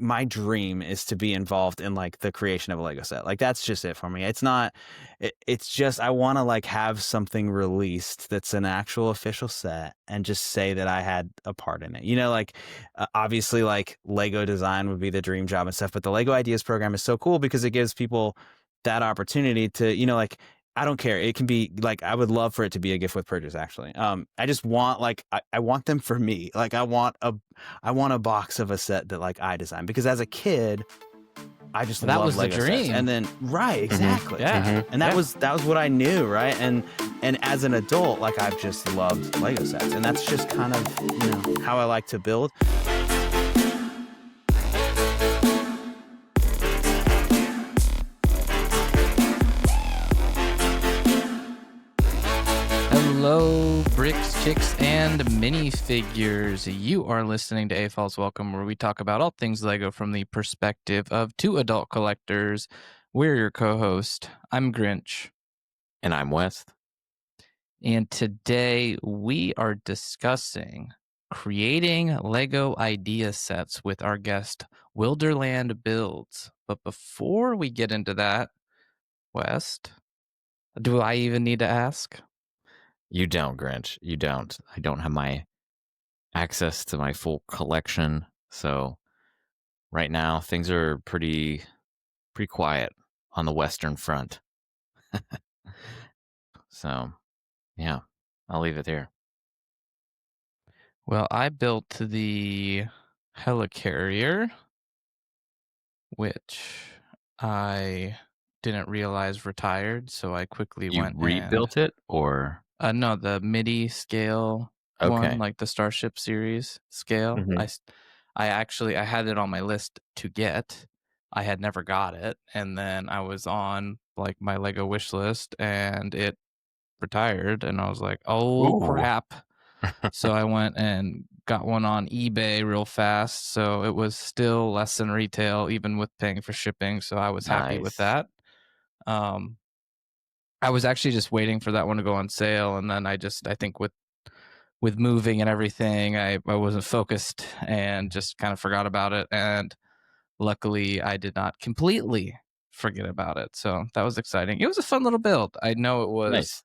my dream is to be involved in like the creation of a Lego set. Like that's just it for me. It's not. It's just I want to like have something released that's an actual official set and just say that I had a part in it. You know, like obviously like Lego design would be the dream job and stuff, but the Lego Ideas program is so cool because it gives people that opportunity to, you know, like I don't care. It can be like I would love for it to be a gift with purchase. Actually, I just want like I want them for me. Like I want a box of a set that like I designed because as a kid, I just That love was the Lego sets. dream. And then exactly, Yeah, and that was what I knew, right? And as an adult, like I've just loved Lego sets, and that's just kind of how I like to build. Hello, bricks, chicks, and minifigures. You are listening to AFOLs Welcome, where we talk about all things Lego from the perspective of two adult collectors. We're your co-host. I'm Grinch. And I'm West. And today we are discussing creating Lego idea sets with our guest, Wilderland Builds. But before we get into that, West, do I even need to ask? You don't, Grinch. You don't. I don't have my access to my full collection. So right now things are pretty quiet on the Western Front. So yeah, I'll leave it there. Well, I built the helicarrier, which I didn't realize retired, so I quickly You went rebuilt it or no, the MIDI scale one, like the Starship series scale. Mhm. I had it on my list to get. I had never got it, and then I was on like my Lego wish list, and it retired, and I was like, "Oh Ooh. crap!" So I went and got one on eBay real fast. So it was still less than retail, even with paying for shipping. So I was happy with Nice. that. I was actually just waiting for that one to go on sale, and then I think with moving and everything, I wasn't focused and just kind of forgot about it. And luckily, I did not completely forget about it. So that was exciting. It was a fun little build. I know it was. Nice.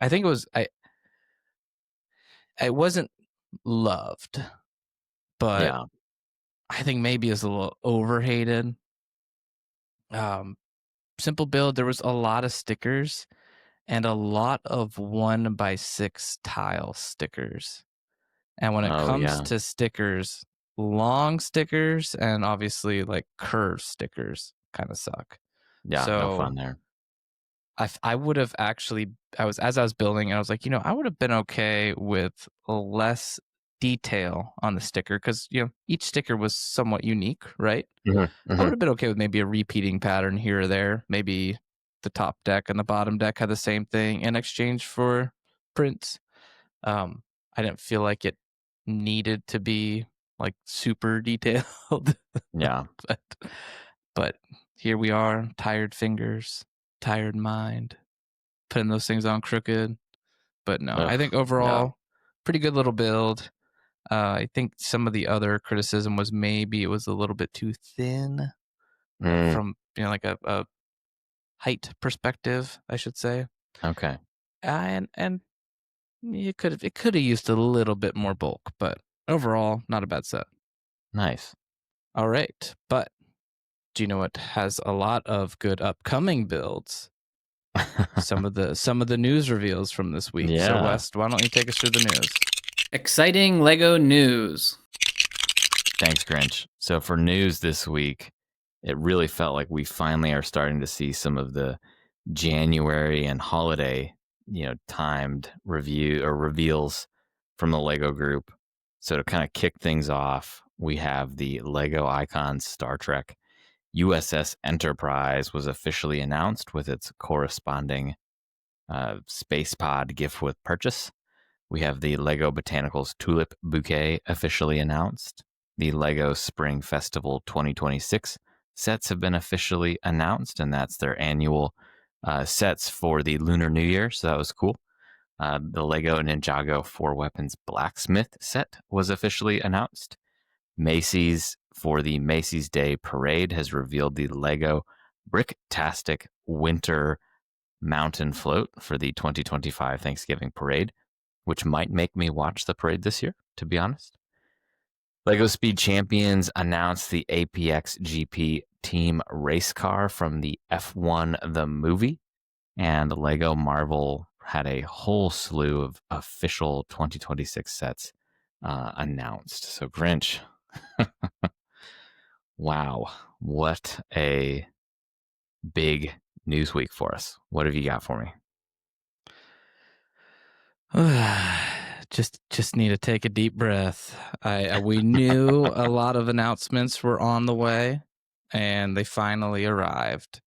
I think it was. I wasn't loved, but Yeah. I think maybe it's a little overhated. Simple build. There was a lot of stickers and a lot of 1x6 tile stickers. And when it comes to stickers, long stickers and obviously like curved stickers kind of suck. Yeah, So no fun there. I would have actually, as I was building, I was like, I would have been okay with less detail on the sticker because, each sticker was somewhat unique, right? I would have been okay with maybe a repeating pattern here or there. Maybe the top deck and the bottom deck had the same thing in exchange for prints. I didn't feel like it needed to be like super detailed. Yeah. But here we are, tired fingers, tired mind, putting those things on crooked. But no, I think overall, pretty good little build. I think some of the other criticism was maybe it was a little bit too thin from like a height perspective, I should say. Okay. And it could have used a little bit more bulk, but overall, not a bad set. Nice. All right, but do you know what has a lot of good upcoming builds? some of the news reveals from this week. Yeah. So West, why don't you take us through the news? Exciting Lego news. Thanks, Grinch. So for news this week, it really felt like we finally are starting to see some of the January and holiday, timed review or reveals from the Lego group. So to kind of kick things off, we have the Lego Icons Star Trek USS Enterprise was officially announced with its corresponding space pod gift with purchase. We have the Lego Botanicals Tulip Bouquet officially announced. The Lego Spring Festival 2026 sets have been officially announced, and that's their annual sets for the Lunar New Year, so that was cool. The Lego Ninjago 4 Weapons Blacksmith set was officially announced. Macy's for the Macy's Day Parade has revealed the Lego Bricktastic Winter Mountain Float for the 2025 Thanksgiving Parade, which might make me watch the parade this year, to be honest. Lego Speed Champions announced the APX GP team race car from the F1 the movie, and Lego Marvel had a whole slew of official 2026 sets announced. So Grinch, wow, what a big news week for us. What have you got for me? Just need to take a deep breath. We knew a lot of announcements were on the way, and they finally arrived.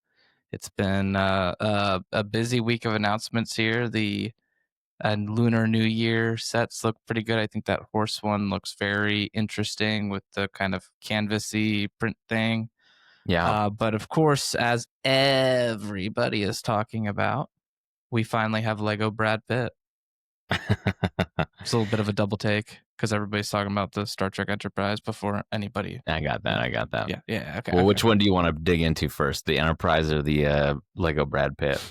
It's been a busy week of announcements here. The Lunar New Year sets look pretty good. I think that horse one looks very interesting with the kind of canvasy print thing. Yeah. But of course, as everybody is talking about, we finally have Lego Brad Pitt. It's a little bit of a double take because everybody's talking about the Star Trek Enterprise before anybody. I got that. Yeah. Okay. Well, okay. which one do you want to dig into first, the Enterprise or the Lego Brad Pitt?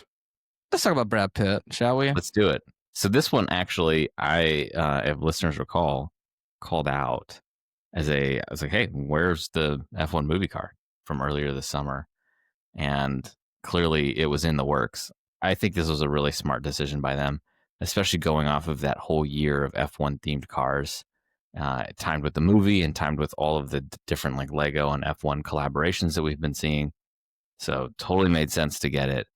Let's talk about Brad Pitt, shall we? Let's do it. So this one actually, if listeners recall, called out I was like, hey, where's the F1 movie car from earlier this summer? And clearly it was in the works. I think this was a really smart decision by them, especially going off of that whole year of F1 themed cars, timed with the movie and timed with all of the different like Lego and F1 collaborations that we've been seeing. So totally made sense to get it.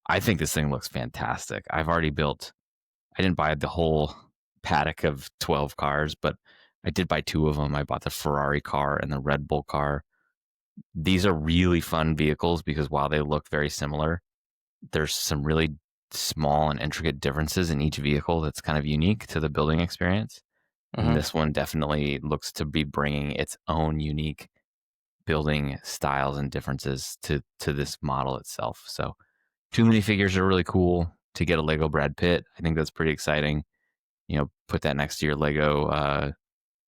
I think this thing looks fantastic. I didn't buy the whole paddock of 12 cars, but I did buy 2 of them. I bought the Ferrari car and the Red Bull car. These are really fun vehicles because while they look very similar, there's some really small and intricate differences in each vehicle that's kind of unique to the building experience. And this one definitely looks to be bringing its own unique building styles and differences to this model itself. So too many figures are really cool to get a Lego Brad Pitt. I think that's pretty exciting. You know, put that next to your Lego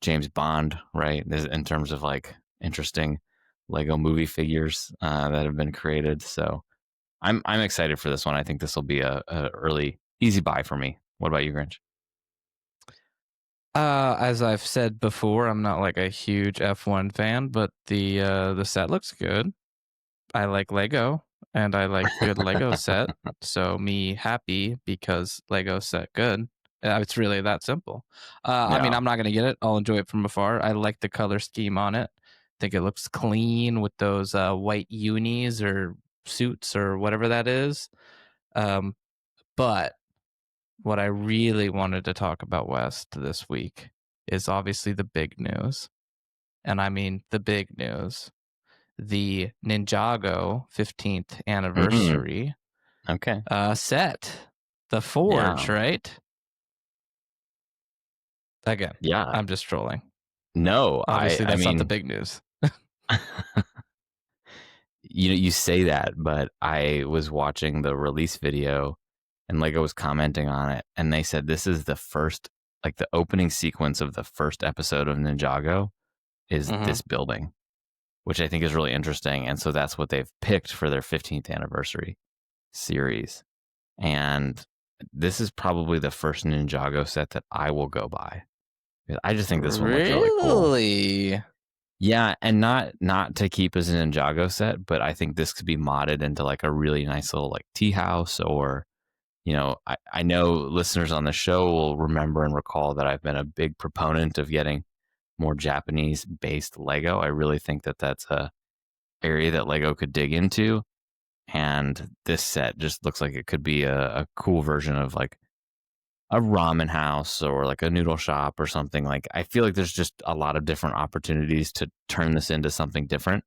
James Bond, right? In terms of like interesting Lego movie figures that have been created. So I'm excited for this one. I think this will be a early easy buy for me. What about you, Grinch? As I've said before, I'm not like a huge F1 fan, but the set looks good. I like Lego, and I like good Lego set. So me happy because Lego set good. It's really that simple. I mean, Yeah. I'm not gonna get it. I'll enjoy it from afar. I like the color scheme on it. I think it looks clean with those white unis or suits or whatever that is. But what I really wanted to talk about, West, this week is obviously the big news. And I mean the big news. The Ninjago 15th anniversary Okay. set. The Forge, right? Again, Yeah. I'm just trolling. No, Obviously, I that's not the mean, big news. you say that, but I was watching the release video and Lego was commenting on it, and they said this is the first, like the opening sequence of the first episode of Ninjago is this building, which I think is really interesting. And so that's what they've picked for their 15th anniversary series. And this is probably the first Ninjago set that I will go buy. I just think this one looks really cool. Really? Yeah, and not to keep as a Ninjago set, but I think this could be modded into like a really nice little like tea house, or you know, I know listeners on the show will remember and recall that I've been a big proponent of getting more Japanese based Lego. I really think that that's a area that Lego could dig into, and this set just looks like it could be a cool version of like a ramen house or like a noodle shop or something. Like I feel like there's just a lot of different opportunities to turn this into something different,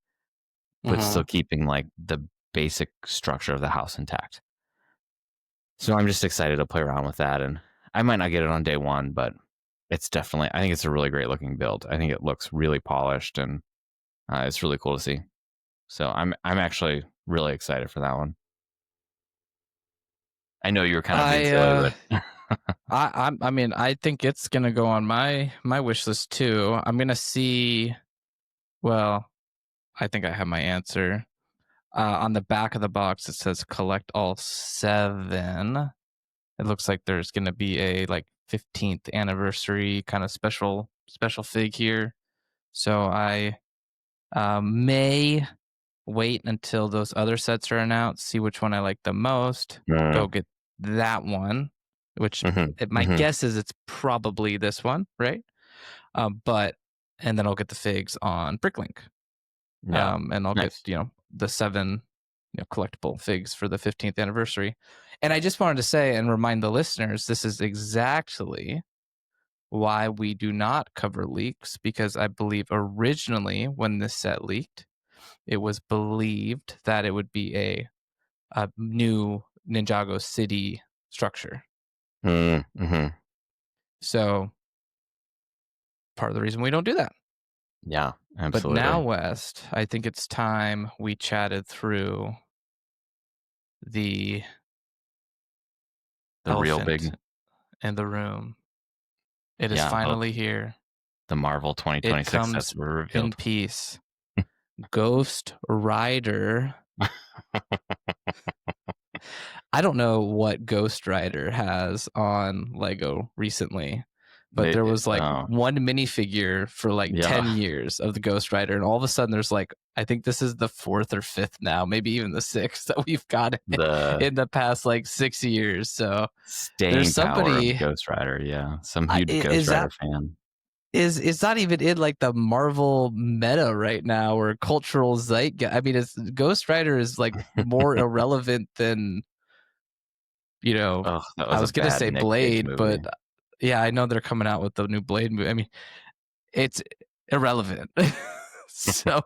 but still keeping like the basic structure of the house intact. So I'm just excited to play around with that, and I might not get it on day one, but it's definitely, I think it's a really great looking build. I think it looks really polished, and it's really cool to see. So I'm actually really excited for that one. I know you were kind of being silly, but I mean, I think it's gonna go on my wish list too. I'm gonna see Well, I think I have my answer. On the back of the box, it says collect all 7. It looks like there's going to be a like 15th anniversary kind of special fig here. So I may wait until those other sets are announced, see which one I like the most, go get that one, which my guess is it's probably this one, right? And then I'll get the figs on Bricklink. Yeah. And I'll Nice. get, the 7 collectible figs for the 15th anniversary. And I just wanted to say and remind the listeners, this is exactly why we do not cover leaks, because I believe originally when this set leaked, it was believed that it would be a new Ninjago city structure. So part of the reason we don't do that. Yeah, absolutely. But now, West, I think it's time we chatted through the real big in the room. It is Yeah, finally here. the Marvel It 2026 comes sets were in revealed. peace. Ghost Rider. I don't know what Ghost Rider has on Lego recently, but there was like one minifigure for like 10 years of the Ghost Rider, and all of a sudden there's like, I think this is the 4th or 5th now, maybe even the 6th that we've got in the past like 6 years. So staying power of Ghost Rider, yeah. Some huge Ghost Rider fan. Is not even in like the Marvel meta right now or cultural zeitgeist. I mean, Ghost Rider is like more irrelevant than, I was going to say Blade, but yeah, I know they're coming out with the new Blade movie. I mean, it's irrelevant. So,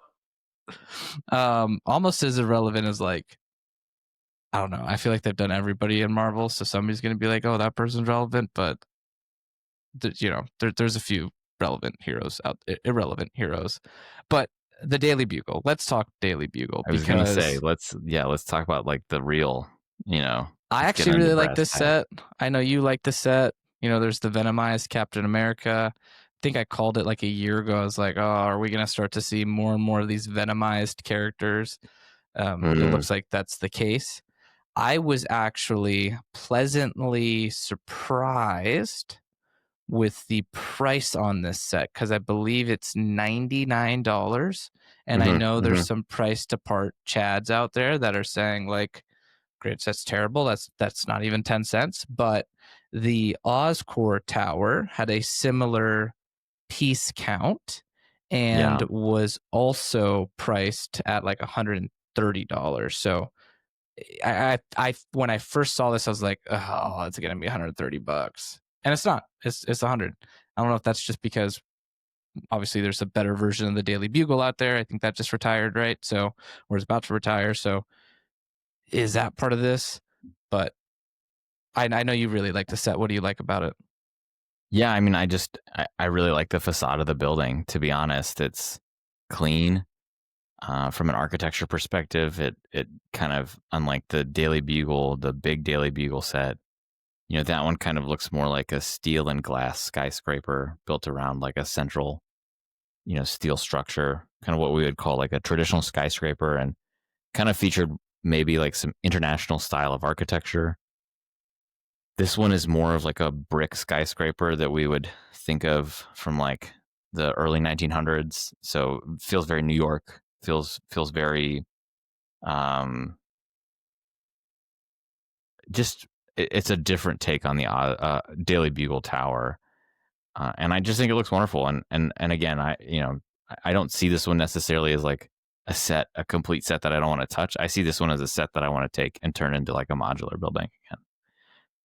almost as irrelevant as like, I don't know. I feel like they've done everybody in Marvel, so somebody's going to be like, oh, that person's relevant, but there's a few relevant heroes irrelevant heroes. But the Daily Bugle, let's talk Daily Bugle. I was going to say, let's talk about like the real, I actually really like this set. I know you like the set. There's the Venomized Captain America. I think I called it like a year ago. I was like, oh, are we going to start to see more and more of these Venomized characters? It looks like that's the case. I was actually pleasantly surprised with the price on this set, because I believe it's $99. And I know there's some price to part Chads out there that are saying like, great, that's terrible. That's not even 10 cents. But the Oscorp Tower had a similar piece count and was also priced at like $130. So I when I first saw this, I was like, oh, it's gonna be $130. And it's not. It's 100. I don't know if that's just because obviously there's a better version of the Daily Bugle out there. I think that just retired, right? So, or is about to retire. So is that part of this? But I know you really like the set. What do you like about it? Yeah, I mean, I really like the facade of the building, to be honest. It's clean. From an architecture perspective, it kind of, unlike the Daily Bugle, the big Daily Bugle set, that one kind of looks more like a steel and glass skyscraper built around like a central, steel structure, kind of what we would call like a traditional skyscraper, and kind of featured maybe like some international style of architecture. This one is more of like a brick skyscraper that we would think of from like the early 1900s. So it feels very New York, feels very, just, it's a different take on the Daily Bugle Tower. And I just think it looks wonderful. And again, I don't see this one necessarily as like a complete set that I don't want to touch. I see this one as a set that I want to take and turn into like a modular building again.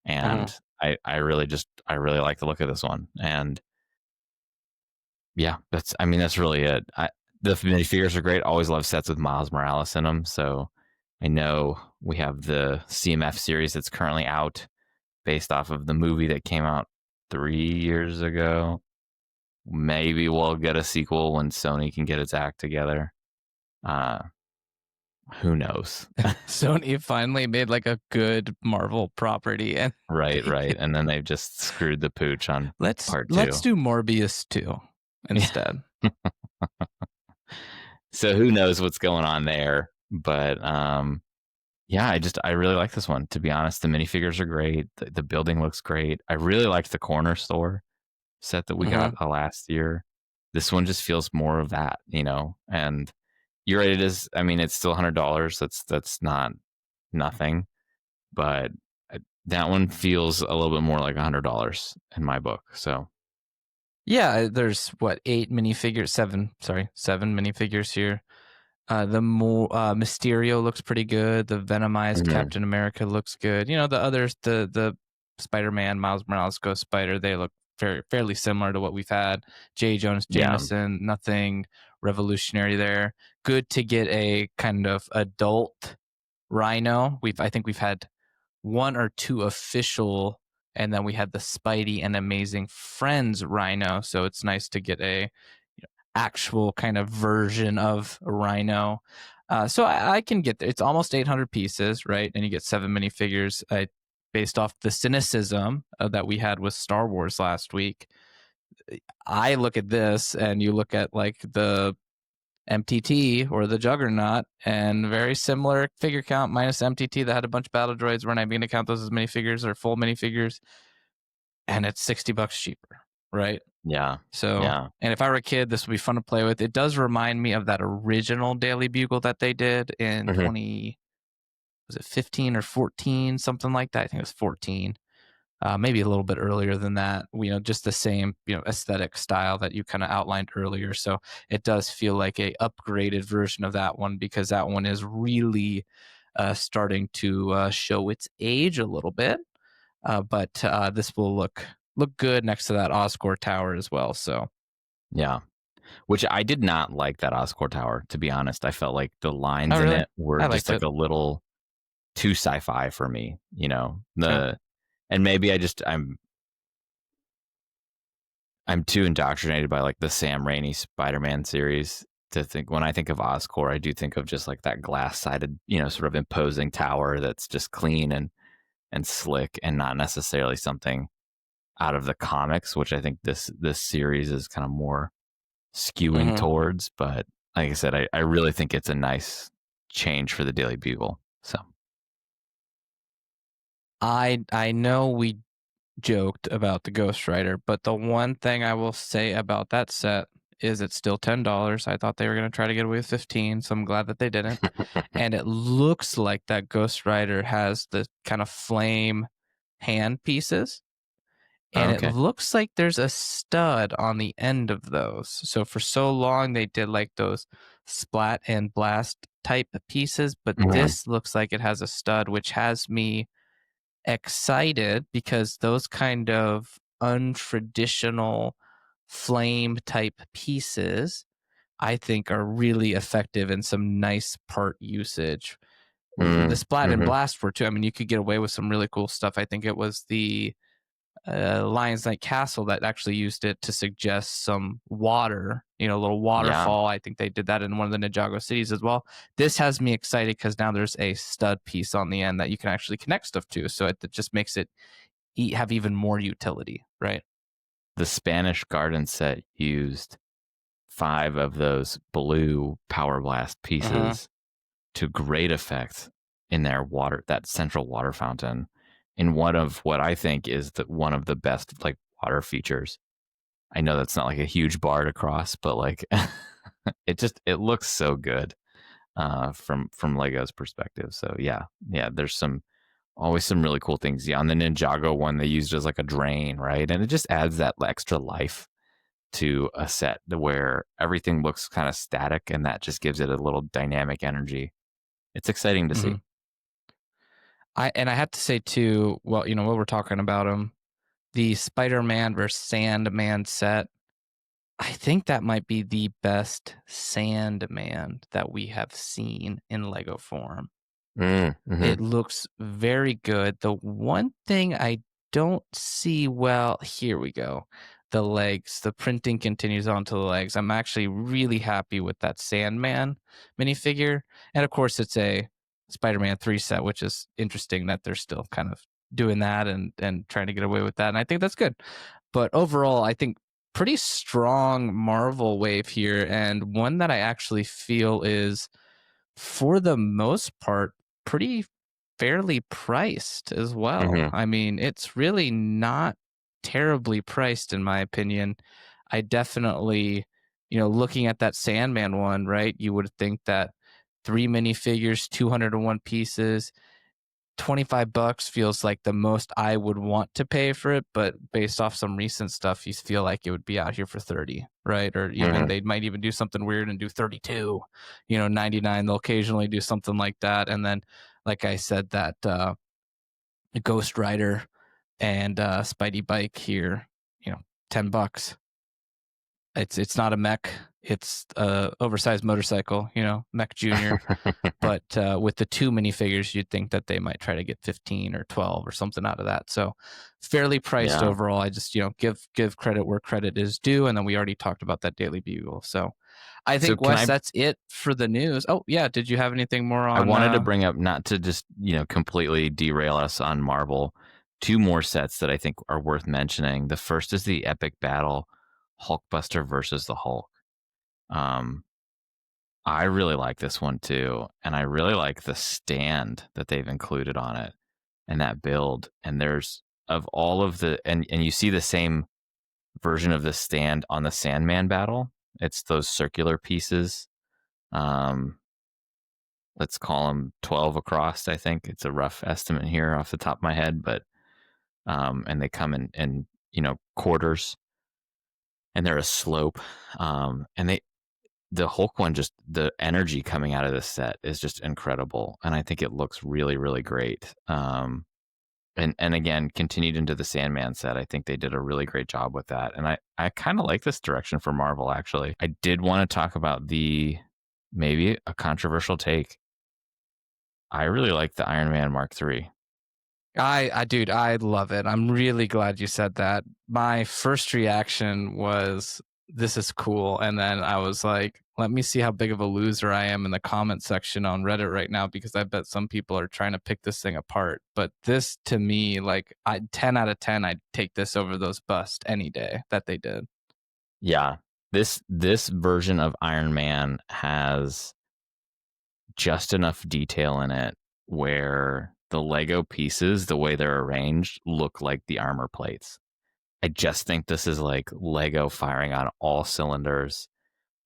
And I really like the look of this one. And yeah, that's really it. The minifigures are great. Always love sets with Miles Morales in them. So I know we have the CMF series that's currently out based off of the movie that came out 3 years ago. Maybe we'll get a sequel when Sony can get its act together. Who knows? Sony finally made like a good Marvel property, and right, and then they've just screwed the pooch on part 2. Let's do Morbius 2 instead. So who knows what's going on there? But yeah, I really like this one. To be honest, the minifigures are great. The building looks great. I really liked the corner store set that we got last year. This one just feels more of that, and you're right. It is. I mean, it's still $100. That's not nothing, but that one feels a little bit more like $100 in my book. So Yeah, there's seven minifigures here. The Mysterio looks pretty good. The Venomized Captain America looks good. The others, the Spider-Man, Miles Morales, Ghost Spider, they look fairly similar to what we've had. J. Jonah Jameson, nothing revolutionary there. Good to get a kind of adult Rhino. I think we've had one or two official, and then we had the Spidey and Amazing Friends Rhino. So it's nice to get a actual kind of version of a Rhino. So I can get there. It's almost 800 pieces, right? And you get 7 minifigures based off the cynicism that we had with Star Wars last week. I look at this and you look at like the MTT or the Juggernaut, and very similar figure count minus MTT that had a bunch of battle droids. We're not even going to count those as minifigures or full minifigures. And it's $60 cheaper, right? yeah. So, and if I were a kid, this would be fun to play with. It does remind me of that original Daily Bugle that they did in 15 or 14, something like that. I think it was 14. Maybe a little bit earlier than that. Just the same, aesthetic style that you kind of outlined earlier. So it does feel like a upgraded version of that one, because that one is really starting to show its age a little bit. But this will look good next to that Oscorp tower as well. So yeah, which I did not like that Oscorp tower, to be honest. I felt like the lines in it were just like a little too sci-fi for me, and maybe I'm too indoctrinated by like the Sam Raimi Spider-Man series to think, when I think of Oscorp, I do think of just like that glass-sided, sort of imposing tower that's just clean and slick, and not necessarily something out of the comics, which I think this series is kind of more skewing towards. But like I said, I really think it's a nice change for the Daily Bugle. So I know we joked about the Ghost Rider, but the one thing I will say about that set is it's still $10. I thought they were going to try to get away with 15, so I'm glad that they didn't. And it looks like that Ghost Rider has the kind of flame hand pieces. And it looks like there's a stud on the end of those. So for so long, they did like those splat and blast type pieces, but this looks like it has a stud, which has me excited, because those kind of untraditional flame type pieces, I think, are really effective in some nice part usage. The splat and blast were too. I mean, you could get away with some really cool stuff. I think it was the Lion's Night Castle that actually used it to suggest some water, a little waterfall. I think they did that in one of the Ninjago cities as well. This has me excited because now there's a stud piece on the end that you can actually connect stuff to. So it just makes it have even more utility, right? The Spanish Garden set used 5 of those blue Power Blast pieces to great effect in their that central water fountain, in one of what I think is one of the best like water features. I know that's not like a huge bar to cross, but like it looks so good from Lego's perspective. So yeah, there's always some really cool things. Yeah, on the Ninjago one, they used it as like a drain, right? And it just adds that extra life to a set where everything looks kind of static, and that just gives it a little dynamic energy. It's exciting to see. I have to say too, well, while we're talking about them, the Spider-Man versus Sandman set, I think that might be the best Sandman that we have seen in Lego form. It looks very good. The one thing I don't see, here we go. The legs, the printing continues onto the legs. I'm actually really happy with that Sandman minifigure. And of course, it's a Spider-Man 3 set, which is interesting that they're still kind of doing that and trying to get away with that. And I think that's good. But overall, I think pretty strong Marvel wave here, and one that I actually feel is, for the most part, pretty fairly priced as well. Mhm. I mean, it's really not terribly priced in my opinion. I definitely, looking at that Sandman one, right? You would think that 3 minifigures, 201 pieces, $25 feels like the most I would want to pay for it, but based off some recent stuff, you feel like it would be out here for 30, right? Or even Mhm. they might even do something weird and do 32, 99. They'll occasionally do something like that. And then, like I said, that Ghost Rider and Spidey bike here, $10. It's not a mech. It's a oversized motorcycle, Mech Junior. But with the 2 minifigures, you'd think that they might try to get 15 or 12 or something out of that. So fairly priced Yeah. overall. I just, give credit where credit is due. And then we already talked about that Daily Bugle. So I So think, can Wes, I that's it for the news. Oh, yeah. Did you have anything more I on? wanted to bring up, not to just, completely derail us on Marvel, 2 more sets that I think are worth mentioning. The first is the epic battle Hulkbuster versus the Hulk. I really like this one too, and I really like the stand that they've included on it and that build. And there's, of all of the, and you see the same version of the stand on the Sandman battle. It's those circular pieces. Let's call them 12 across. I think it's a rough estimate here off the top of my head, but and they come in quarters, and they're a slope. And the Hulk one, just the energy coming out of this set is just incredible, and I think it looks really, really great. And again, continued into the Sandman set. I think they did a really great job with that, and I kind of like this direction for Marvel. Actually, I did want to talk about maybe a controversial take. I really like the Iron Man Mark III. Dude, I love it. I'm really glad you said that. My first reaction was, this is cool. And then I was like, let me see how big of a loser I am in the comment section on Reddit right now, because I bet some people are trying to pick this thing apart. But this, to me, 10 out of 10, I'd take this over those busts any day that they did. Yeah, this version of Iron Man has just enough detail in it where the Lego pieces, the way they're arranged, look like the armor plates. I just think this is like Lego firing on all cylinders.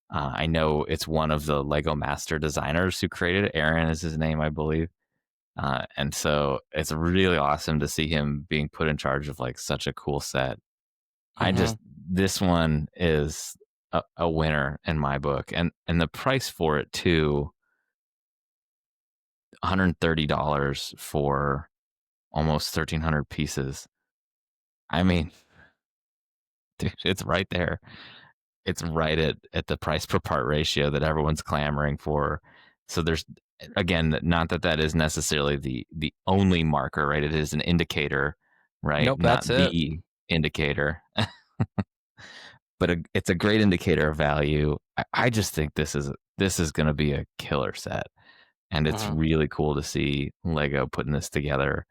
I know it's one of the Lego master designers who created it. Aaron is his name, I believe. And so it's really awesome to see him being put in charge of like such a cool set. This one is a winner in my book. And the price for it too, $130 for almost 1,300 pieces. I mean, dude, it's right there. It's right at the price per part ratio that everyone's clamoring for. So there's, again, not that is necessarily the only marker, right? It is an indicator, right? Nope, Not that's it. the indicator. But it's a great indicator of value. I just think this is going to be a killer set, and it's really cool to see Lego putting this together.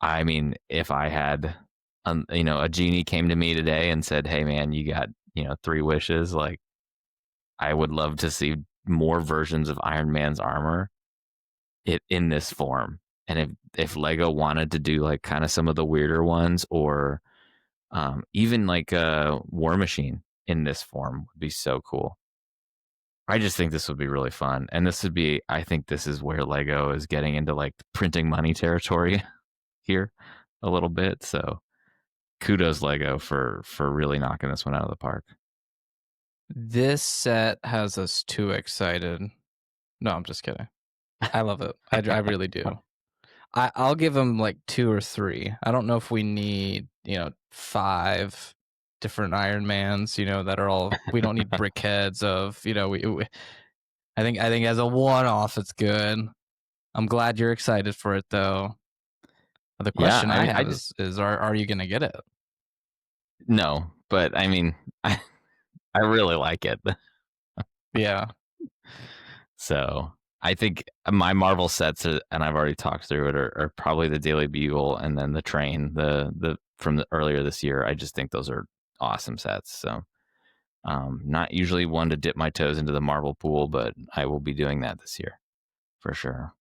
I mean, if I had, a genie came to me today and said, "Hey, man, you got 3 wishes," like, I would love to see more versions of Iron Man's armor in this form. And if Lego wanted to do like kind of some of the weirder ones, or even like a War Machine in this form, would be so cool. I just think this would be really fun. And I think this is where Lego is getting into like printing money territory here a little bit. So kudos Lego for really knocking this one out of the park. This set has us too excited. No, I'm just kidding. I love it. I really do. I'll give them like 2 or 3. I don't know if we need, 5 different Iron Mans, that are all, we don't need brickheads of, I think as a one-off, it's good. I'm glad you're excited for it though. The question I have is are you going to get it? No, but I mean, I really like it. Yeah. So I think my Marvel sets, and I've already talked through it, are probably the Daily Bugle and then the Train, the from earlier this year. I just think those are awesome sets. So not usually one to dip my toes into the Marvel pool, but I will be doing that this year for sure.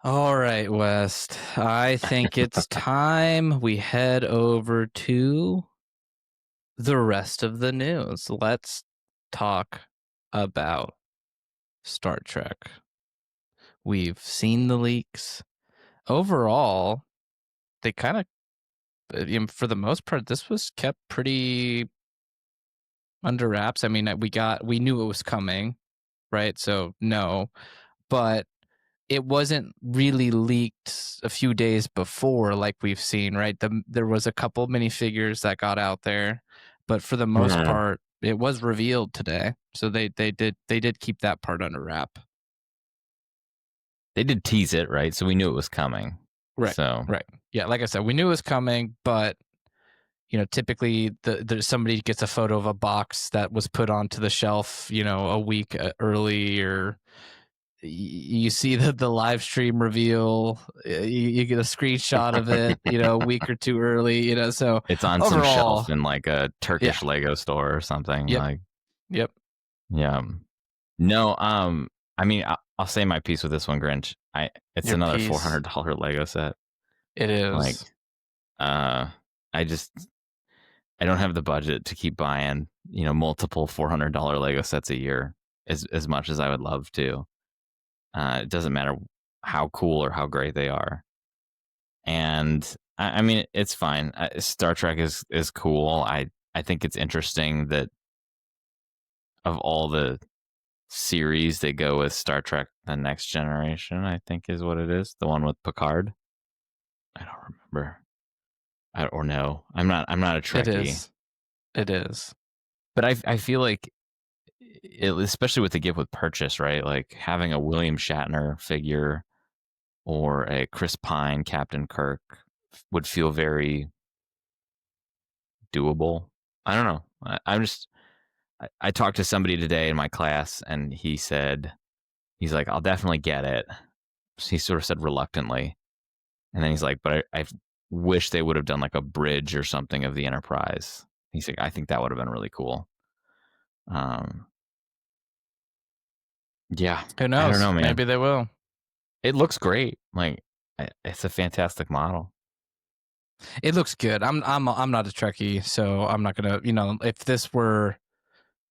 All right, West. I think it's time we head over to the rest of the news. Let's talk about Star Trek. We've seen the leaks. Overall, they kind of, for the most part, this was kept pretty under wraps. I mean, we knew it was coming, right? So no, but it wasn't really leaked a few days before, like we've seen, right? There was a couple minifigures that got out there, but for the most part, it was revealed today. So they did keep that part under wrap. They did tease it, right? So we knew it was coming. Right. So right. Yeah, like I said, we knew it was coming, but typically there's somebody gets a photo of a box that was put onto the shelf, a week early, or you see the live stream reveal, you get a screenshot of it, a week or two early, so it's on overall, some shelf in like a Turkish Lego store or something. Yep. Yep. Yeah. No, I mean, I'll say my piece with this one, Grinch. It's Your another piece. $400 Lego set. It is. Like, I don't have the budget to keep buying, multiple $400 Lego sets a year as much as I would love to. It doesn't matter how cool or how great they are. And I mean, it's fine. Star Trek is cool. I think it's interesting that of all the series, they go with Star Trek: The Next Generation, I think is what it is. The one with Picard. I don't remember. Or no, I'm not a Trekkie. It is. But I feel like, especially with the gift with purchase, right? Like having a William Shatner figure or a Chris Pine Captain Kirk would feel very doable. I don't know. I talked to somebody today in my class, and he's like, I'll definitely get it. He sort of said reluctantly. And then he's like, but I wish they would have done like a bridge or something of the Enterprise. He's like, I think that would have been really cool. Yeah. Who knows? I don't know, man. Maybe they will. It looks great. Like, it's a fantastic model. It looks good. I'm not a Trekkie, so I'm not gonna. If this were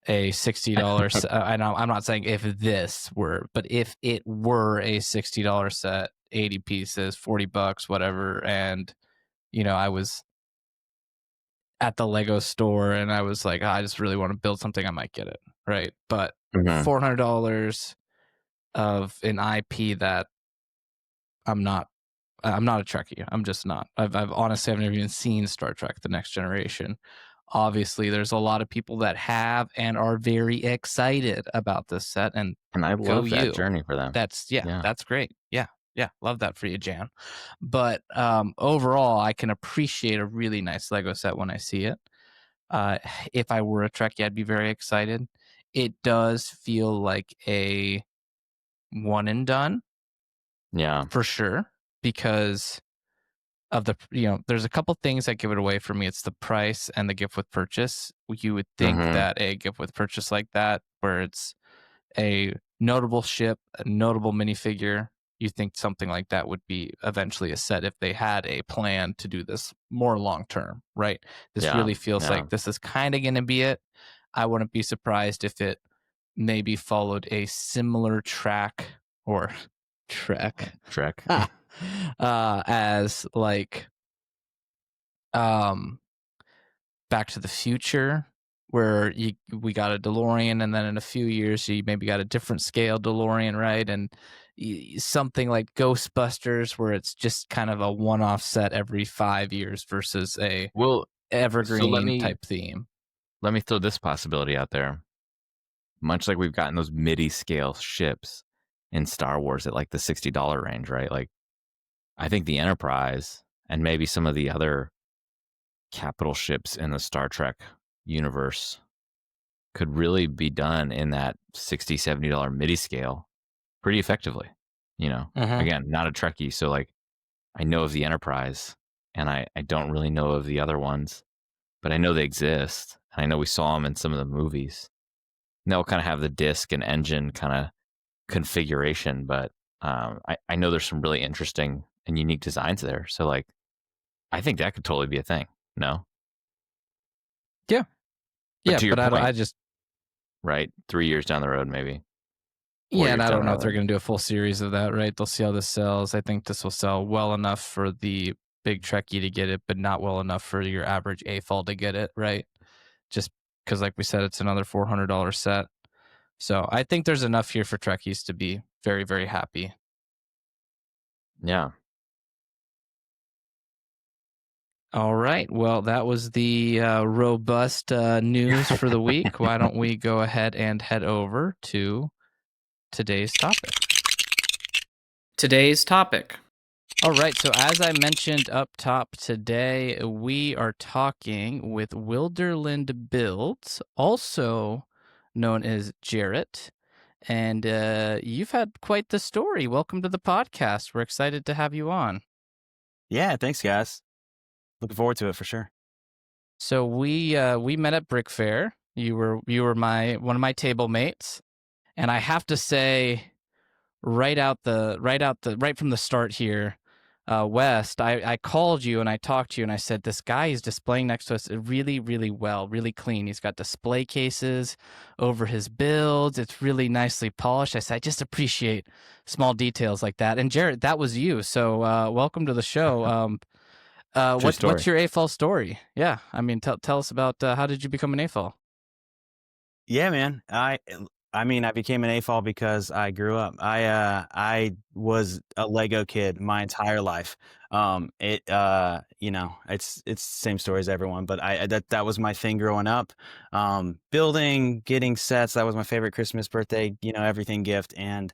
a $60, and I'm not saying if this were, but if it were a $60 set, 80 pieces, $40, whatever, and I was at the Lego store and I was like, I just really want to build something, I might get it, right? But $400 of an IP that I'm not a Trekkie. I'm just not. I've honestly, I've never even seen Star Trek: The Next Generation. Obviously, there's a lot of people that have and are very excited about this set, and I love that journey for them. That's that's great. Yeah, love that for you, Jan. But overall, I can appreciate a really nice Lego set when I see it. If I were a Trekkie, I'd be very excited. It does feel like a one and done. Yeah, for sure, because of the there's a couple things that give it away for me. It's the price and the gift with purchase. You would think that a gift with purchase like that, where it's a notable ship, a notable minifigure, you think something like that would be eventually a set if they had a plan to do this more long term, right? This really feels like this is kind of going to be it. I wouldn't be surprised if it maybe followed a similar track or trek as like Back to the Future, where we got a DeLorean, and then in a few years you maybe got a different scale DeLorean, right? And something like Ghostbusters, where it's just kind of a one-off set every 5 years versus a evergreen type theme. Let me throw this possibility out there. Much like we've gotten those MIDI scale ships in Star Wars at like the $60 range, right? Like, I think the Enterprise and maybe some of the other capital ships in the Star Trek universe could really be done in that $60, $70 MIDI scale pretty effectively. Again, not a Trekkie, so like I know of the Enterprise and I don't really know of the other ones. but I know they exist. I know we saw them in some of the movies. And they'll kind of have the disc and engine kind of configuration, but I know there's some really interesting and unique designs there. So like, I think that could totally be a thing. No, Yeah. but Yeah, to your but point, I just right? 3 years down the road, maybe. 4 yeah, years and I down don't the know if they're road. going to do a full series of that, right? They'll see how this sells. I think this will sell well enough for the big Trekkie to get it, but not well enough for your average AFOL to get it, right? Just because, like we said, it's another $400 set. So I think there's enough here for Trekkies to be very, very happy. Yeah. All right. Well, that was the robust news for the week. Why don't we go ahead and head over to today's topic? Today's topic. All right. So, as I mentioned up top today, we are talking with Wilderland Builds, also known as Jarrett. And you've had quite the story. Welcome to the podcast. We're excited to have you on. Yeah, thanks, guys. Looking forward to it for sure. So we met at Brick Fair. You were one of my table mates, and I have to say, right from the start here, West, I called you and I talked to you and I said, this guy is displaying next to us really, really well, really clean. He's got display cases over his builds. It's really nicely polished. I said, I just appreciate small details like that. And Jarrett, that was you. So welcome to the show. True story. What's your AFOL story? Yeah, I mean, tell us about how did you become an AFOL? Yeah, man. I mean, I became an AFOL because I grew up. I was a Lego kid my entire life. It's the same story as everyone, but that was my thing growing up. Building, getting sets, that was my favorite Christmas, birthday, everything gift, and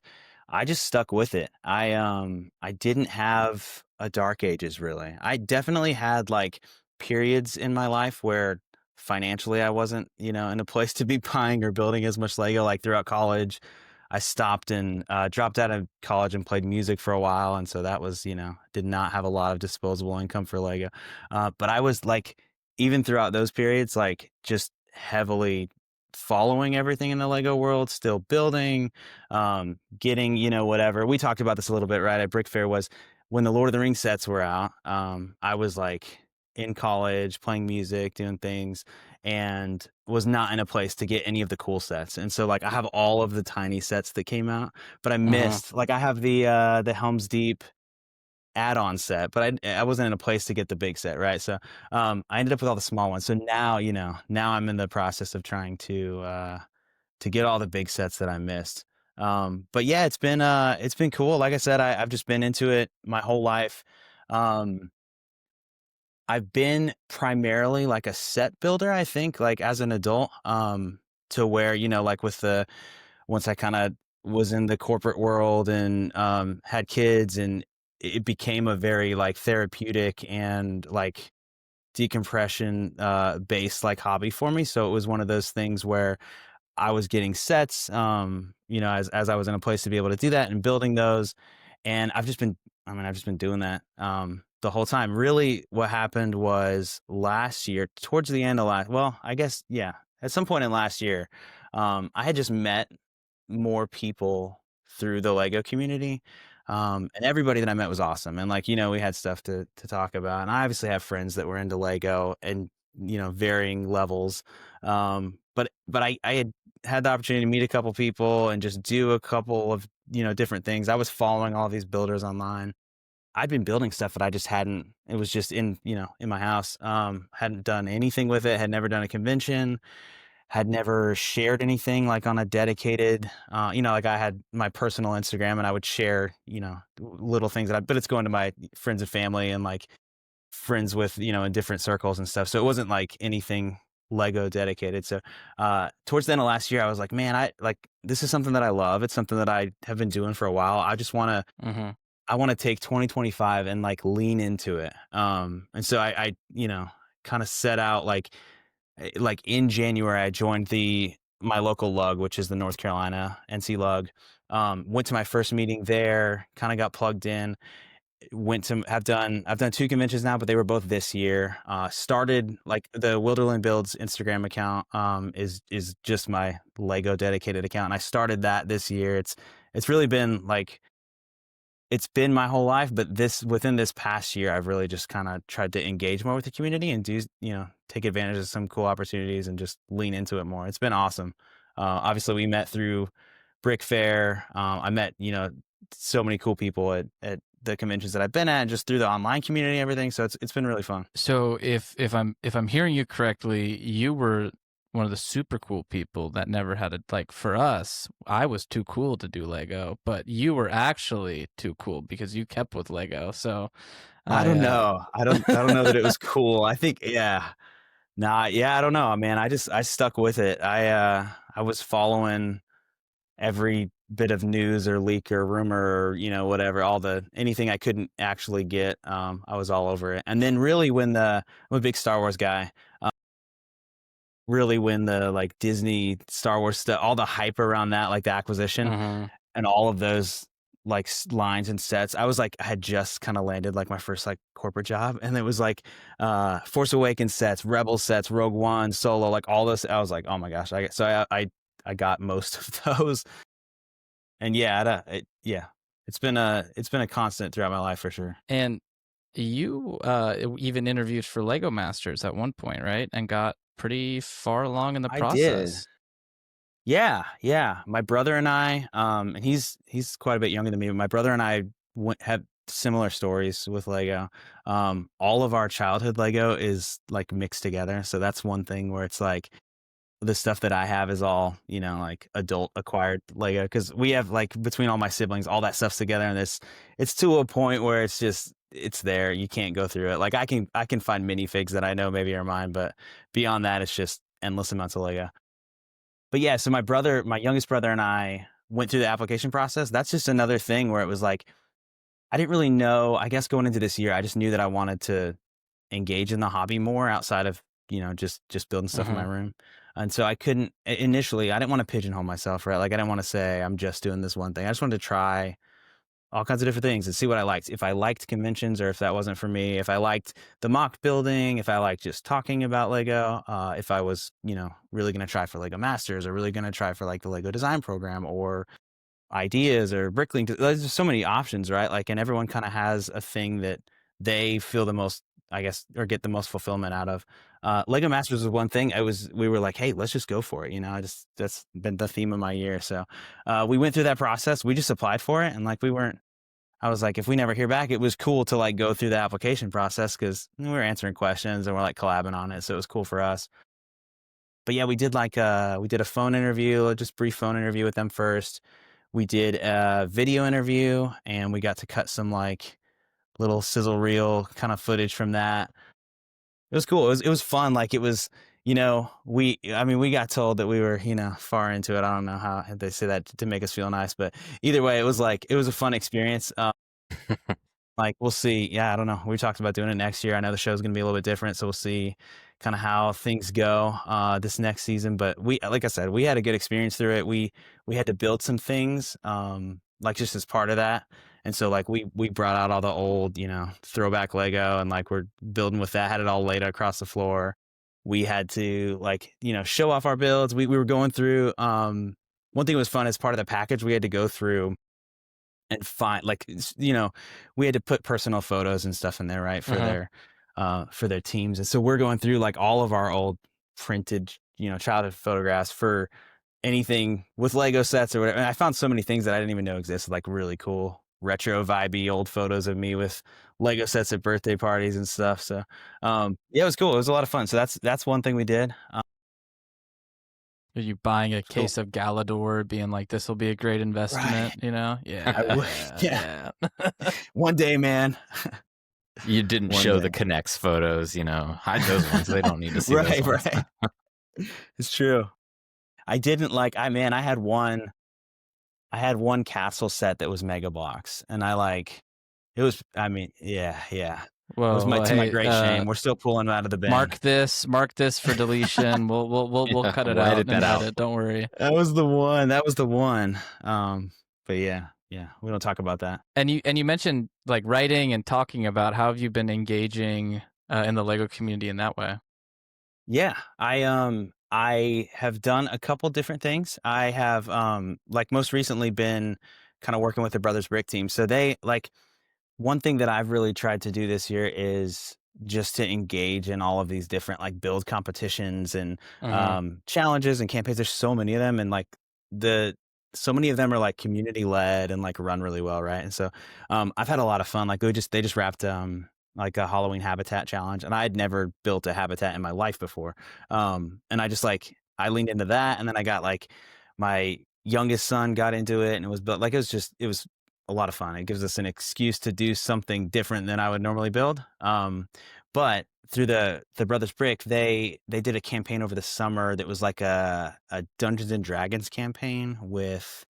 I just stuck with it. I didn't have a dark ages really. I definitely had like periods in my life where financially I wasn't, in a place to be buying or building as much Lego. Like throughout college, I stopped and dropped out of college and played music for a while. And so that was, did not have a lot of disposable income for Lego. But I was like, even throughout those periods, like just heavily following everything in the Lego world, still building, getting, whatever. We talked about this a little bit, right? At Brick Fair was when the Lord of the Rings sets were out. I was like in college, playing music, doing things, and was not in a place to get any of the cool sets. And so like I have all of the tiny sets that came out, but I missed like I have the Helm's Deep add-on set, but I wasn't in a place to get the big set, right? So I ended up with all the small ones. So now, now I'm in the process of trying to get all the big sets that I missed. But yeah, it's been cool. Like I said, I've just been into it my whole life. I've been primarily like a set builder, I think, like as an adult, to where, like once I kind of was in the corporate world and had kids, and it became a very like therapeutic and like decompression based like hobby for me. So it was one of those things where I was getting sets, as I was in a place to be able to do that and building those. And I've just been doing that the whole time. Really, what happened was last year, towards the end of I guess, yeah, at some point in last year, I had just met more people through the Lego community. And everybody that I met was awesome. And like, we had stuff to talk about. And I obviously have friends that were into Lego and, varying levels. But I had the opportunity to meet a couple people and just do a couple of, different things. I was following all these builders online. I'd been building stuff that I just hadn't, it was just in my house. Hadn't done anything with it, had never done a convention, had never shared anything like on a dedicated, like I had my personal Instagram and I would share, little things but it's going to my friends and family and like friends with, in different circles and stuff. So it wasn't like anything Lego dedicated. So towards the end of last year, I was like, man, this is something that I love. It's something that I have been doing for a while. I just want to, I want to take 2025 and like lean into it. And so I kind of set out like in January, I joined my local lug, which is the North Carolina NC lug. Went to my first meeting there, kind of got plugged in. I've done 2 conventions now, but they were both this year. Started like the Wilderland Builds Instagram account is just my Lego dedicated account, and I started that this year. It's really been like it's been my whole life, but within this past year, I've really just kind of tried to engage more with the community and take advantage of some cool opportunities and just lean into it more. It's been awesome. Obviously, we met through Brick Fair. I met so many cool people at the conventions that I've been at, and just through the online community and everything. So it's been really fun. So if I'm hearing you correctly, you were one of the super cool people that never had a, like, for us, I was too cool to do Lego, but you were actually too cool because you kept with Lego. So I don't know. I don't know that it was cool. I think, yeah. Nah, yeah, I don't know, man. I stuck with it. I was following every bit of news or leak or rumor or whatever, anything I couldn't actually get. I was all over it. And then really I'm a big Star Wars guy. Really when the like Disney Star Wars stuff, all the hype around that, like the acquisition and all of those like lines and sets, I had just kind of landed like my first like corporate job, and it was like Force Awakens sets, Rebel sets, Rogue One, Solo, like all this. I was like, oh my gosh, I got most of those, and it's been a constant throughout my life for sure. And you even interviewed for Lego Masters at one point, right? And got pretty far along in the process. Yeah. My brother and I, and he's quite a bit younger than me, but my brother and I have similar stories with Lego. All of our childhood Lego is like mixed together. So that's one thing where it's like the stuff that I have is all, like adult acquired Lego. Cause we have like between all my siblings, all that stuff's together, and it's to a point where it's there. You can't go through it. Like I can find minifigs that I know maybe are mine, but beyond that, it's just endless amounts of Lego. But yeah, so my youngest brother and I went through the application process. That's just another thing where it was like, I didn't really know, I guess going into this year, I just knew that I wanted to engage in the hobby more outside of, just building stuff in my room. And so I didn't want to pigeonhole myself, right? Like I didn't want to say I'm just doing this one thing. I just wanted to try all kinds of different things and see what I liked. If I liked conventions or if that wasn't for me, if I liked the mock building, if I liked just talking about Lego, if I was, really going to try for Lego Masters or really going to try for like the Lego design program or ideas or brickling. There's just so many options, right? Like, and everyone kind of has a thing that they feel the most, I guess, or get the most fulfillment out of. Lego Masters was one thing. We were like, hey, let's just go for it. That's been the theme of my year. So we went through that process. We just applied for it. And like, I was like, if we never hear back, it was cool to like go through the application process because we were answering questions and we're like collabing on it. So it was cool for us. But yeah, we did a phone interview, just brief phone interview with them first. We did a video interview and we got to cut some like little sizzle reel kind of footage from that. It was cool. It was fun. Like it was, we got told that we were, far into it. I don't know how they say that to make us feel nice, but either way, it was a fun experience. Like we'll see. Yeah, I don't know. We talked about doing it next year. I know the show's going to be a little bit different, so we'll see kind of how things go this next season. But like I said, we had a good experience through it. We had to build some things, like just as part of that. And so like we brought out all the old, throwback Lego and like we're building with that, had it all laid across the floor. We had to like, show off our builds. We were going through, one thing that was fun as part of the package, we had to go through and find like, we had to put personal photos and stuff in there, right. For their teams. And so we're going through like all of our old printed, childhood photographs for anything with Lego sets or whatever. And I found so many things that I didn't even know existed, like really cool retro vibey old photos of me with Lego sets at birthday parties and stuff. So yeah, it was cool. It was a lot of fun. So that's one thing we did. Are you buying a case of Galador, being like, this will be a great investment, right. Yeah. One day, man. You didn't show the Connects photos, hide those ones. They don't need to see those ones. Right. It's true. I didn't I had one castle set that was Mega Blocks, and yeah. Well, it was to my great shame. We're still pulling it out of the bin. Mark this for deletion. We'll cut it out. Edit that out. Don't worry. That was the one. But yeah, Yeah, we don't talk about that. And you mentioned like writing and talking about how have you been engaging in the Lego community in that way? Yeah, I have done a couple different things. I have like most recently been kind of working with the Brothers Brick team. So they like one thing that I've really tried to do this year is just to engage in all of these different like build competitions and Mm-hmm. challenges and campaigns. There's so many of them, and like the so many of them are like community led and like run really well, right? And so I've had a lot of fun. Like they just wrapped like a Halloween habitat challenge, and I had never built a habitat in my life before. And I just like I leaned into that, and then I got like my youngest son got into it, and it was built like it was a lot of fun. It gives us an excuse to do something different than I would normally build. But through the Brothers Brick, they did a campaign over the summer that was like a Dungeons and Dragons campaign with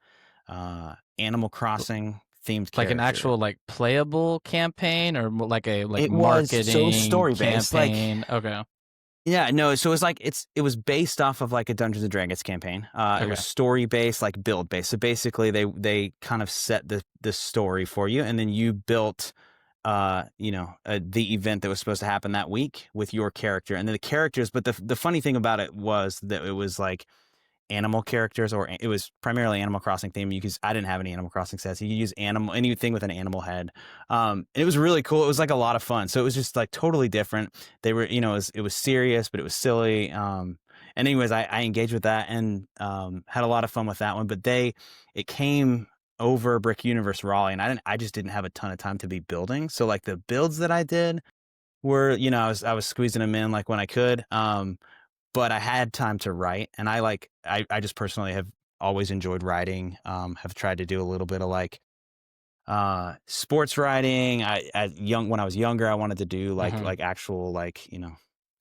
Animal Crossing themed Like an character. actual like playable campaign or like a like It was so marketing story based, like campaign? Okay. yeah, no, so it was like it was based off of like a Dungeons and Dragons campaign. It was Okay. story based, like build based. So basically, they kind of set the story for you, and then you built the event that was supposed to happen that week with your character and then the characters. But the funny thing about it was that it was like animal characters, or it was primarily Animal Crossing theme. I didn't have any Animal Crossing sets. You could use anything with an animal head. And it was really cool. It was like a lot of fun. So it was just like totally different. They were, it was serious, but it was silly. And anyways, I engaged with that and had a lot of fun with that one. But it came over Brick Universe Raleigh, and I just didn't have a ton of time to be building. So like the builds that I did were, I was squeezing them in like when I could. But I had time to write, and I just personally have always enjoyed writing. Have tried to do a little bit of like sports writing. When I was younger, I wanted to do Mm-hmm. like actual like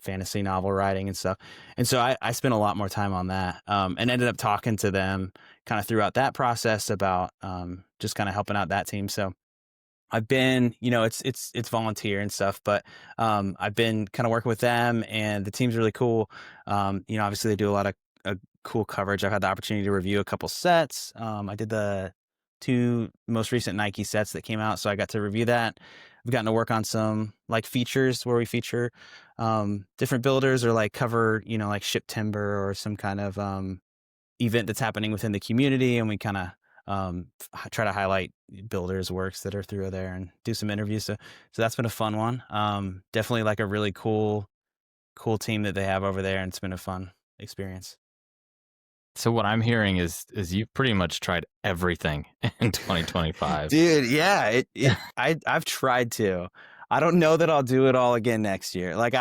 fantasy novel writing and stuff. And so I spent a lot more time on that, and ended up talking to them kind of throughout that process about just kind of helping out that team. So I've been, it's volunteer and stuff, but I've been kind of working with them, and the team's really cool. Obviously they do a lot of cool coverage. I've had the opportunity to review a couple sets. I did the 2 most recent Nike sets that came out, so I got to review that. I've gotten to work on some like features where we feature different builders, or like cover, like ship timber or some kind of event that's happening within the community, and we kind of try to highlight builders' works that are through there and do some interviews. So that's been a fun one. Definitely like a really cool team that they have over there, and it's been a fun experience. So what I'm hearing is you've pretty much tried everything in 2025. Dude, yeah, I've tried to. I don't know that I'll do it all again next year. Like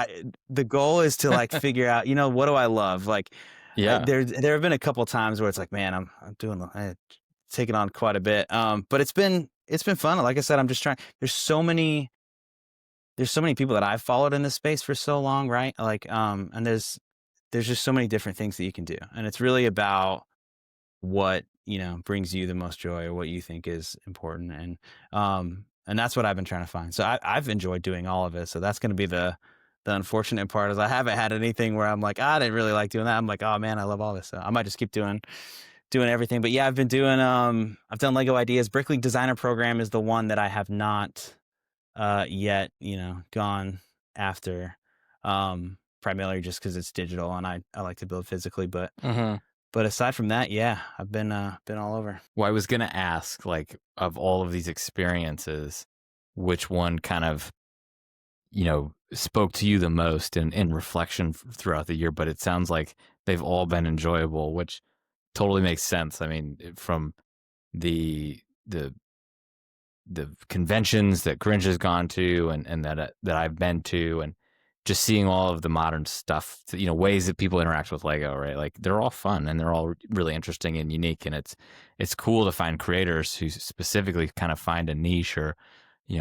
the goal is to like figure out, what do I love? Like Yeah. there have been a couple times where it's like, man, I'm taking on quite a bit. But it's been fun. Like I said, I'm just trying. There's so many people that I've followed in this space for so long, right? Like, and there's just so many different things that you can do, and it's really about what brings you the most joy, or what you think is important, and that's what I've been trying to find. So I've enjoyed doing all of it. So that's going to be the unfortunate part, is I haven't had anything where I'm like, I didn't really like doing that. I'm like, oh man, I love all this. So I might just keep doing everything. But yeah, I've been doing I've done Lego Ideas. Brick League Designer Program is the one that I have not yet gone after, primarily just because it's digital, and I like to build physically. But Mm-hmm. aside from that, yeah, I've been all over. Well, I was gonna ask, like, of all of these experiences, which one kind of, spoke to you the most in reflection throughout the year? But it sounds like they've all been enjoyable, which totally makes sense. I mean, from the conventions that Grinch has gone to, and that I've been to, and just seeing all of the modern stuff, ways that people interact with Lego, right? Like they're all fun and they're all really interesting and unique. And it's cool to find creators who specifically kind of find a niche, or,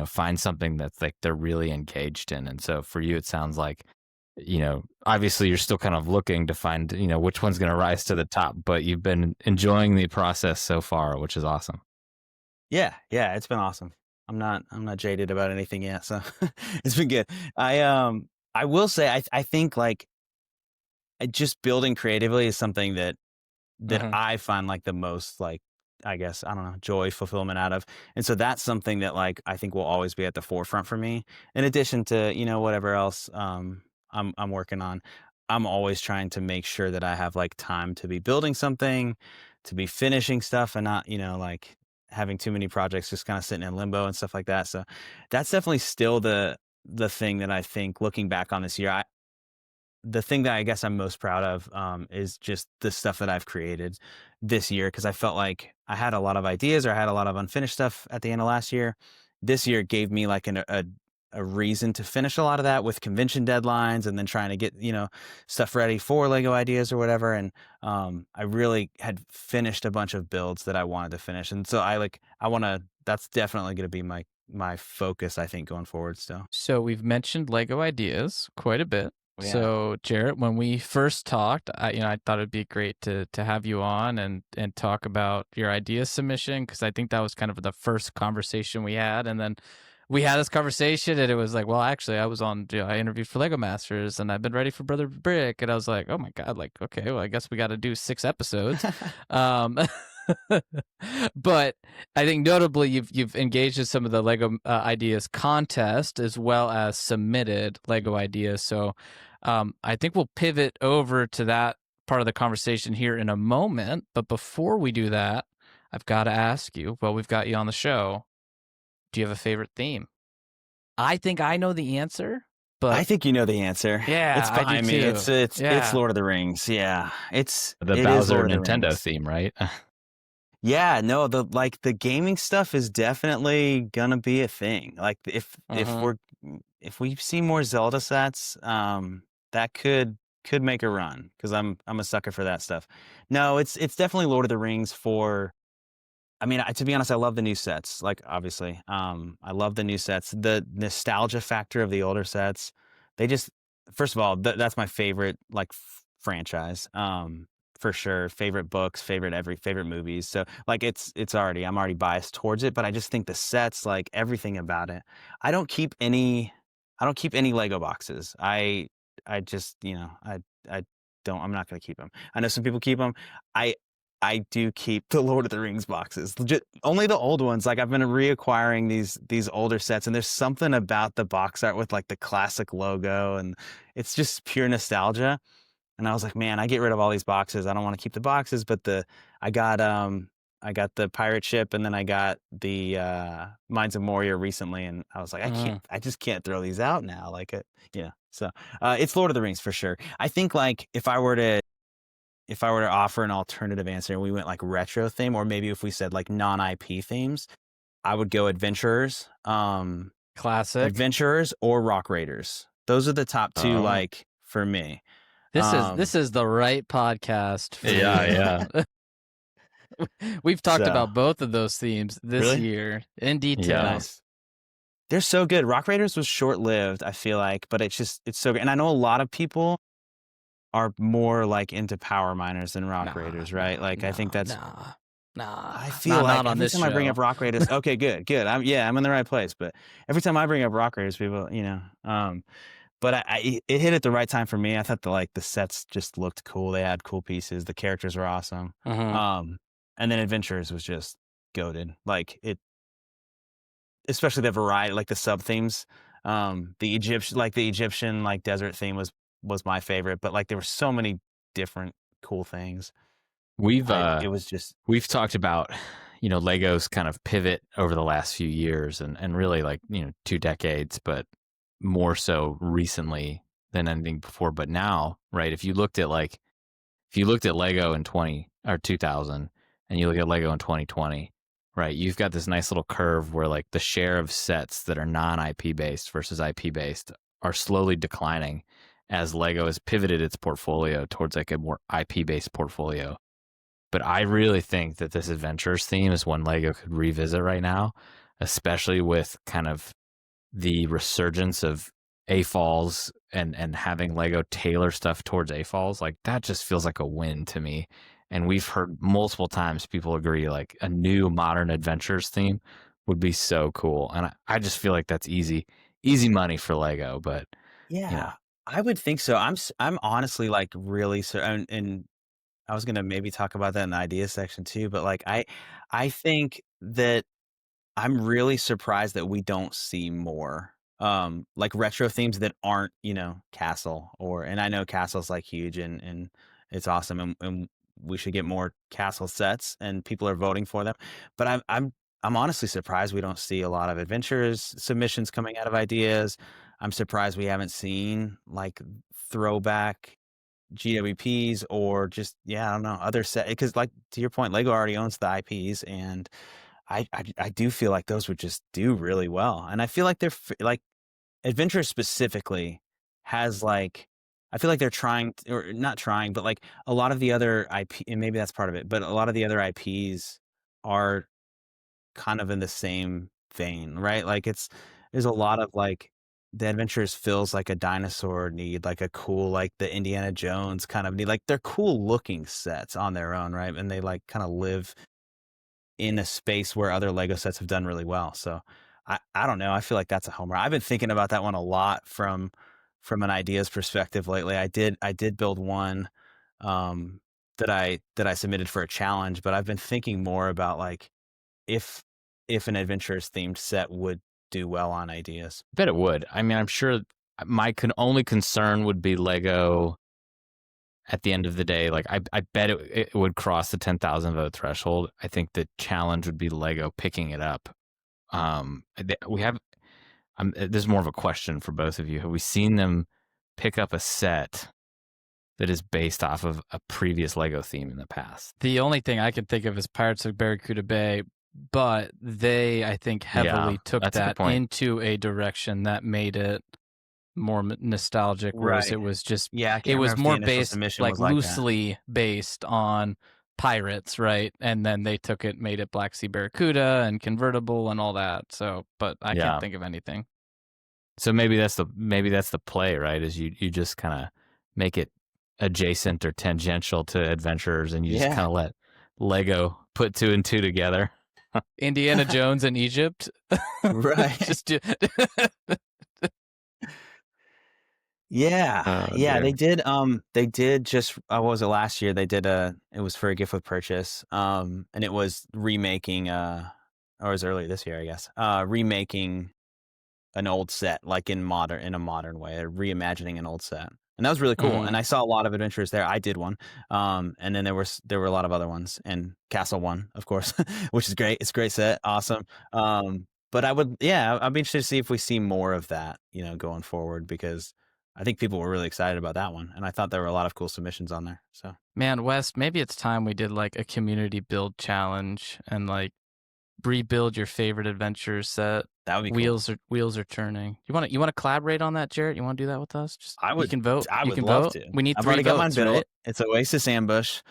find something that's like they're really engaged in. And so for you, it sounds like, obviously you're still kind of looking to find, which one's going to rise to the top, but you've been enjoying the process so far, which is awesome. Yeah, it's been awesome. I'm not jaded about anything yet, so it's been good. I will say I think like just building creatively is something that Mm-hmm. I find like the most like I guess, I don't know, joy, fulfillment out of. And so that's something that like I think will always be at the forefront for me. In addition to, whatever else I'm working on. I'm always trying to make sure that I have like time to be building something, to be finishing stuff and not, like having too many projects just kind of sitting in limbo and stuff like that. So that's definitely still the thing that I think looking back on this year, the thing that I guess I'm most proud of is just the stuff that I've created this year because I felt like I had a lot of ideas or I had a lot of unfinished stuff at the end of last year. This year gave me like a reason to finish a lot of that with convention deadlines and then trying to get stuff ready for Lego ideas or whatever. And I really had finished a bunch of builds that I wanted to finish, and so I want to. That's definitely going to be my focus, I think, going forward still. So we've mentioned Lego ideas quite a bit. Yeah. So Jarrett, when we first talked, I thought it'd be great to have you on and talk about your idea submission because I think that was kind of the first conversation we had, and then we had this conversation and it was like, well, actually, I was on, I interviewed for Lego Masters and I've been ready for Brother Brick, and I was like, oh my god, like okay, well, I guess we got to do 6 episodes. But I think notably you've engaged in some of the Lego ideas contest as well as submitted Lego ideas. So I think we'll pivot over to that part of the conversation here in a moment. But before we do that, I've got to ask you, well, we've got you on the show. Do you have a favorite theme? I think I know the answer, but I think you know the answer. Yeah, it's behind me. Too. It's Lord of the Rings. Yeah, it's the it Bowser Nintendo theme, right? Yeah, no, the gaming stuff is definitely gonna be a thing. Like if we see more Zelda sets, that could make a run because I'm a sucker for that stuff. No, it's definitely Lord of the Rings for. I mean, to be honest, I love the new sets. Like, obviously, I love the new sets. The nostalgia factor of the older sets. They just, first of all, that's my favorite like franchise. For sure, favorite books, favorite movies. So like, I'm already biased towards it, but I just think the sets, like everything about it. I don't keep any Lego boxes. I just, I don't. I'm not gonna keep them. I know some people keep them. I do keep the Lord of the Rings boxes. Legit, only the old ones. Like I've been reacquiring these older sets, and there's something about the box art with like the classic logo, and it's just pure nostalgia. And I was like, man, I get rid of all these boxes. I don't want to keep the boxes, but I got the pirate ship, and then I got the Mines of Moria recently, and I was like, I just can't throw these out now. Like so it's Lord of the Rings for sure. I think like if I were to offer an alternative answer and we went like retro theme, or maybe if we said like non-IP themes, I would go Adventurers, classic Adventurers or Rock Raiders. Those are the top 2 like for me. This is the right podcast for yeah. We've talked about both of those themes this year in detail. Yeah. Nice. They're so good. Rock Raiders was short-lived, I feel like, but it's so good. And I know a lot of people are more like into Power Miners than Rock Raiders, right? Like I think that's I feel like every time I bring up Rock Raiders, okay, good. I'm in the right place. But every time I bring up Rock Raiders, people, but it hit at the right time for me. I thought the sets just looked cool. They had cool pieces. The characters were awesome. And then Adventurers was just goated. Like it, especially the variety, like the sub themes. The Egyptian like desert theme was my favorite, but like there were so many different cool things. We've talked about Lego's kind of pivot over the last few years and really like 2 decades, but more so recently than anything before. But now, right, if you looked at Lego in 2000 and you look at Lego in 2020, right, you've got this nice little curve where like the share of sets that are non-IP based versus IP based are slowly declining as Lego has pivoted its portfolio towards like a more IP based portfolio. But I really think that this Adventures theme is one Lego could revisit right now, especially with kind of the resurgence of AFOLs and having Lego tailor stuff towards AFOLs. Like that just feels like a win to me. And we've heard multiple times people agree like a new modern Adventures theme would be so cool. And I just feel like that's easy money for Lego. But yeah, I would think so. I'm honestly like really and I was gonna maybe talk about that in the idea section too, but like I think that I'm really surprised that we don't see more like retro themes that aren't, castle and I know castle's like huge and it's awesome and we should get more castle sets and people are voting for them. But I'm honestly surprised we don't see a lot of adventures submissions coming out of ideas. I'm surprised we haven't seen like throwback GWPs or just I don't know, other set because like to your point, Lego already owns the IPs and I do feel like those would just do really well. And I feel like like Adventure specifically has like I feel like they're trying or not trying, but like a lot of the other IP and maybe that's part of it, but a lot of the other IPs are kind of in the same vein, right? Like there's a lot of like the adventures feels like a dinosaur need, like a cool, like the Indiana Jones kind of need. Like they're cool looking sets on their own, right? And they like kind of live in a space where other Lego sets have done really well. So I don't know. I feel like that's a homer. I've been thinking about that one a lot from an ideas perspective lately. I did build one that I submitted for a challenge, but I've been thinking more about like if an adventurous themed set would do well on ideas. I bet it would. I mean, I'm sure my only concern would be Lego at the end of the day. Like, I bet it would cross the 10,000 vote threshold. I think the challenge would be Lego picking it up. We have, this is more of a question for both of you. Have we seen them pick up a set that is based off of a previous Lego theme in the past? The only thing I can think of is Pirates of Barracuda Bay, but they, I think, heavily took that into a direction that made it more nostalgic, whereas it was just it was more based like loosely based on pirates, right? And then they took it, made it Black Sea Barracuda and convertible and all that. So, but I can't think of anything. So maybe that's the play, right? Is you just kind of make it adjacent or tangential to adventurers, and you just kind of let Lego put 2 and 2 together. Indiana Jones in Egypt, right? Just do. They did just what was it last year? They did it was for a gift with purchase. And it was remaking or it was earlier this year, I guess. Remaking an old set like in a modern way, reimagining an old set. And that was really cool. And I saw a lot of adventures there. I did one. And then there were a lot of other ones and Castle one, of course, which is great. It's a great set. Awesome. But I'd be interested to see if we see more of that, going forward, because I think people were really excited about that one. And I thought there were a lot of cool submissions on there. So, man, West, maybe it's time we did like a community build challenge and like rebuild your favorite adventure set. That would be cool. Wheels are turning. You want to collaborate on that, Jarrett? You want to do that with us? You can vote. I would love to. We need 3 votes. I've already got mine built. Right? It's Oasis Ambush.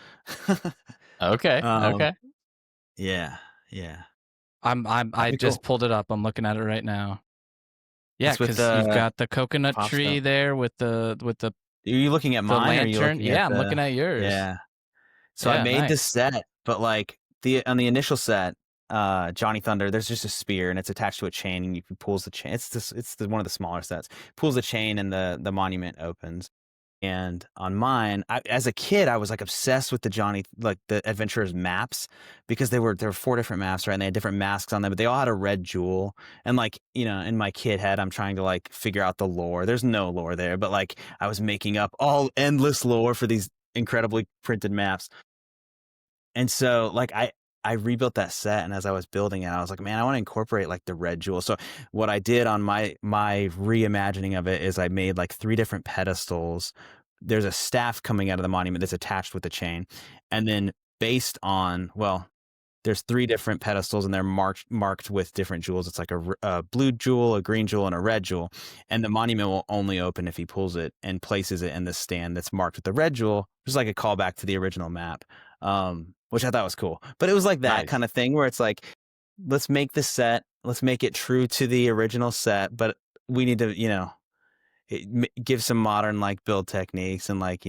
Okay. Okay. Yeah. I just pulled it up. I'm looking at it right now. Yeah, because you've got the coconut tree there with the. Are you looking at mine? Lantern? Or are you looking I'm looking at yours. Yeah. So I made this set, but like on the initial set, Johnny Thunder, there's just a spear and it's attached to a chain, and you can pulls the chain. It's one of the smaller sets. Pulls the chain and the monument opens. And on mine, as a kid, I was like obsessed with the adventurers maps, because there were 4 different maps, right? And they had different masks on them, but they all had a red jewel. And like, in my kid head, I'm trying to like figure out the lore. There's no lore there, but like I was making up all endless lore for these incredibly printed maps. And so like I rebuilt that set, and as I was building it, I was like, man, I want to incorporate like the red jewel. So what I did on my reimagining of it is I made like 3 different pedestals. There's a staff coming out of the monument that's attached with the chain. And then based on, there's 3 different pedestals, and they're marked with different jewels. It's like a blue jewel, a green jewel, and a red jewel. And the monument will only open if he pulls it and places it in the stand that's marked with the red jewel, just like a callback to the original map. Which I thought was cool. But it was like that kind of thing where it's like, let's make this set, let's make it true to the original set, but we need to, give some modern like build techniques and like,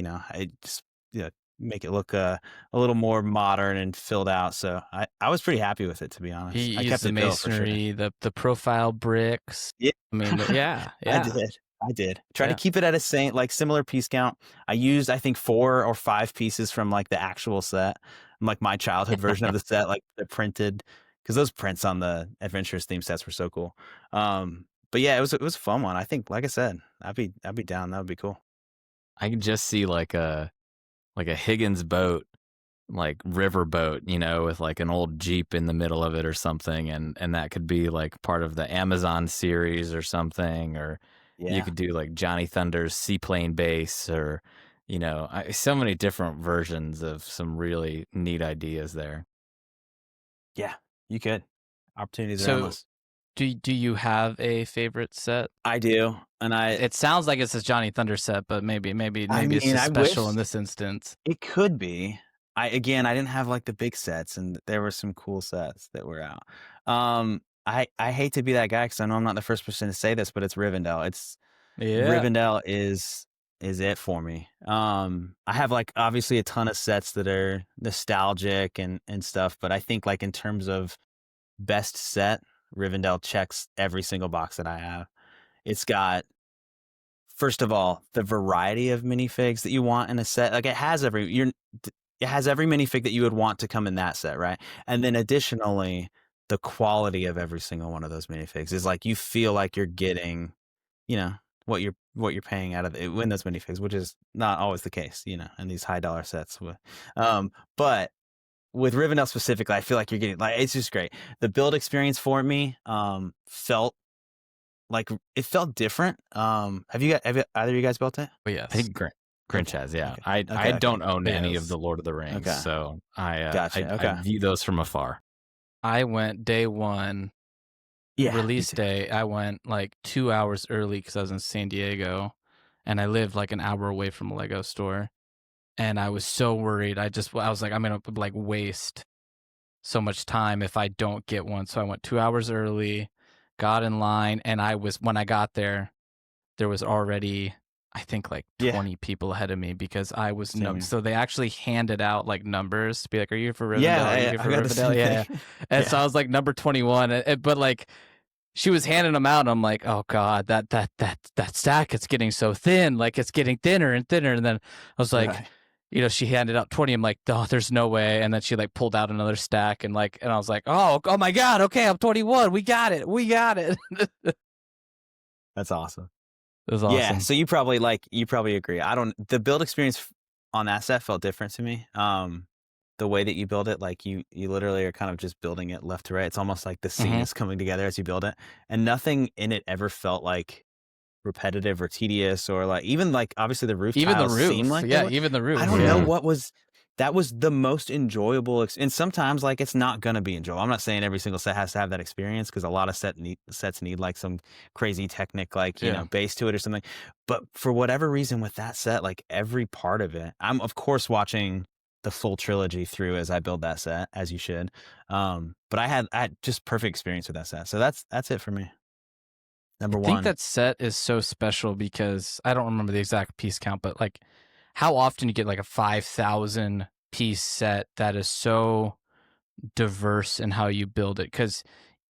make it look a little more modern and filled out. So I was pretty happy with it, to be honest. I kept the masonry, the profile bricks. Yeah. I mean, yeah. I did. I did. Try to Yeah. keep it at a similar piece count. I used, I think, 4 or 5 pieces from like the actual set, like my childhood version of the set, like the printed, because those prints on the Adventurous theme sets were so cool. But yeah, it was a fun one. I think, like I said, I'd be down. That would be cool. I can just see like a Higgins boat, like river boat, with like an old Jeep in the middle of it or something, and that could be like part of the Amazon series or something, or you Yeah. could do like Johnny Thunder's Seaplane Base, or so many different versions of some really neat ideas there. Yeah, you could. Opportunities are So, endless. do you have a favorite set? I do, and It sounds like it's a Johnny Thunder set, but maybe I it's mean, just I special wish in this instance. it could be. I didn't have like the big sets, and there were some cool sets that were out. I hate to be that guy because I know I'm not the first person to say this, but it's Rivendell. Yeah. Rivendell is it for me. I have like obviously a ton of sets that are nostalgic and stuff, but I think like in terms of best set, Rivendell checks every single box that I have. It's got, first of all, the variety of minifigs that you want in a set. Like it has every minifig that you would want to come in that set, right? And then additionally, the quality of every single one of those minifigs is like you feel like you're getting, what you're paying out of it in those minifigs, which is not always the case, in these high dollar sets. But with Rivendell specifically, I feel like you're getting like it's just great. The build experience for me felt like it felt different. Have either of you guys built it? Oh, yes. I think Grinch has, yeah. Okay. I don't own any Yes. of the Lord of the Rings, so I Gotcha. I view those from afar. I went day one, Yeah, release day. I went like 2 hours early because I was in San Diego, and I lived like an hour away from a Lego store, and I was so worried. I was like, I'm gonna like waste so much time if I don't get one. So I went 2 hours early, got in line, and when I got there was already, I think, like 20 people ahead of me because I was so they actually handed out like numbers to be like, are you for Rivendell? Yeah, Are you here for Rivendell? Yeah. And so I was like number 21, but like she was handing them out and I'm like, oh God, that stack is getting so thin, like it's getting thinner and thinner. And then I was like, she handed out 20. I'm like, oh, there's no way. And then she like pulled out another stack and I was like, oh my God, okay, I'm 21. We got it. That's awesome. It was awesome. Yeah, so you probably agree. The build experience on that set felt different to me. The way that you build it, like you literally are kind of just building it left to right. It's almost like the scene is coming together as you build it, and nothing in it ever felt like repetitive or tedious, or like even like obviously the roof tiles seem like even the roof. I don't know that was the most enjoyable. And sometimes like it's not gonna be enjoyable. I'm not saying every single set has to have that experience because a lot of sets need like some crazy technic, like base to it or something. But for whatever reason with that set, like every part of it, I'm of course watching the full trilogy through as I build that set, as you should. But I had just perfect experience with that set. So that's it for me. Number one. I think that set is so special because I don't remember the exact piece count, but like how often you get like a 5,000 piece set that is so diverse in how you build it. Because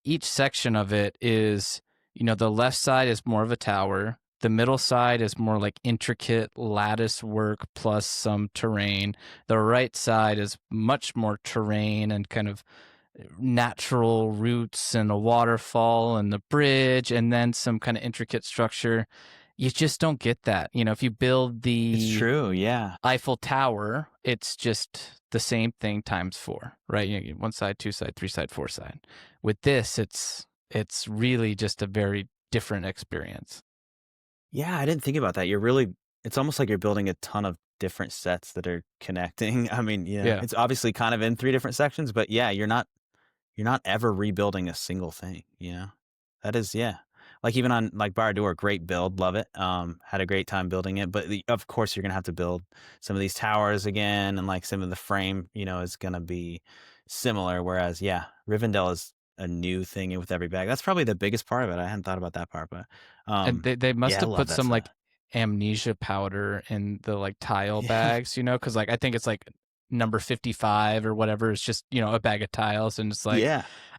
each section of it is, the left side is more of a tower. The middle side is more like intricate lattice work plus some terrain. The right side is much more terrain and kind of natural roots and a waterfall and the bridge and then some kind of intricate structure. You just don't get that. If you build It's true, yeah. Eiffel Tower, it's just the same thing times 4, right? One side, 2 side, 3 side, 4 side. With this, it's really just a very different experience. Yeah, I didn't think about that. It's almost like you're building a ton of different sets that are connecting. I mean, it's obviously kind of in 3 different sections, but yeah, you're not ever rebuilding a single thing, That is, like even on like Barad-dûr, great build, love it. Had a great time building it, but of course you're gonna have to build some of these towers again, and like some of the frame, is gonna be similar. Whereas, Rivendell is a new thing with every bag. That's probably the biggest part of it. I hadn't thought about that part, but and they must have put some set. like amnesia powder in the like tile bags, because like I think it's like number 55 or whatever. It's just a bag of tiles, and it's like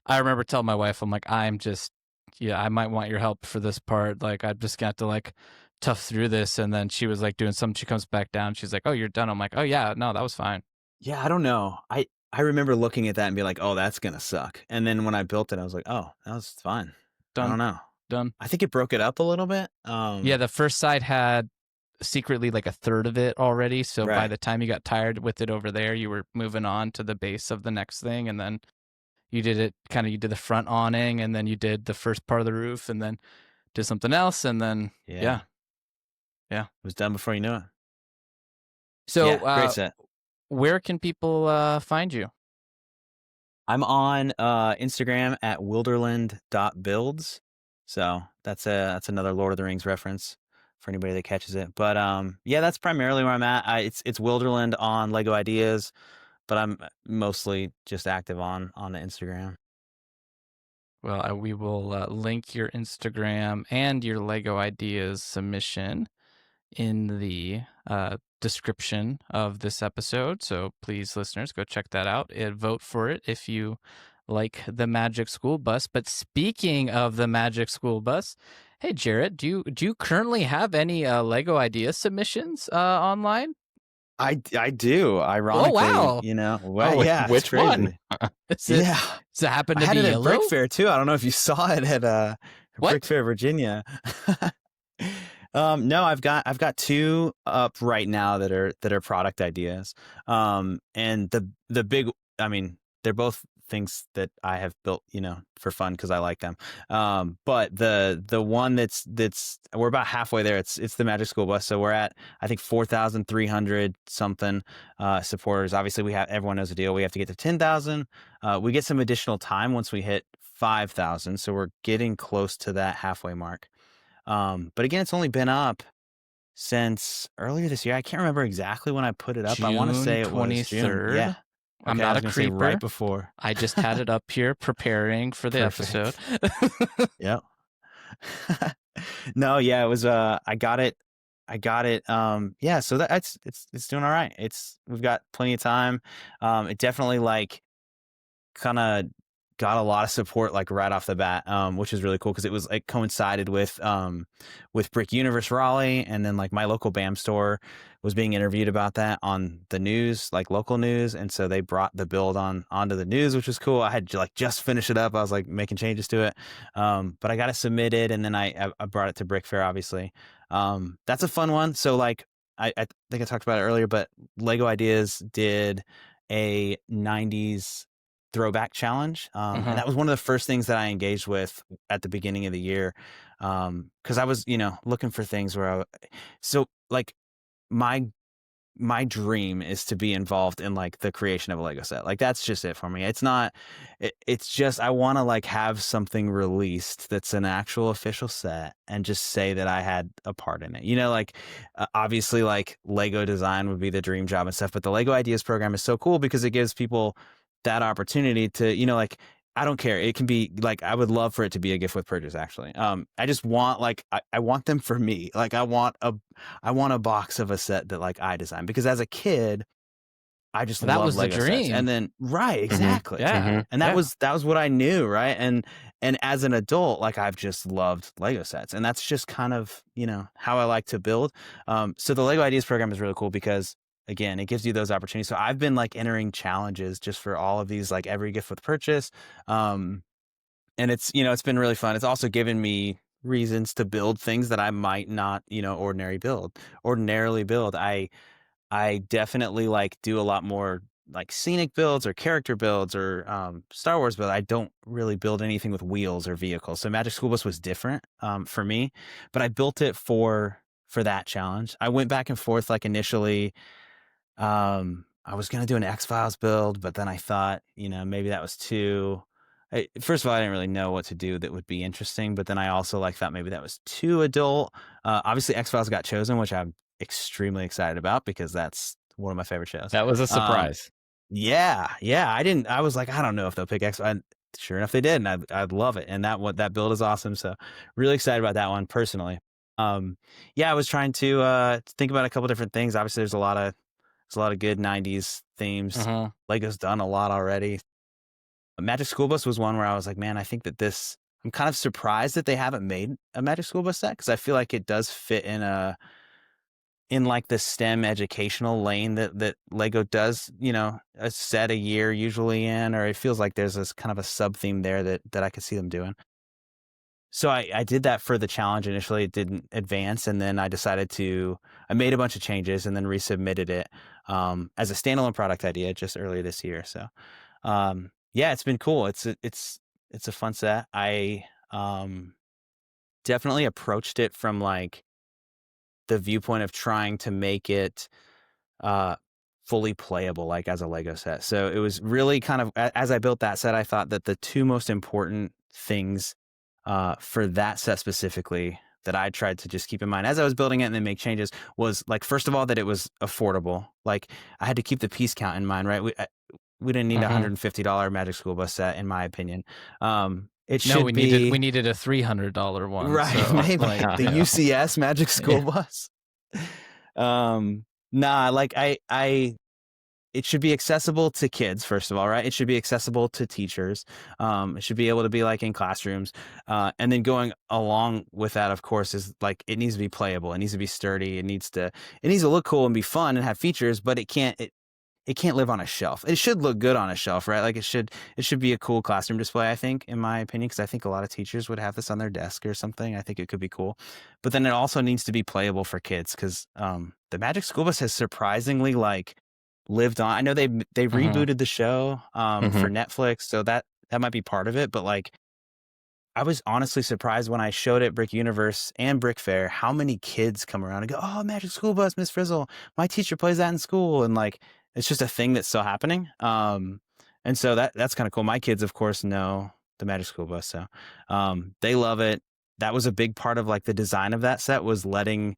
I remember telling my wife, I'm like, I might want your help for this part. Like, I'm just got to like tough through this. And then she was like doing something. She comes back down. She's like, oh, you're done. I'm like, oh yeah, no, that was fine. Yeah, I don't know. I remember looking at that and be like, oh, that's gonna suck. And then when I built it, I was like, oh, that was fine. I Done. don't know. Done. I think it broke it up a little bit. Yeah, the first side had secretly like a third of it already. So by Right. the time you got tired with it over there, you were moving on to the base of the next thing. And then you did it kind of, you did the front awning, and then you did the first part of the roof, and then did something else. And then, yeah. It was done before you knew it. So Yeah, great set. where can people find you? I'm on Instagram at wilderland.builds. So that's another Lord of the Rings reference for anybody that catches it. But yeah, that's primarily where I'm at. It's Wilderland on Lego Ideas, but I'm mostly just active on the Instagram. Well, we will link your Instagram and your Lego Ideas submission in the description of this episode. So please, listeners, go check that out and vote for it if you like the Magic School Bus. But speaking of the Magic School Bus, hey, Jarrett, do you currently have any Lego Idea submissions online? I do. Ironically, wow. Well, yeah, which one? Does it happen to I had be it at yellow? Brick Fair too. I don't know if you saw it at What? Brick Fair, Virginia. No, I've got two up right now that are product ideas. And the big, I mean, they're both things that I have built, for fun because I like them. But the one that's we're about halfway there. It's the Magic School Bus. So we're at, I think, 4,300 something supporters. Obviously, everyone knows the deal. We have to get to 10,000. We get some additional time once we hit 5,000. So we're getting close to that halfway mark. But again, it's only been up since earlier this year. I can't remember exactly when I put it up. I want to say it was June. 23rd. Yeah. I'm Okay, I not was a gonna say creeper. right before. I just had it up here preparing for the Perfect. episode. Yep. No, yeah, it was I got it. Yeah, so it's doing all right. We've got plenty of time. It definitely kind of got a lot of support right off the bat, which is really cool because it coincided with Brick Universe Raleigh, and then my local BAM store was being interviewed about that on the news, local news, and so they brought the build onto the news, which was cool. I had just finished it up. I was making changes to it, but I got it submitted, and then I brought it to Brick Fair. Obviously, that's a fun one. So I think I talked about it earlier, but Lego Ideas did a 90s throwback challenge, and that was one of the first things that I engaged with at the beginning of the year, because I was looking for things where my dream is to be involved in the creation of a Lego set. That's just it for me. It's not it's just I want to have something released that's an actual official set and just say that I had a part in it. Obviously Lego design would be the dream job and stuff, but the Lego Ideas program is so cool because it gives people that opportunity to I don't care. It can be I would love for it to be a gift with purchase, actually. I just want I want them for me. I want a box of a set that I designed, because as a kid I just that love was Lego the dream. sets. And then exactly. Yeah. And that was what I knew, right? And as an adult, I've just loved Lego sets, and that's just kind of, how I like to build. So the Lego Ideas program is really cool because, again, it gives you those opportunities. So I've been entering challenges just for all of these, every gift with purchase. And it's, it's been really fun. It's also given me reasons to build things that I might not, ordinarily build. I definitely do a lot more scenic builds or character builds or Star Wars builds. I don't really build anything with wheels or vehicles. So Magic School Bus was different for me, but I built it for that challenge. I went back and forth initially. I was going to do an X-Files build, but then I thought, maybe that was too... First of all, I didn't really know what to do that would be interesting, but then I also thought maybe that was too adult. Obviously, X-Files got chosen, which I'm extremely excited about because that's one of my favorite shows. That was a surprise. Yeah. I was I don't know if they'll pick X-Files. Sure enough, they did, and I'd love it. And that build is awesome. So really excited about that one personally. I was trying to think about a couple different things. Obviously, there's a lot of good 90s themes. Lego's done a lot already. Magic School Bus was one where I was man, I think that this I'm kind of surprised that they haven't made a Magic School Bus set, because I feel like it does fit in like the STEM educational lane that Lego does, a set a year usually in, or it feels like there's this kind of a sub theme there that I could see them doing. So I did that for the challenge initially. It didn't advance, and then I made a bunch of changes and then resubmitted it as a standalone product idea just earlier this year. So yeah, it's been cool. It's a fun set. I definitely approached it from like the viewpoint of trying to make it fully playable, like as a Lego set. So it was really kind of, as I built that set, I thought that the two most important things for that set specifically that I tried to just keep in mind as I was building it and then make changes was, like, first of all, that it was affordable. Like, I had to keep the piece count in mind, right? We didn't need a $150 Magic School Bus set, in my opinion. We needed a $300 one, right? So, maybe like, the UCS Magic School Bus. It should be accessible to kids, first of all, right? It should be accessible to teachers. It should be able to be like in classrooms. And then going along with that, of course, is like, it needs to be playable. It needs to be sturdy. It needs to look cool and be fun and have features, but it can't live on a shelf. It should look good on a shelf, right? Like, it should be a cool classroom display, I think, in my opinion, because I think a lot of teachers would have this on their desk or something. I think it could be cool. But then it also needs to be playable for kids, because the Magic School Bus has surprisingly like lived on. I know they rebooted the show for Netflix, so that might be part of it. But like, I was honestly surprised when I showed at Brick Universe and Brick Fair how many kids come around and go, "Oh, Magic School Bus, Miss Frizzle, my teacher plays that in school," and like, it's just a thing that's still happening. And so that's kind of cool. My kids, of course, know the Magic School Bus, so they love it. That was a big part of like the design of that set, was letting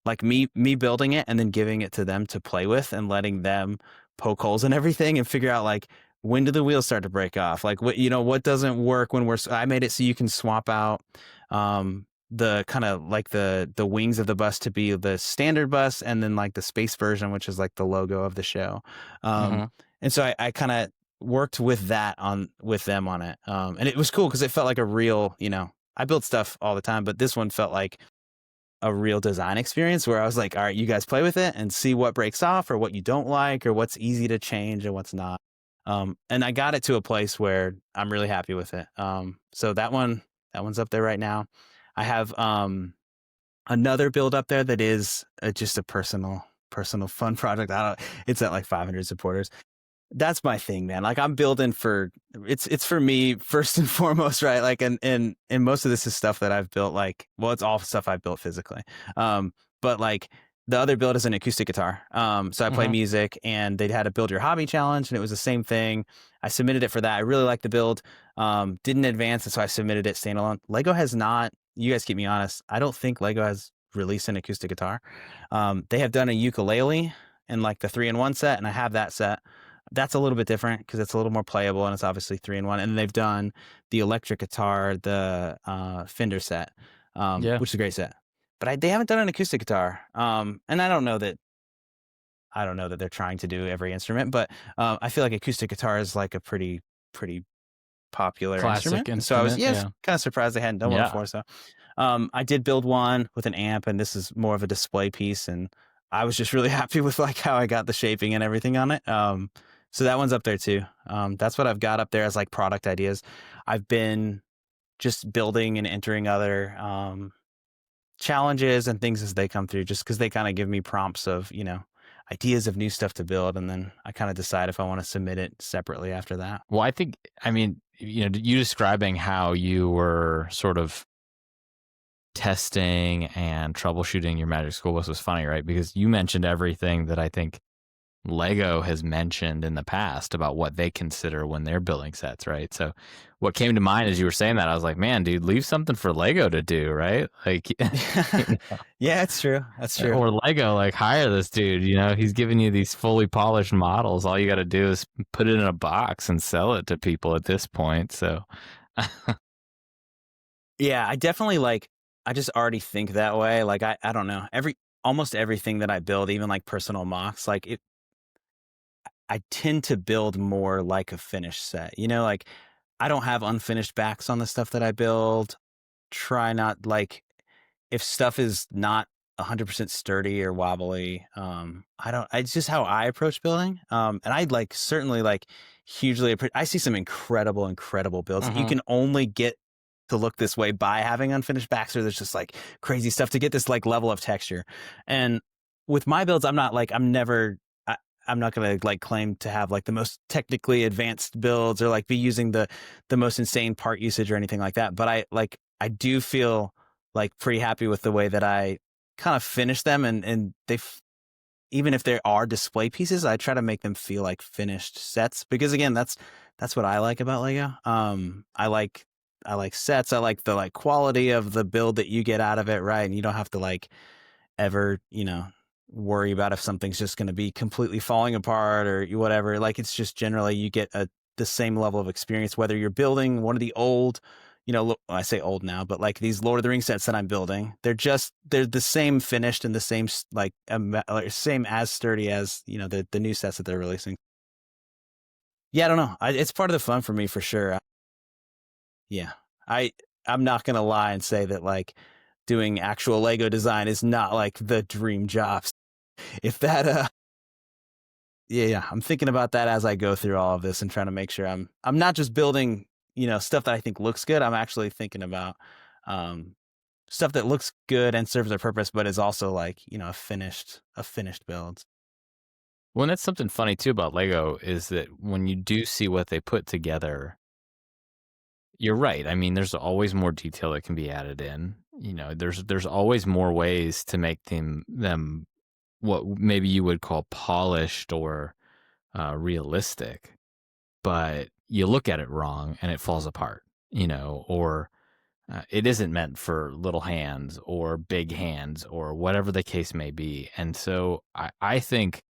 like me building it and then giving it to them to play with and letting them poke holes in everything and figure out, like, when do the wheels start to break off? Like, what doesn't work when I made it so you can swap out the kind of like the wings of the bus to be the standard bus, and then like the space version, which is like the logo of the show. And so I kind of worked with them on it. And it was cool because it felt like a real, I build stuff all the time, but this one felt like a real design experience where I was like, all right, you guys play with it and see what breaks off or what you don't like or what's easy to change and what's not. And I got it to a place where I'm really happy with it. So that one's up there right now. I have another build up there that is just a personal fun project. It's at like 500 supporters. That's my thing, man. Like, I'm building it's for me first and foremost, right? Like, and most of this is stuff that I've built, like, well, it's all stuff I've built physically. But like, the other build is an acoustic guitar. So I play music, and they had a build your hobby challenge, and it was the same thing. I submitted it for that. I really liked the build. Didn't advance, and so I submitted it standalone. Lego has not, you guys keep me honest, I don't think Lego has released an acoustic guitar. They have done a ukulele in like the 3-in-1 set, and I have that set. That's a little bit different because it's a little more playable, and it's obviously 3-in-1. And they've done the electric guitar, the Fender set, which is a great set. But they haven't done an acoustic guitar. And I don't know that they're trying to do every instrument, but I feel like acoustic guitar is like a pretty popular classic instrument. So I was kind of surprised they hadn't done one before. So I did build one with an amp, and this is more of a display piece, and I was just really happy with like how I got the shaping and everything on it. So that one's up there too. That's what I've got up there as like product ideas. I've been just building and entering other challenges and things as they come through, just because they kind of give me prompts of, ideas of new stuff to build. And then I kind of decide if I want to submit it separately after that. Well, I mean, you describing how you were sort of testing and troubleshooting your Magic School Bus was funny, right? Because you mentioned everything that I think Lego has mentioned in the past about what they consider when they're building sets, right? So what came to mind as you were saying that, I was like, man, dude, leave something for Lego to do, right? Like, yeah, it's true. That's true. Or Lego, like, hire this dude, he's giving you these fully polished models. All you got to do is put it in a box and sell it to people at this point. So yeah, I definitely I just already think that way. Like, I don't know, almost everything that I build, even like personal mocks, like I tend to build more like a finished set, like I don't have unfinished backs on the stuff that I build. Try not like if stuff is not 100% sturdy or wobbly, it's just how I approach building. And I like certainly like hugely, I see some incredible builds that you can only get to look this way by having unfinished backs, or there's just like crazy stuff to get this like level of texture. And with my builds, I'm not going to like claim to have like the most technically advanced builds or like be using the most insane part usage or anything like that. But I do feel like pretty happy with the way that I kind of finish them, and even if there are display pieces, I try to make them feel like finished sets, because again, that's what I like about Lego. I like sets. I like the like quality of the build that you get out of it, right? And you don't have to like ever, worry about if something's just going to be completely falling apart or whatever. Like it's just generally you get the same level of experience, whether you're building one of the old, I say old now, but like these Lord of the Rings sets that I'm building, they're the same finished and the same like same as sturdy as the new sets that they're releasing. Yeah, I don't know. It's part of the fun for me for sure. Yeah, I'm not gonna lie and say that like doing actual Lego design is not like the dream job. If that yeah, I'm thinking about that as I go through all of this and trying to make sure I'm not just building stuff that I think looks good. I'm actually thinking about stuff that looks good and serves a purpose, but is also like a finished build. Well, and that's something funny too about Lego is that when you do see what they put together, you're right. I mean, there's always more detail that can be added in. There's always more ways to make them what maybe you would call polished or realistic, but you look at it wrong and it falls apart, or it isn't meant for little hands or big hands or whatever the case may be. And so I think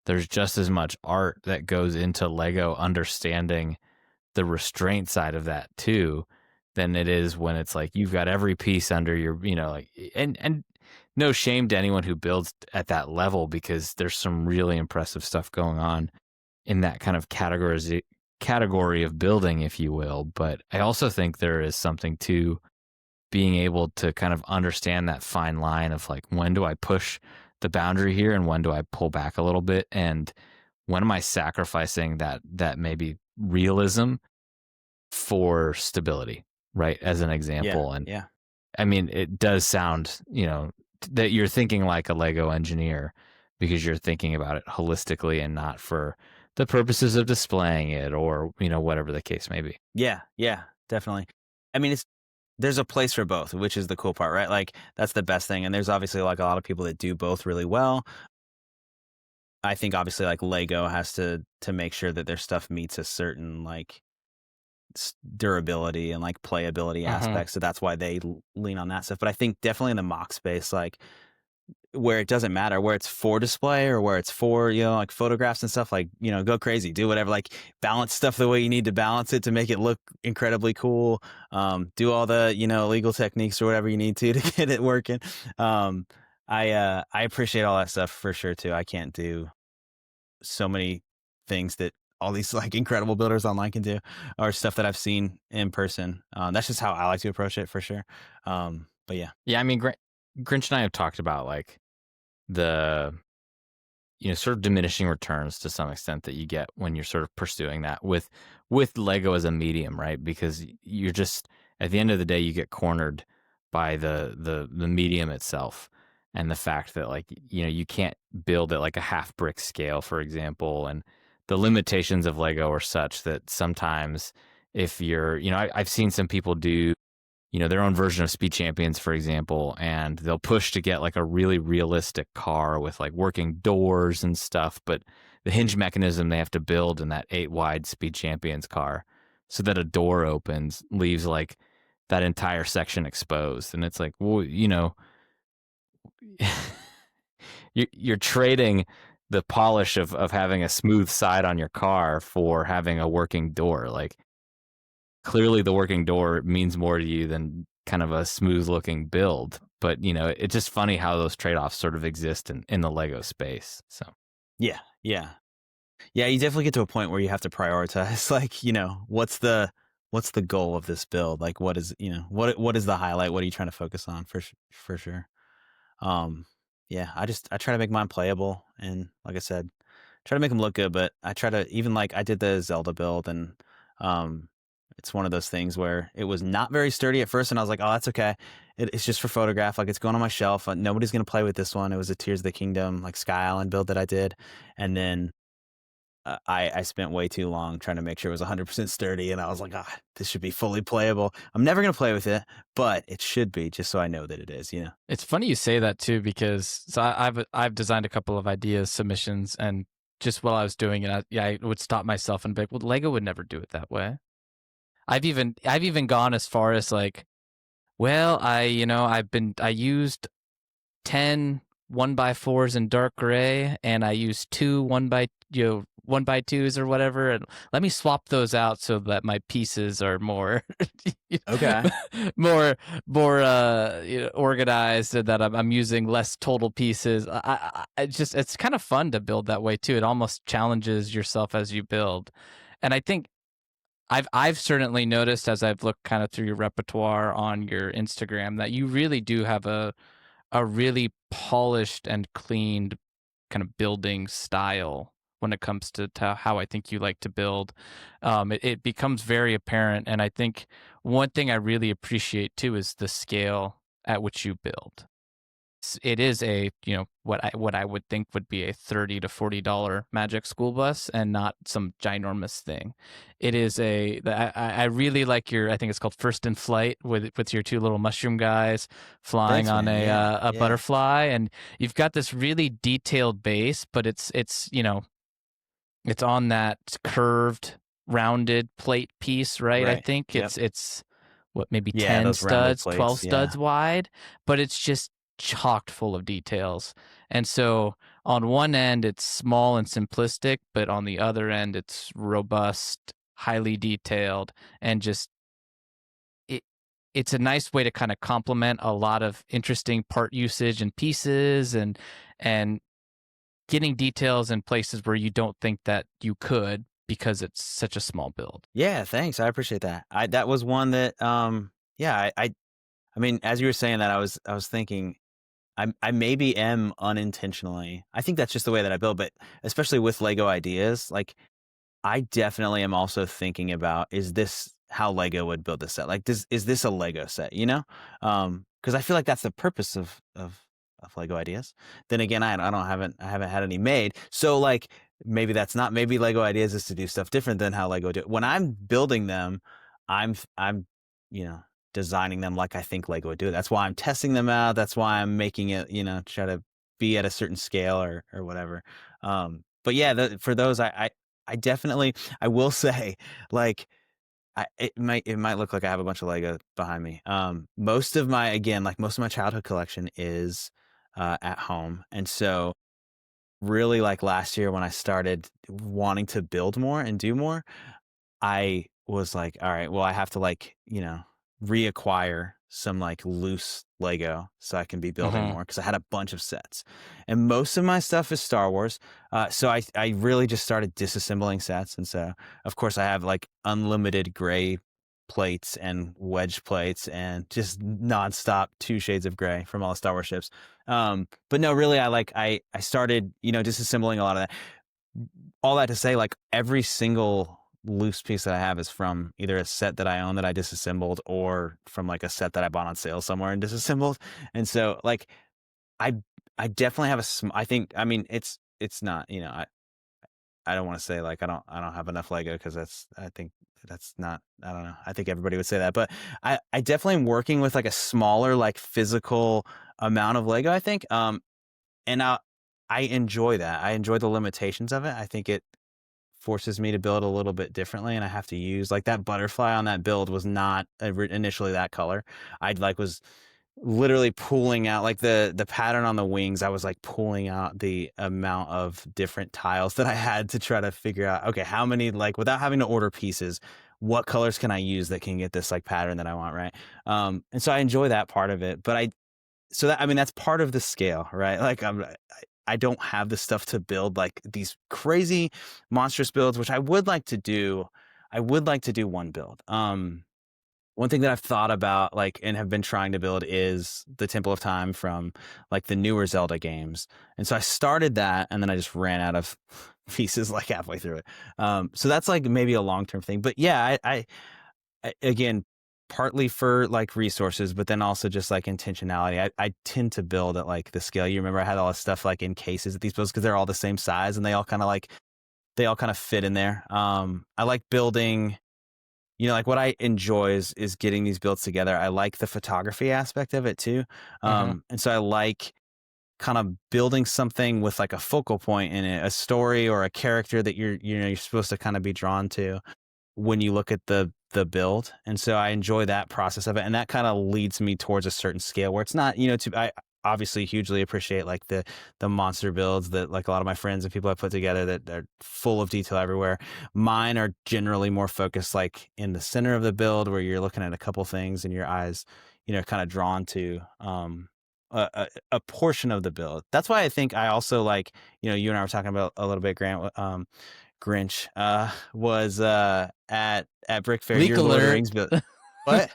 there's just as much art that goes into Lego understanding the restraint side of that too than it is when it's like you've got every piece under your, like, and no shame to anyone who builds at that level, because there's some really impressive stuff going on in that kind of category of building, if you will. But I also think there is something to being able to kind of understand that fine line of like, when do I push the boundary here and when do I pull back a little bit? And when am I sacrificing that maybe realism for stability, right? As an example. Yeah. I mean, it does sound, that you're thinking like a Lego engineer, because you're thinking about it holistically and not for the purposes of displaying it or, whatever the case may be. Yeah, definitely. I mean, there's a place for both, which is the cool part, right? Like that's the best thing. And there's obviously like a lot of people that do both really well. I think obviously like Lego has to make sure that their stuff meets a certain like durability and like playability aspects. So that's why they lean on that stuff. But I think definitely in the mock space, like where it doesn't matter, where it's for display or where it's for, like photographs and stuff, like, go crazy, do whatever, like balance stuff the way you need to balance it to make it look incredibly cool. Do all the, legal techniques or whatever you need to get it working. I appreciate all that stuff for sure too. I can't do so many things that all these like incredible builders online can do, or stuff that I've seen in person. That's just how I like to approach it for sure. But yeah. Yeah. I mean, Grinch and I have talked about like the, sort of diminishing returns to some extent that you get when you're sort of pursuing that with Lego as a medium, right? Because you're just, at the end of the day, you get cornered by the medium itself. And the fact that like, you can't build at like a half brick scale, for example. And the limitations of Lego are such that sometimes if you're, I've seen some people do, their own version of Speed Champions, for example, and they'll push to get like a really realistic car with like working doors and stuff. But the hinge mechanism they have to build in that 8-wide Speed Champions car so that a door opens leaves like that entire section exposed. And it's like, well, you're trading the polish of having a smooth side on your car for having a working door. Like clearly the working door means more to you than kind of a smooth looking build. But, it's just funny how those trade-offs sort of exist in the Lego space. So Yeah, you definitely get to a point where you have to prioritize like, what's the what's the goal of this build? Like, what is, what is the highlight? What are you trying to focus on for sure? Yeah, I try to make mine playable, and like I said, try to make them look good. But I try to, even like I did the Zelda build, and it's one of those things where it was not very sturdy at first, and I was like, oh, that's okay. It's just for photograph. Like, it's going on my shelf. Nobody's gonna play with this one. It was a Tears of the Kingdom like Sky Island build that I did, and then I spent way too long trying to make sure it was 100% sturdy, and I was like, this should be fully playable. I'm never gonna play with it, but it should be, just so I know that it is. It's funny you say that too, because I've designed a couple of ideas submissions, and just while I was doing it, I would stop myself and be like, well, Lego would never do it that way. I've even gone as far as like, well, I used 10 1x4s in dark gray, and I used 2 1x2s or whatever, and let me swap those out so that my pieces are more Okay. more organized, and that I'm using less total pieces. It's kind of fun to build that way too. It almost challenges yourself as you build, and I think I've certainly noticed as I've looked kind of through your repertoire on your Instagram that you really do have a really polished and cleaned kind of building style when it comes to how I think you like to build. It becomes very apparent, and I think one thing I really appreciate too is the scale at which you build. It is a, what I would think would be a $30 to $40 Magic School Bus, and not some ginormous thing. It is I really like I think it's called First in Flight, with your 2 little mushroom guys flying on a butterfly, and you've got this really detailed base, but it's on that curved, rounded plate piece, right? I think it's what, maybe 10 studs, 12 studs wide, but it's just chocked full of details. And so on one end it's small and simplistic, but on the other end it's robust, highly detailed, and just it's a nice way to kind of complement a lot of interesting part usage and pieces, and getting details in places where you don't think that you could, because it's such a small build. Yeah, thanks. I appreciate that. That was one that I mean, as you were saying that, I was thinking, I maybe am unintentionally. I think that's just the way that I build, but especially with Lego ideas, like I definitely am also thinking about, is this how Lego would build this set? Like, is this a Lego set? Because I feel like that's the purpose of Lego ideas. Then again, I haven't had any made, so like maybe that's not. Maybe Lego ideas is to do stuff different than how Lego do it. When I'm building them, I'm designing them like I think Lego would do it. That's why I'm testing them out. That's why I'm making it, try to be at a certain scale or whatever. But yeah, for those, I definitely, I will say, like, it might look like I have a bunch of Lego behind me. Most of my childhood collection is at home, and so really, like last year when I started wanting to build more and do more, I was like, all right, well, I have to reacquire some like loose Lego so I can be building more, because I had a bunch of sets, and most of my stuff is Star Wars. So I really just started disassembling sets, and so of course I have like unlimited gray plates and wedge plates and just nonstop 2 shades of gray from all the Star Wars ships. But no, really, I started disassembling a lot of that. All that to say, like every single loose piece that I have is from either a set that I own that I disassembled, or from like a set that I bought on sale somewhere and disassembled. And so like I definitely have I think, I mean, it's not, I don't want to say like I don't have enough Lego, because I think that's not, I don't know. I think everybody would say that, but I definitely am working with like a smaller, like physical amount of Lego, I think. And I enjoy that. I enjoy the limitations of it. I think it forces me to build a little bit differently, and I have to use, like, that butterfly on that build was not initially that color. I was literally pulling out like the pattern on the wings. I was like pulling out the amount of different tiles that I had to try to figure out, okay, how many, like, without having to order pieces, what colors can I use that can get this like pattern that I want, right? And so I enjoy that part of it, but that's part of the scale, right? Like I don't have the stuff to build like these crazy monstrous builds, which I would like to do. I would like to do one build. One thing that I've thought about, like, and have been trying to build is the Temple of Time from like the newer Zelda games. And so I started that, and then I just ran out of pieces like halfway through it. So that's like maybe a long-term thing. But yeah, I again, partly for like resources, but then also just like intentionality. I tend to build at like the scale. You remember I had all this stuff like in cases at these builds because they're all the same size and they all kind of fit in there. I like building. Like what I enjoy is getting these builds together. I like the photography aspect of it too. And so I like kind of building something with like a focal point in it, a story or a character that you're supposed to kind of be drawn to when you look at the build. And so I enjoy that process of it. And that kind of leads me towards a certain scale where it's not, I obviously hugely appreciate like the monster builds that like a lot of my friends and people I put together that are full of detail everywhere. Mine are generally more focused like in the center of the build where you're looking at a couple things and your eyes, kind of drawn to a portion of the build. That's why I think I also like, you and I were talking about a little bit, Grant, Grinch was at Brick Fair. Leak Your Lord of the alert. Rings build. What?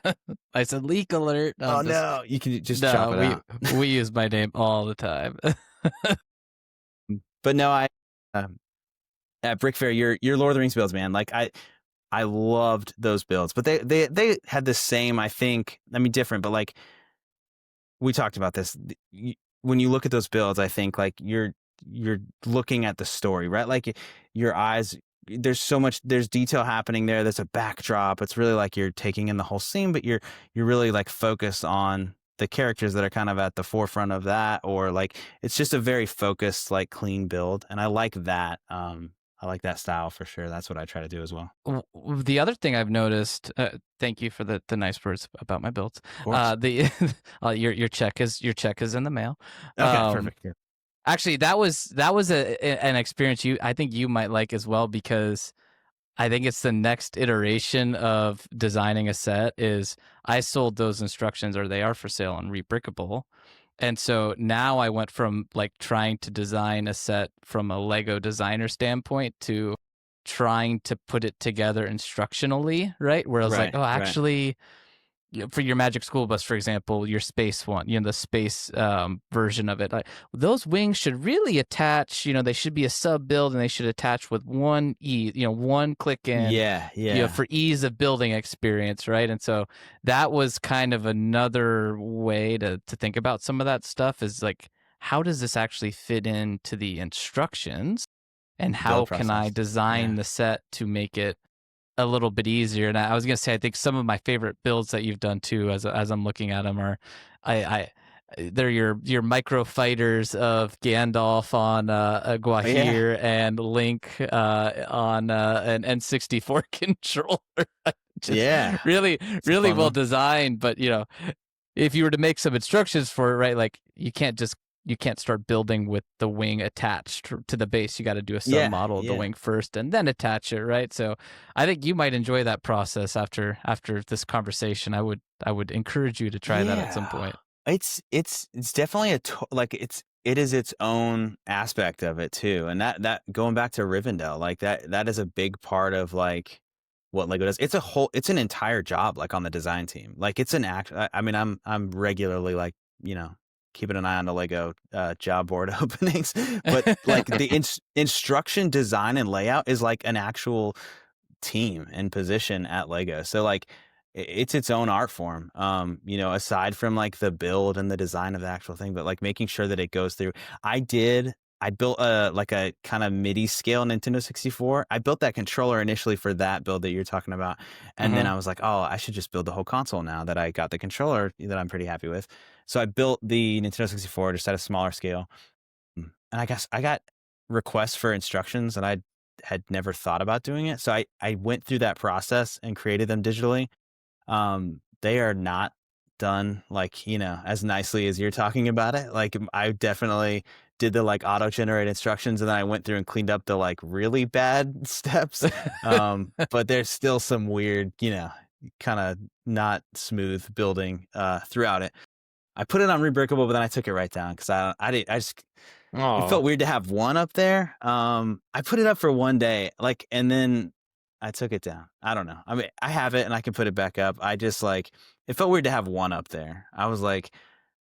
I said leak alert. Oh no, you can just chop it out. We use my name all the time. But no, I at Brick Fair, your Lord of the Rings builds, man. Like I loved those builds, but they had the same, I think. I mean, different, but like we talked about this. When you look at those builds, I think like you're looking at the story, right? Like your eyes. There's detail happening there. There's a backdrop. It's really like you're taking in the whole scene, but you're really like focused on the characters that are kind of at the forefront of that, or like it's just a very focused, like clean build. And I like that. I like that style for sure. That's what I try to do as well. The other thing I've noticed, thank you for the nice words about my builds. Your check is in the mail. Okay, perfect. Yeah. Actually, that was an experience I think you might like as well, because I think it's the next iteration of designing a set. Is I sold those instructions, or they are for sale on Rebrickable, and so now I went from like trying to design a set from a Lego designer standpoint to trying to put it together instructionally, right? Where I was like, oh, actually. For your Magic School Bus, for example, your space one, the space version of it, like, those wings should really attach. They should be a sub build, and they should attach with one one click in. Yeah. For ease of building experience, right? And so that was kind of another way to think about some of that stuff. Is like, how does this actually fit into the instructions, and how can I design the set to make it a little bit easier? And I was gonna say, I think some of my favorite builds that you've done too, as I'm looking at them, are they're your micro fighters of Gandalf on a Guahir and Link on an N64 controller. Really well designed. But if you were to make some instructions for it, right, like you can't start building with the wing attached to the base. You got to do a sub model of the wing first and then attach it, right? So I think you might enjoy that process after this conversation. I would encourage you to try that at some point. It's definitely it is its own aspect of it too. And that going back to Rivendell, like that is a big part of like what Lego does. It's an entire job, like on the design team. Like it's an act. I mean, I'm regularly like, keeping an eye on the Lego job board openings, but like the instruction, design, and layout is like an actual team and position at Lego. So like it's its own art form, aside from like the build and the design of the actual thing, but like making sure that it goes through. I built a kind of MIDI scale Nintendo 64. I built that controller initially for that build that you're talking about. And then I was like, oh, I should just build the whole console now that I got the controller that I'm pretty happy with. So I built the Nintendo 64 just at a smaller scale. And I guess I got requests for instructions and I had never thought about doing it. So I went through that process and created them digitally. They are not done like, as nicely as you're talking about it. Like I definitely did the like auto-generate instructions, and then I went through and cleaned up the like really bad steps. But there's still some weird, kind of not smooth building throughout it. I put it on Rebrickable, but then I took it right down because it felt weird to have one up there. I put it up for one day, and then I took it down. I don't know. I mean, I have it and I can put it back up. I just like it felt weird to have one up there. I was like,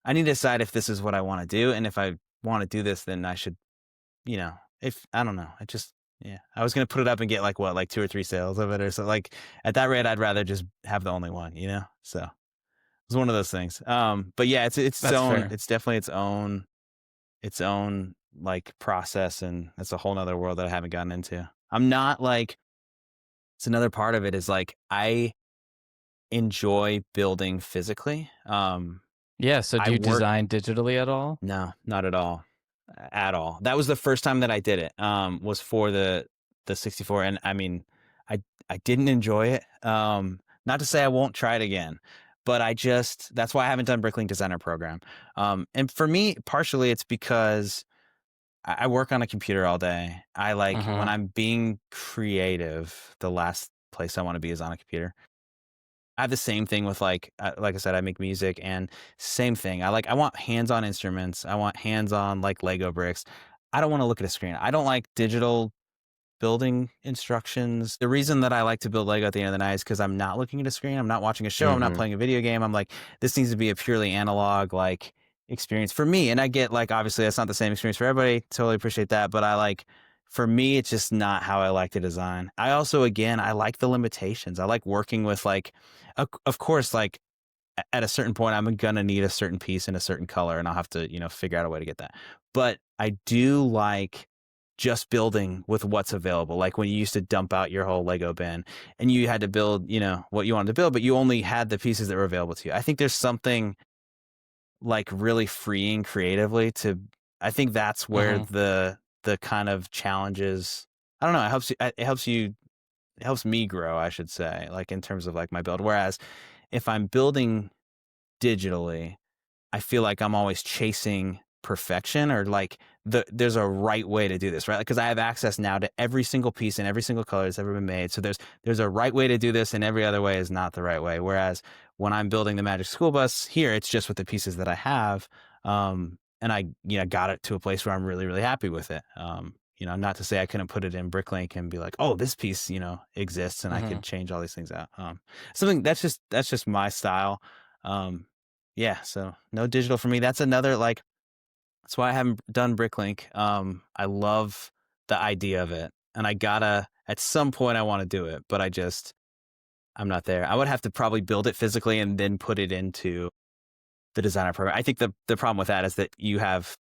I need to decide if this is what I want to do, and if I want to do this, then I should, if I don't know. I just yeah. I was gonna put it up and get like what, like 2 or 3 sales of it or so. Like at that rate, I'd rather just have the only one, So it was one of those things. But yeah, it's That's fair. it's definitely its own like process, and that's a whole nother world that I haven't gotten into. I'm not like it's another part of it is like I enjoy building physically. Yeah. So I do you work design digitally at all? No, not at all. At all. That was the first time that I did it. Was for the 64, and I mean, I didn't enjoy it. Not to say I won't try it again, but that's why I haven't done Bricklink Designer Program. And for me, partially it's because I work on a computer all day. I like when I'm being creative, the last place I want to be is on a computer. I have the same thing with like I said, I make music, and same thing. I want hands-on instruments. I want hands-on like Lego bricks. I don't want to look at a screen. I don't like digital building instructions. The reason that I like to build Lego at the end of the night is because I'm not looking at a screen. I'm not watching a show. I'm not playing a video game. I'm like, this needs to be a purely analog like experience for me. And I get like, obviously that's not the same experience for everybody. Totally appreciate that. But for me, it's just not how I like to design. I also, again, I like the limitations. I like working with like, of course, like at a certain point, I'm going to need a certain piece in a certain color, and I'll have to, figure out a way to get that. But I do like just building with what's available. Like when you used to dump out your whole Lego bin and you had to build, what you wanted to build, but you only had the pieces that were available to you. I think there's something like really freeing creatively I think that's where the kind of challenges, I don't know, it helps me grow, I should say, like in terms of like my build. Whereas if I'm building digitally, I feel like I'm always chasing perfection, or like there's a right way to do this, right? Because I have access now to every single piece and every single color that's ever been made. So there's a right way to do this, and every other way is not the right way. Whereas when I'm building the Magic School Bus here, it's just with the pieces that I have. And I got it to a place where I'm really, really happy with it. Not to say I couldn't put it in Bricklink and be like, oh, this piece, exists, and I could change all these things out. Something that's just my style. Yeah, so no digital for me. That's another like, that's why I haven't done Bricklink. I love the idea of it, and at some point I want to do it, but I'm not there. I would have to probably build it physically and then put it into the designer program. I think the problem with that is that you have,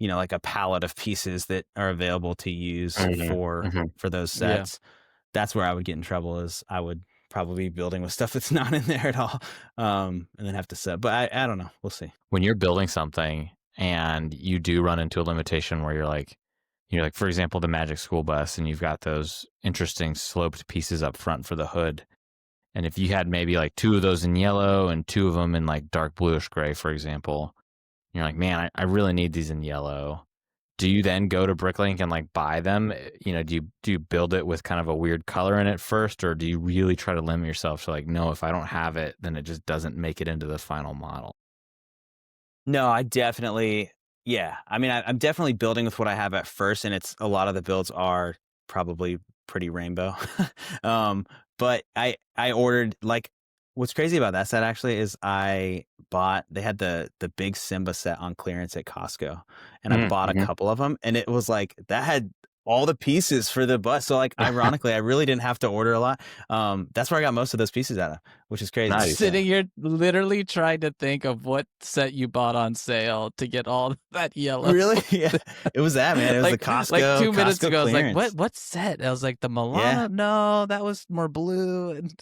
like a palette of pieces that are available to use for those sets. Yeah. That's where I would get in trouble, is I would probably be building with stuff that's not in there at all, and then have to set. But I don't know. We'll see. When you're building something and you do run into a limitation where you're like, for example, the Magic School Bus, and you've got those interesting sloped pieces up front for the hood. And if you had maybe like 2 of those in yellow and 2 of them in like dark bluish gray, for example, you're like, man, I really need these in yellow. Do you then go to Bricklink and like buy them? Do you build it with kind of a weird color in it first, or do you really try to limit yourself to like, no, if I don't have it, then it just doesn't make it into the final model? No, I definitely, yeah. I mean, I'm definitely building with what I have at first, and a lot of the builds are probably pretty rainbow. But I ordered, like, what's crazy about that set actually is they had the big Simba set on clearance at Costco, and I bought a couple of them, and it was like, that had all the pieces for the bus. So like, ironically, I really didn't have to order a lot. That's where I got most of those pieces out of, which is crazy. Nice. Sitting here literally trying to think of what set you bought on sale to get all that yellow. Really? Yeah. It was that, man. It was the Costco. Like 2 minutes Costco ago, clearance. I was like, what set? I was like, the Moana? Yeah. No, that was more blue. And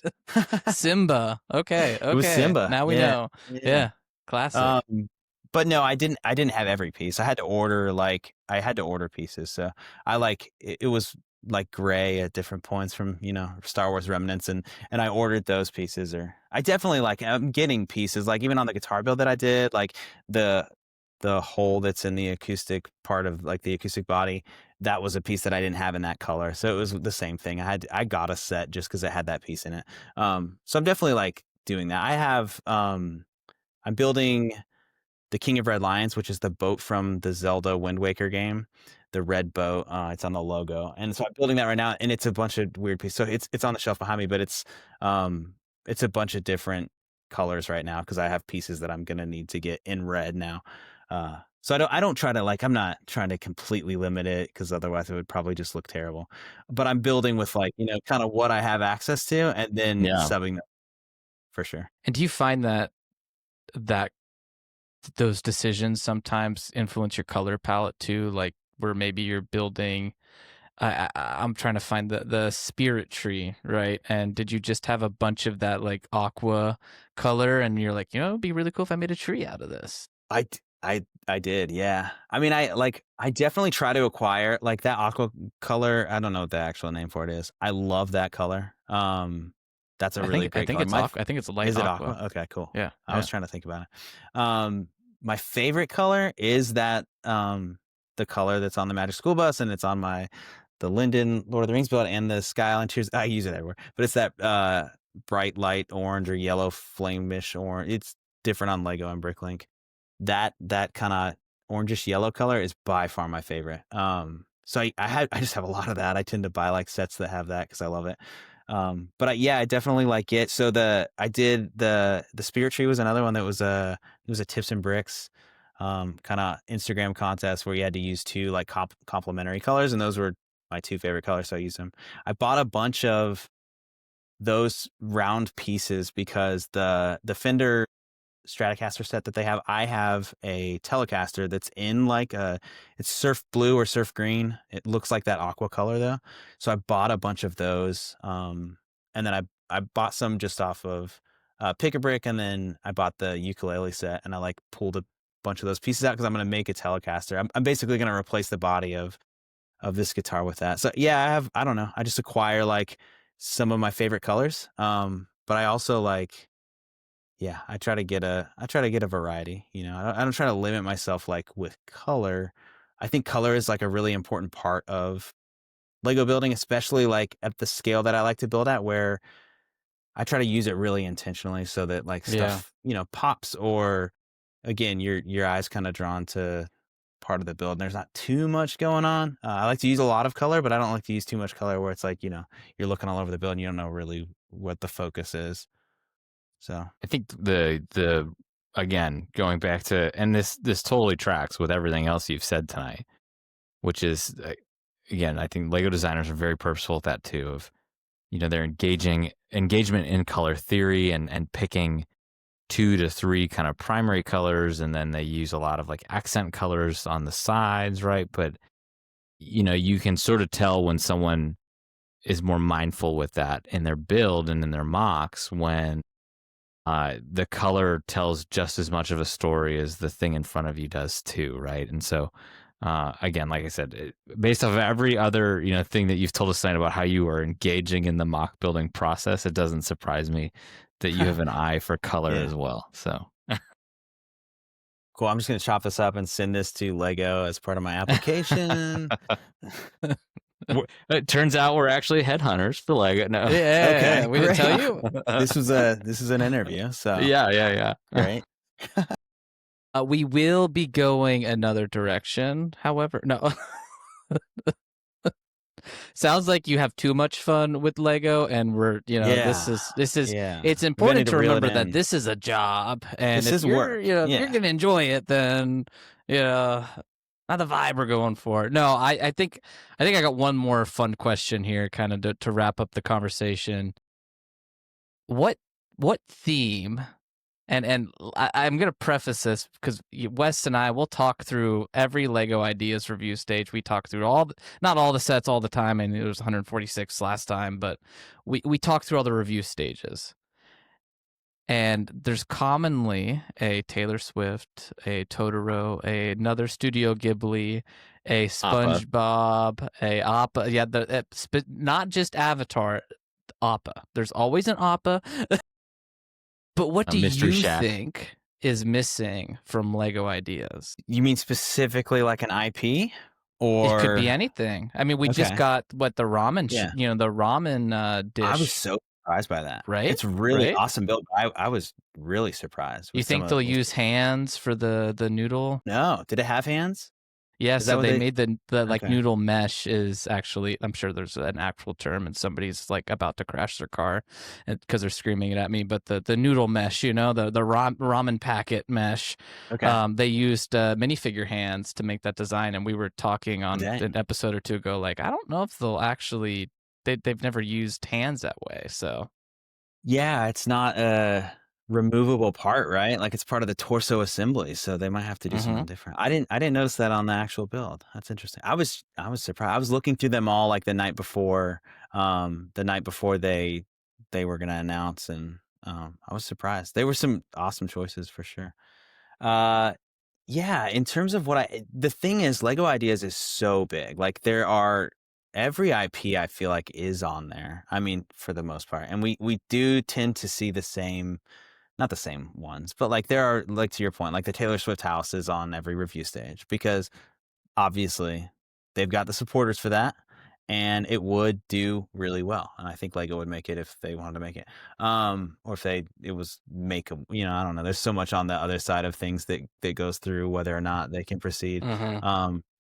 Simba. Okay. It was Simba. Now we know. Yeah. Classic. But no, I didn't have every piece. I had to order pieces. So it was like gray at different points from, Star Wars remnants, and I ordered those pieces. Or I definitely I'm getting pieces, like even on the guitar build that I did, like the hole that's in the acoustic part of like the acoustic body, that was a piece that I didn't have in that color. So it was the same thing. I got a set just because it had that piece in it. So I'm definitely like doing that. I have I'm building the King of Red Lions, which is the boat from the Zelda Wind Waker game. the red boat. It's on the logo, and so I'm building that right now, and it's a bunch of weird pieces. So it's on the shelf behind me, but it's a bunch of different colors right now because I have pieces that I'm gonna need to get in red now. So I don't try to like, I'm not trying to completely limit it because otherwise it would probably just look terrible. But I'm building with like, kind of what I have access to and then subbing them for sure. And do you find that those decisions sometimes influence your color palette too? Like where maybe you're building, I'm trying to find the spirit tree, right? And did you just have a bunch of that like aqua color and you're like, it'd be really cool if I made a tree out of this? I did, yeah. I mean, I definitely try to acquire like that aqua color. I don't know what the actual name for it is. I love that color. That's a really great color. I think it's light Is it aqua. aqua? Okay, cool. Yeah. I was trying to think about it. My favorite color is that the color that's on the Magic School Bus, and it's on the Linden Lord of the Rings build and the Sky Island Tears. I use it everywhere, but it's that bright light orange or yellow flame-ish orange. It's different on Lego and Bricklink. That kind of orangish yellow color is by far my favorite. So I just have a lot of that. I tend to buy like sets that have that because I love it. But I definitely like it. So I did the spirit tree was another one that was it was a tips and bricks kind of Instagram contest where you had to use two like complementary colors, and those were my two favorite colors, so I used them. I bought a bunch of those round pieces because the Fender Stratocaster set that they have, I have a Telecaster that's in like it's surf blue or surf green. It looks like that aqua color though. So I bought a bunch of those. And then I bought some just off of Pick-a-Brick, and then I bought the ukulele set, and I like pulled a bunch of those pieces out because I'm going to make a Telecaster. I'm basically going to replace the body of this guitar with that. So yeah, I don't know. I just acquire like some of my favorite colors. But I also like, yeah, I try to get a variety, I don't try to limit myself like with color. I think color is like a really important part of Lego building, especially like at the scale that I like to build at, where I try to use it really intentionally so that like stuff, pops, or again, your eyes kind of drawn to part of the build and there's not too much going on. I like to use a lot of color, but I don't like to use too much color where it's like, you're looking all over the build and you don't know really what the focus is. So I think the again, going back to, and this totally tracks with everything else you've said tonight, which is again, I think Lego designers are very purposeful with that too, of their engagement in color theory and picking 2 to 3 kind of primary colors, and then they use a lot of like accent colors on the sides, right? But you can sort of tell when someone is more mindful with that in their build and in their mocks when the color tells just as much of a story as the thing in front of you does too, right? And so, again, like I said, based off of every other thing that you've told us tonight about how you are engaging in the mock building process, it doesn't surprise me that you have an eye for color as well. So cool. I'm just gonna chop this up and send this to Lego as part of my application. It turns out we're actually headhunters for Lego. No, okay, we didn't tell you. This is an interview. So yeah. Great. We will be going another direction. However, no. Sounds like you have too much fun with Lego, and we're this is it's important to remember that this is a job, and if you're if you're gonna enjoy it, then not the vibe we're going for. No, I think I got one more fun question here, kind of to wrap up the conversation. What theme? And I'm going to preface this because Wes and I will talk through every Lego Ideas review stage. We talk through not all the sets all the time, and it was 146 last time, but we talk through all the review stages. And there's commonly a Taylor Swift, a Totoro, another Studio Ghibli, a SpongeBob, a Appa. Yeah, not just Avatar, Appa. There's always an Appa. But what do you think is missing from Lego Ideas? You mean specifically like an IP? Or it could be anything. I mean, we just got the ramen, the ramen dish. I was so surprised by that. Right? It's really awesome build. I was really surprised. You think they'll use hands for the noodle? No. Did it have hands? Yeah, Is that so what they they? made the like Okay. noodle mesh is actually, I'm sure there's an actual term, and somebody's like about to crash their car because they're screaming it at me. But the noodle mesh, the ramen packet mesh, Okay. they used minifigure hands to make that design, and we were talking on Dang. an episode or two ago, like I don't know if they'll actually they've never used hands that way, so. Yeah, it's not a removable part, right? Like it's part of the torso assembly, so they might have to do something different. I didn't notice that on the actual build. That's interesting. I was surprised. I was looking through them all like the night before they were gonna announce, and I was surprised. There were some awesome choices for sure. Uh yeah, in terms of the thing is, Lego Ideas is so big. Like every IP I feel like is on there. I mean, for the most part. And we do tend to see the same, not the same ones, but like there are, like to your point, like the Taylor Swift house is on every review stage because obviously they've got the supporters for that, and it would do really well. And I think Lego would make it if they wanted to make it. Or if it was make a, I don't know. There's so much on the other side of things that goes through whether or not they can proceed.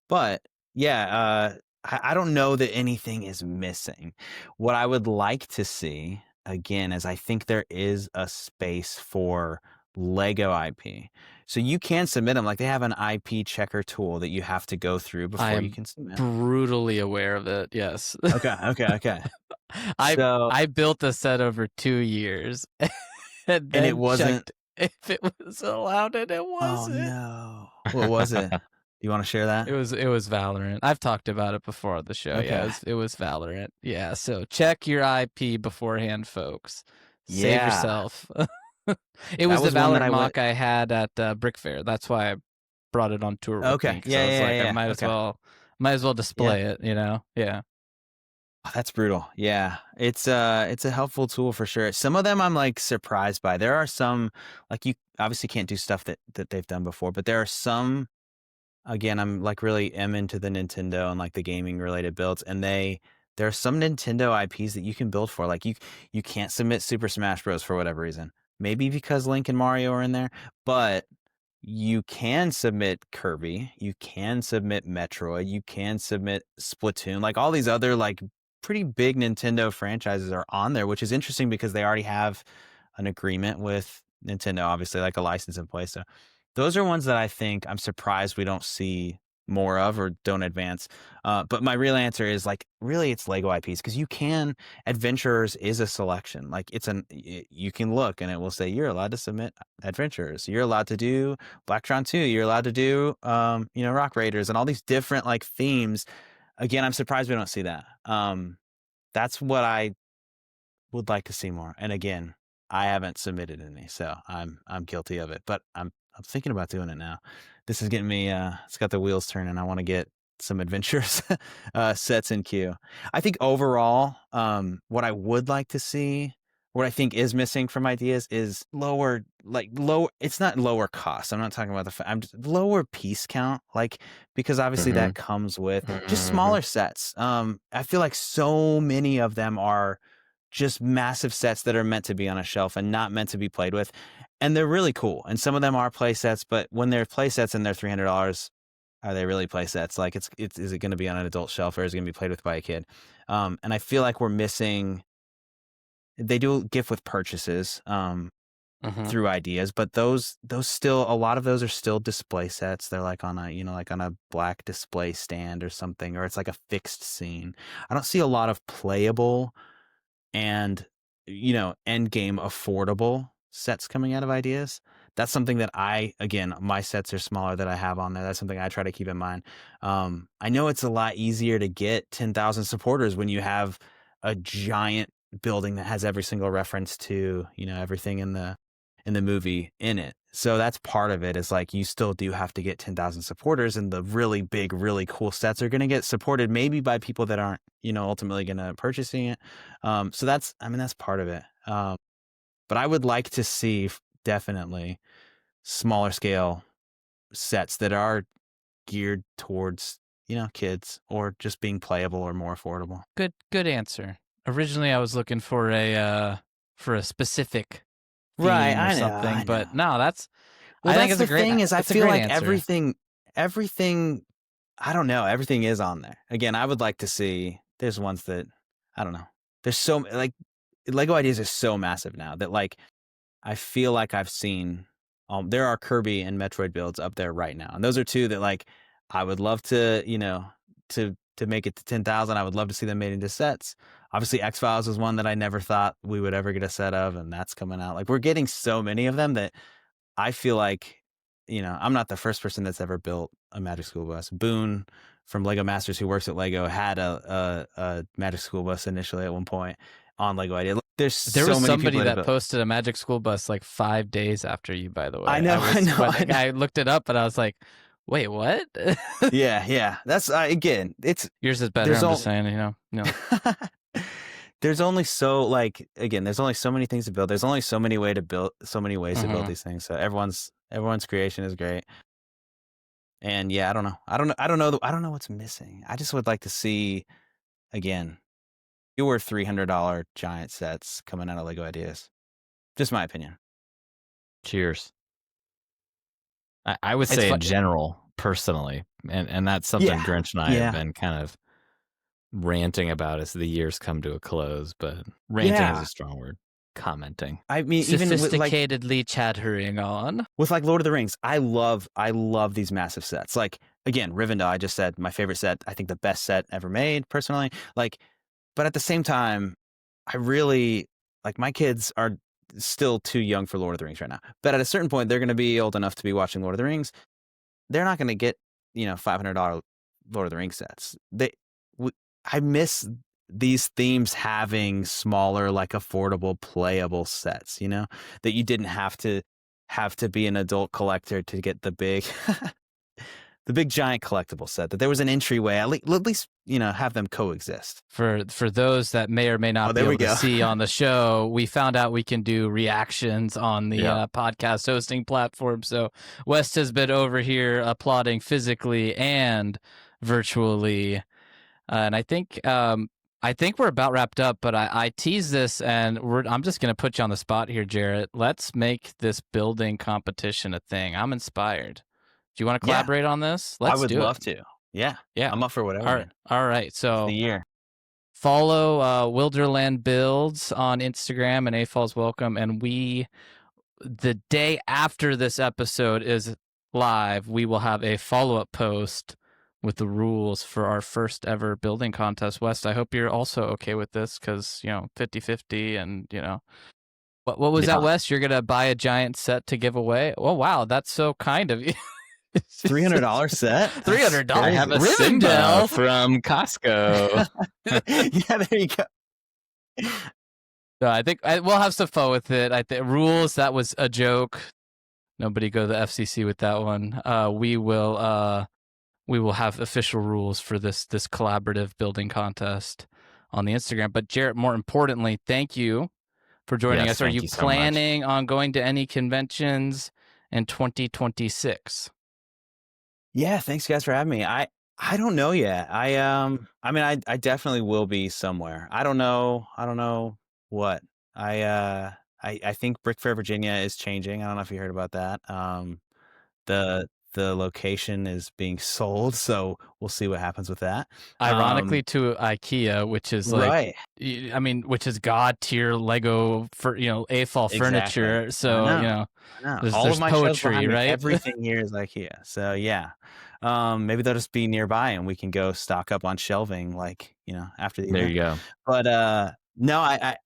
But yeah, I don't know that anything is missing. What I would like to see again is I think there is a space for Lego IP. So you can submit them. Like they have an IP checker tool that you have to go through I before you am can submit. brutally aware of it. Yes. Okay. So I built a set over 2 years and and then it wasn't. checked if it was allowed, and it Oh wasn't. no. What was it? You want to share that? It was Valorant. I've talked about it before on the show. Yeah, Okay. it was Valorant. Yeah, so check your IP beforehand, folks. Save Yeah. yourself. It was That the was one that Valorant I went. mock I had at Brick Fair. That's why I brought it on tour with me, Okay. 'cause I was like, I Yeah. might Okay. as well display it, Yeah. Oh, that's brutal. Yeah. It's a helpful tool for sure. Some of them I'm like surprised by. There are some, like, you obviously can't do stuff that they've done before, but there are some, again, I'm like really am into the Nintendo and like the gaming related builds, and there are some Nintendo IPs that you can build for. Like you can't submit Super Smash Bros for whatever reason. Maybe because Link and Mario are in there, but you can submit Kirby, you can submit Metroid, you can submit Splatoon. Like all these other like pretty big Nintendo franchises are on there, which is interesting because they already have an agreement with Nintendo, obviously, like a license in place. So those are ones that I think I'm surprised we don't see more of or don't advance. But my real answer is like, really, it's Lego IPs because Adventurers is a selection. Like you can look and it will say you're allowed to submit Adventurers. You're allowed to do Blacktron 2. You're allowed to do, Rock Raiders and all these different like themes. Again, I'm surprised we don't see that. That's what I would like to see more. And again, I haven't submitted any, so I'm guilty of it. But I'm thinking about doing it now. This is getting me. It's got the wheels turning. I want to get some adventures sets in queue. I think overall, what I would like to see, what I think is missing from ideas, is lower. It's not lower cost. I'm not talking about I'm just lower piece count. Like because obviously that comes with just smaller sets. I feel like so many of them are just massive sets that are meant to be on a shelf and not meant to be played with. And they're really cool. And some of them are play sets, but when they're play sets and they're $300, are they really play sets? Like is it going to be on an adult shelf or is it going to be played with by a kid? And I feel like we're missing, they do gift with purchases, through ideas, but those still, a lot of those are still display sets. They're like on a black display stand or something, or it's like a fixed scene. I don't see a lot of playable and end game affordable sets coming out of ideas. That's something that my sets are smaller that I have on there. That's something I try to keep in mind. I know it's a lot easier to get 10,000 supporters when you have a giant building that has every single reference to everything in the movie in it. So that's part of it, is like you still do have to get 10,000 supporters, and the really big, really cool sets are going to get supported maybe by people that aren't, ultimately going to purchasing it. So that's part of it. But I would like to see definitely smaller scale sets that are geared towards, kids, or just being playable or more affordable. Good answer. Originally I was looking for a specific theme Right, or I know, something, but no, that's well, I think that's it's the a great thing is I it's a feel great like answer. everything I don't know. Everything is on there. Again, I would like to see. There's ones that I don't know. There's so like Lego Ideas is so massive now that like I feel like I've seen. There are Kirby and Metroid builds up there right now, and those are two that like I would love to to make it to 10,000. I would love to see them made into sets. Obviously, X-Files is one that I never thought we would ever get a set of, and that's coming out. Like we're getting so many of them that I feel like, I'm not the first person that's ever built a Magic School Bus. Boone from Lego Masters, who works at Lego, had a Magic School Bus initially at one point on Lego Idea. There so was many somebody people that posted a Magic School Bus like 5 days after you, by the way. I know. I looked it up, and I was like, wait, what? Yeah. That's again, it's yours is better. I'm just saying, no. There's only there's only so many things to build. There's only so many ways to build these things. So everyone's creation is great. And yeah, I don't know what's missing. I just would like to see again fewer $300 giant sets coming out of Lego Ideas. Just my opinion. Cheers. I would say in general, personally, and that's something Grinch and I have been kind of ranting about as the years come to a close, but ranting is a strong word. Commenting. I mean, sophisticatedly chattering on. With like Lord of the Rings, I love these massive sets. Like again, Rivendell, I just said my favorite set. I think the best set ever made, personally. Like, but at the same time, I really like my kids are still too young for Lord of the Rings right now. But at a certain point, they're going to be old enough to be watching Lord of the Rings. They're not going to get $500 Lord of the Rings sets. I miss these themes having smaller, like affordable, playable sets. That you didn't have to be an adult collector to get the big, the big giant collectible set. That there was an entryway. At least have them coexist. For those that may or may not be able to see on the show, we found out we can do reactions on the podcast hosting platform. So West has been over here applauding physically and virtually, and I think we're about wrapped up. But I tease this, and I'm just going to put you on the spot here, Jarrett. Let's make this building competition a thing. I'm inspired. Do you want to collaborate on this? I would love to. Yeah. I'm up for whatever. All right. So the year. Follow Wilderland Builds on Instagram and AFOLs Welcome. And the day after this episode is live, we will have a follow-up post with the rules for our first ever building contest. West, I hope you're also okay with this because, 50-50 and, What was that, West? You're going to buy a giant set to give away? Oh, wow. That's so kind of you. $300 set? $300. I have a Simba from Costco. Yeah, there you go. So I think we'll have some fun with it. I think rules, that was a joke. Nobody go to the FCC with that one. We will have official rules for this collaborative building contest on the Instagram. But Jarrett, more importantly, thank you for joining us. Are you planning on going to any conventions in 2026? Yeah, thanks guys for having me. I don't know yet. I definitely will be somewhere. I don't know what. I think Brick Fair, Virginia is changing. I don't know if you heard about that. The location is being sold, so we'll see what happens with that. Ironically, to IKEA, which is like, which is god tier Lego for AFOL furniture. So I know. There's all of my poetry, right? Everything here is IKEA. So yeah, maybe they'll just be nearby and we can go stock up on shelving, after the event. There you go. But no, I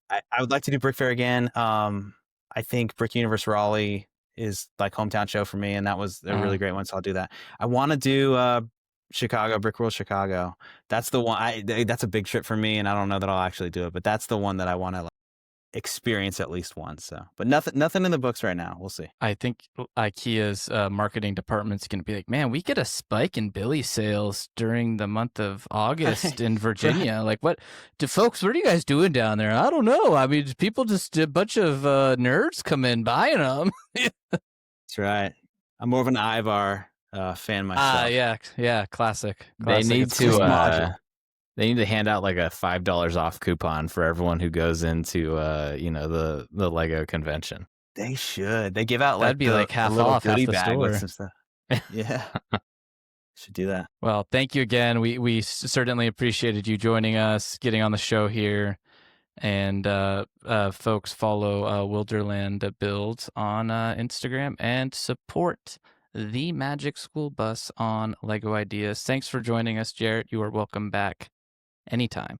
would like to do Brick Fair again. I think Brick Universe Raleigh is like hometown show for me, and that was a really great one, so I'll do that. I want to do Chicago, Brick World Chicago. That's the one. That's a big trip for me, and I don't know that I'll actually do it, but that's the one that I want to experience at least once. So, but nothing in the books right now. We'll see. I think IKEA's marketing department's going to be like, man, we get a spike in Billy sales during the month of August in Virginia. Like, what are you guys doing down there? I don't know. I mean, people a bunch of nerds come in buying them. That's right. I'm more of an Ivar fan myself. Yeah, classic. They need to. They need to hand out like a $5 off coupon for everyone who goes into the Lego convention. They should. They give out that'd be like half off half the store. With some stuff. Yeah. Should do that. Well, thank you again. We certainly appreciated you joining us, getting on the show here. And folks, follow Wilderland Builds on Instagram and support the Magic School Bus on Lego Ideas. Thanks for joining us, Jarrett. You are welcome back anytime.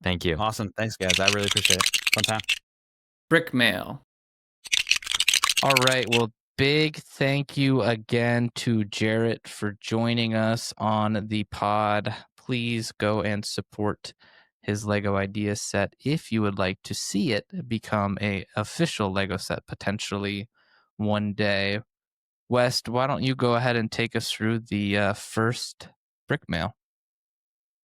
Thank you. Awesome. Thanks, guys. I really appreciate it. Fun time. Brick mail. All right. Well, big thank you again to Jarrett for joining us on the pod. Please go and support his Lego Idea set if you would like to see it become a official Lego set potentially one day. West, why don't you go ahead and take us through the first brick mail?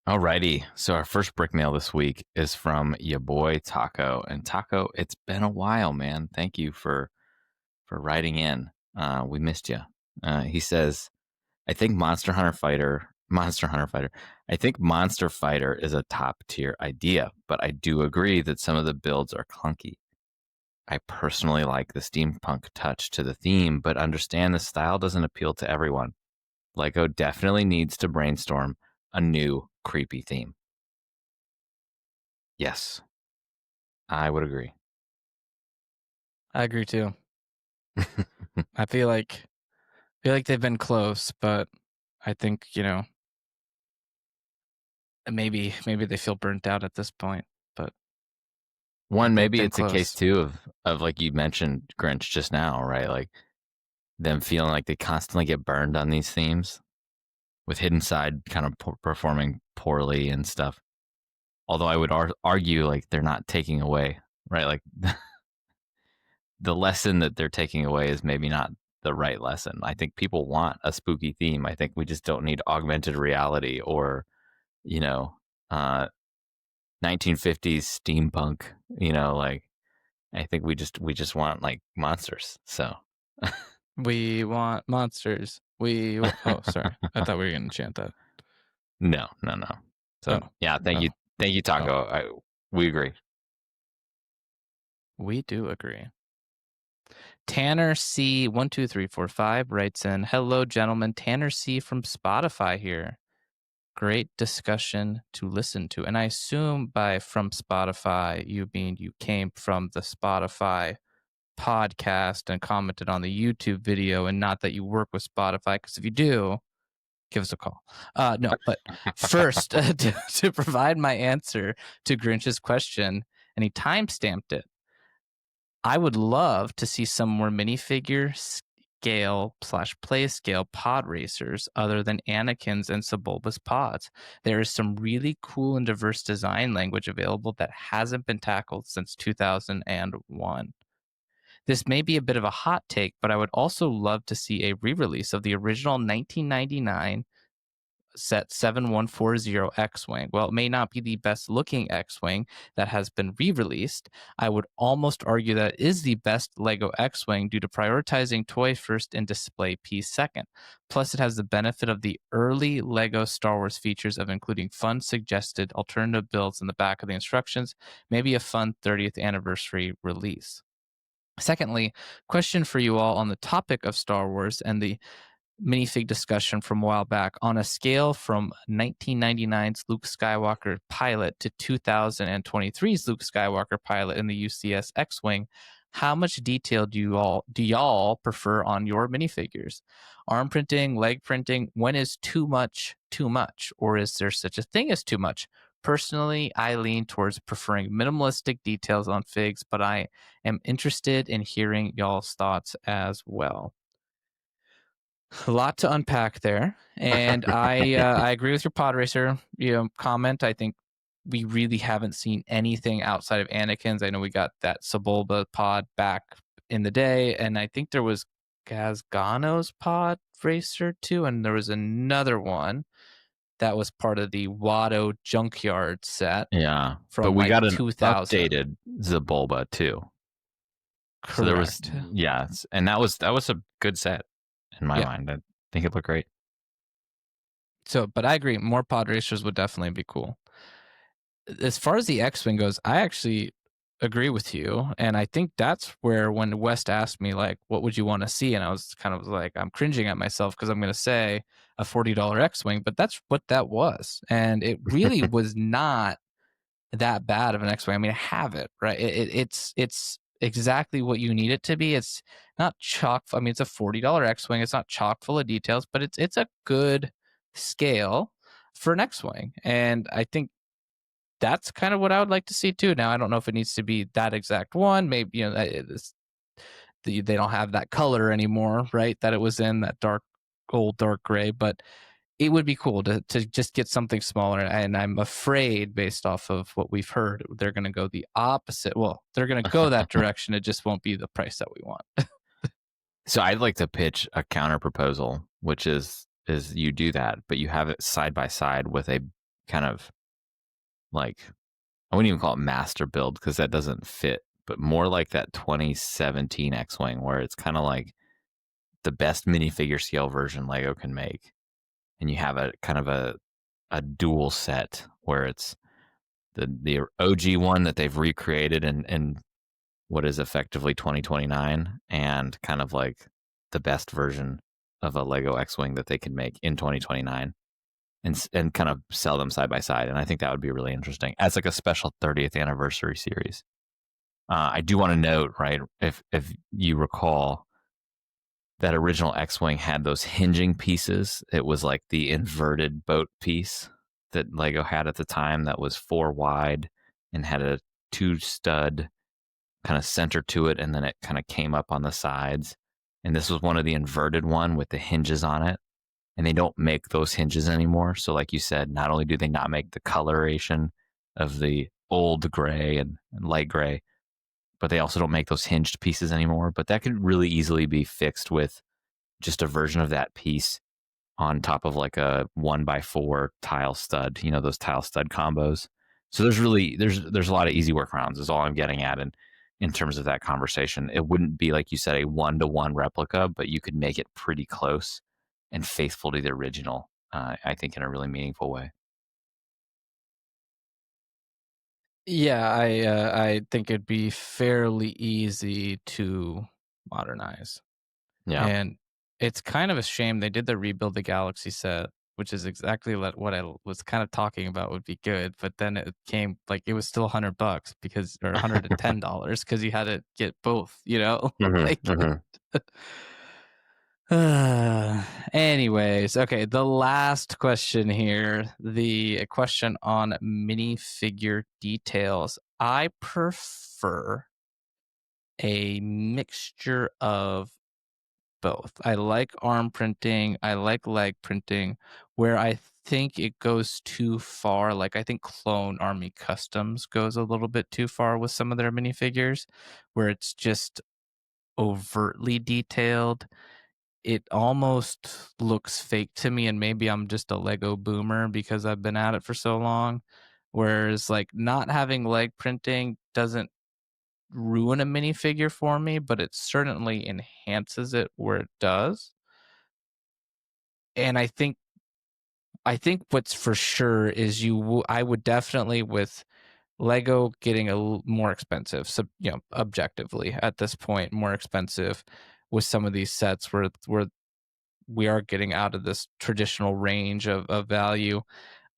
Alrighty. So our first brick mail this week is from your boy Taco. And Taco, it's been a while, man. Thank you for writing in. We missed you. He says, I think Monster Fighter. I think Monster Fighter is a top tier idea, but I do agree that some of the builds are clunky. I personally like the steampunk touch to the theme, but understand the style doesn't appeal to everyone. Lego definitely needs to brainstorm a new creepy theme. Yes, I would agree. I agree too. I feel like they've been close, but I think, maybe they feel burnt out at this point. But maybe been it's a case close. too of like you mentioned Grinch just now, right? Like them feeling like they constantly get burned on these themes, with Hidden Side kind of performing poorly and stuff. Although I would argue like they're not taking away, right? Like the lesson that they're taking away is maybe not the right lesson. I think people want a spooky theme. I think we just don't need augmented reality or, 1950s steampunk. Like I think we just want like monsters. So We want monsters. Oh, sorry. I thought we were going to chant that. no. So yeah, thank you, Taco. We agree. We do agree. Tanner C12345 writes in, hello, gentlemen. Tanner C from Spotify here. Great discussion to listen to. And I assume by from Spotify, you mean you came from the Spotify podcast and commented on the YouTube video, and not that you work with Spotify, because if you do, give us a call. No, but first, to provide my answer to Grinch's question, and he time-stamped it, I would love to see some more minifigure scale / play scale pod racers other than Anakin's and Sebulba's pods. There is some really cool and diverse design language available that hasn't been tackled since 2001. This may be a bit of a hot take, but I would also love to see a re-release of the original 1999 set 7140 X-Wing. While it may not be the best looking X-Wing that has been re-released, I would almost argue that it is the best Lego X-Wing due to prioritizing toy first and display piece second. Plus, it has the benefit of the early Lego Star Wars features of including fun suggested alternative builds in the back of the instructions, maybe a fun 30th anniversary release. Secondly, question for you all on the topic of Star Wars and the minifig discussion from a while back. On a scale from 1999's Luke Skywalker pilot to 2023's Luke Skywalker pilot in the UCS X-Wing, how much detail do y'all prefer on your minifigures? Arm printing, leg printing, when is too much, or is there such a thing as too much? Personally, I lean towards preferring minimalistic details on figs, but I am interested in hearing y'all's thoughts as well. A lot to unpack there, and I agree with your pod racer comment. I think we really haven't seen anything outside of Anakin's. I know we got that Sebulba pod back in the day, and I think there was Gazgano's pod racer too, and there was another one that was part of the Watto Junkyard set. Yeah, from but we like got an 2000. updated Sebulba too. Correct. So there was, and that was a good set in my mind. I think it looked great. So, but I agree, more pod racers would definitely be cool. As far as the X-Wing goes, I actually agree with you. And I think that's where when West asked me, like, what would you want to see? And I was kind of like, I'm cringing at myself because I'm going to say a $40 X-Wing, but that's what that was. And it really was not that bad of an X-Wing. I mean, I have it, right? It's exactly what you need it to be. It's not chock. I mean, it's a $40 X-Wing. It's not chock full of details, but it's a good scale for an X-Wing. And I think that's kind of what I would like to see too. Now, I don't know if it needs to be that exact one. Maybe, they don't have that color anymore, right? That it was in that dark gray, but it would be cool to just get something smaller. And I'm afraid, based off of what we've heard, they're going to go the opposite. Well, they're going to go that direction. It just won't be the price that we want. So I'd like to pitch a counter proposal, which is you do that, but you have it side by side with a kind of like, I wouldn't even call it master build because that doesn't fit, but more like that 2017 X-Wing where it's kind of like the best minifigure scale version Lego can make. And you have a kind of a dual set where it's the OG one that they've recreated and what is effectively 2029 and kind of like the best version of a Lego X-Wing that they could make in 2029 and kind of sell them side by side. And I think that would be really interesting as like a special 30th anniversary series. I do want to note, right, if you recall, that original X-Wing had those hinging pieces. It was like the inverted boat piece that Lego had at the time that was 4 wide and had a 2 stud kind of center to it, and then it kind of came up on the sides. And this was one of the inverted one with the hinges on it. And they don't make those hinges anymore. So like you said, not only do they not make the coloration of the old gray and light gray, but they also don't make those hinged pieces anymore. But that could really easily be fixed with just a version of that piece on top of like a 1x4 tile stud, those tile stud combos. So there's a lot of easy workarounds is all I'm getting at. And in terms of that conversation, it wouldn't be, like you said, a 1-to-1 replica, but you could make it pretty close and faithful to the original, I think in a really meaningful way. Yeah, I think it'd be fairly easy to modernize. Yeah. And it's kind of a shame they did the Rebuild the Galaxy set, which is exactly what I was kind of talking about would be good. But then it came like it was still $100 because, or $110 because you had to get both, like. Anyways, okay, the last question here, the question on minifigure details. I prefer a mixture of both. I like arm printing, I like leg printing. Where I think it goes too far, like I think Clone Army Customs goes a little bit too far with some of their minifigures, where it's just overtly detailed. It almost looks fake to me, and maybe I'm just a Lego boomer because I've been at it for so long. Whereas like not having leg printing doesn't ruin a minifigure for me, but it certainly enhances it where it does. And I think what's for sure is I would definitely, with Lego getting more expensive, so objectively at this point more expensive with some of these sets where we are getting out of this traditional range of value.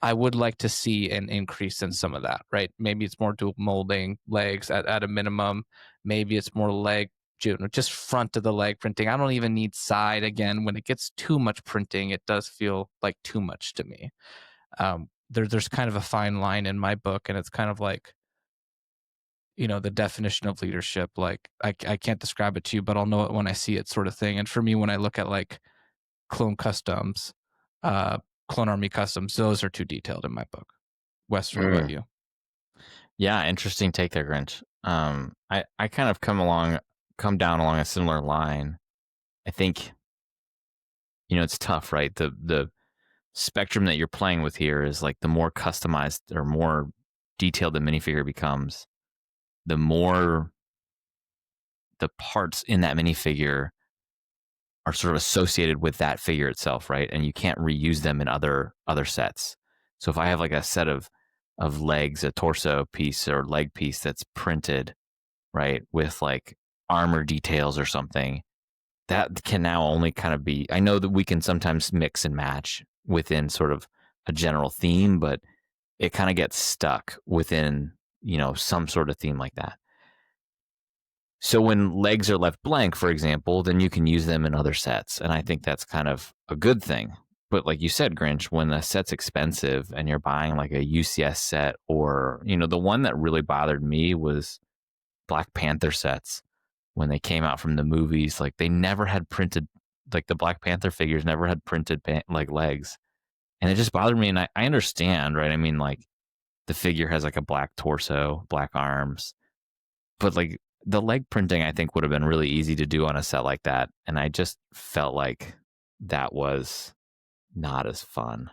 I would like to see an increase in some of that, right? Maybe it's more dual molding legs at a minimum. Maybe it's more leg, just front of the leg printing. I don't even need side. Again, when it gets too much printing, it does feel like too much to me. There's kind of a fine line in my book, and it's kind of like, the definition of leadership. Like I can't describe it to you, but I'll know it when I see it, sort of thing. And for me, when I look at like Clone Customs, Clone Army Customs, those are too detailed in my book. Wes, what about you? Yeah, interesting take there, Grinch. I kind of come down along a similar line. I think, it's tough, right? The spectrum that you're playing with here is like the more customized or more detailed the minifigure becomes, the more the parts in that minifigure are sort of associated with that figure itself, right? And you can't reuse them in other sets. So if I have like a set of of legs, a torso piece or leg piece that's printed, right, with like armor details or something. That can now only kind of be, I know that we can sometimes mix and match within sort of a general theme, but it kind of gets stuck within, some sort of theme like that. So when legs are left blank, for example, then you can use them in other sets. And I think that's kind of a good thing. But like you said, Grinch, when a set's expensive and you're buying like a UCS set, or, the one that really bothered me was Black Panther sets. When they came out from the movies, like they never had printed, like the Black Panther figures never had printed like legs. And it just bothered me. And I understand, right? I mean, like the figure has like a black torso, black arms, but like the leg printing, I think would have been really easy to do on a set like that. And I just felt like that was not as fun.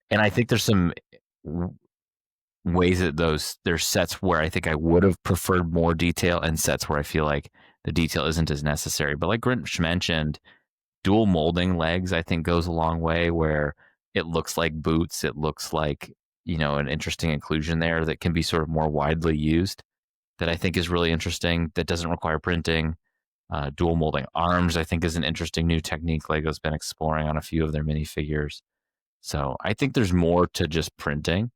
And I think there's some ways that there's sets where I think I would have preferred more detail and sets where I feel like the detail isn't as necessary. But like Grinch mentioned, dual molding legs, I think goes a long way, where it looks like boots. It looks like, an interesting inclusion there that can be sort of more widely used, that I think is really interesting, that doesn't require printing. Dual molding arms, I think, is an interesting new technique Lego's been exploring on a few of their minifigures. So I think there's more to just printing.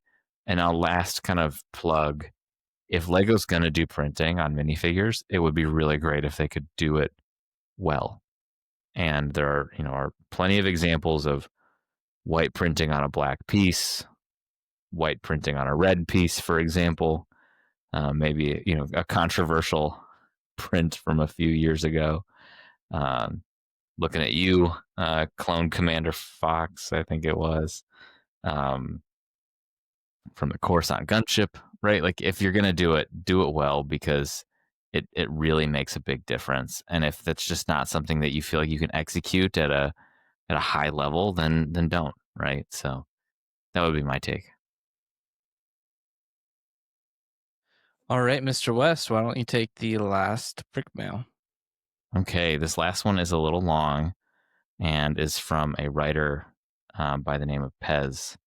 And our last kind of plug, if Lego's going to do printing on minifigures, it would be really great if they could do it well. And there are plenty of examples of white printing on a black piece, white printing on a red piece, for example. Maybe, a controversial print from a few years ago. Looking at you, Clone Commander Fox, I think it was. From the Coruscant gunship, right? Like if you're going to do it well, because it really makes a big difference. And if that's just not something that you feel like you can execute at a high level, then don't, right? So that would be my take. All right, Mr. West, why don't you take the last brick mail? Okay, this last one is a little long and is from a writer by the name of Pez.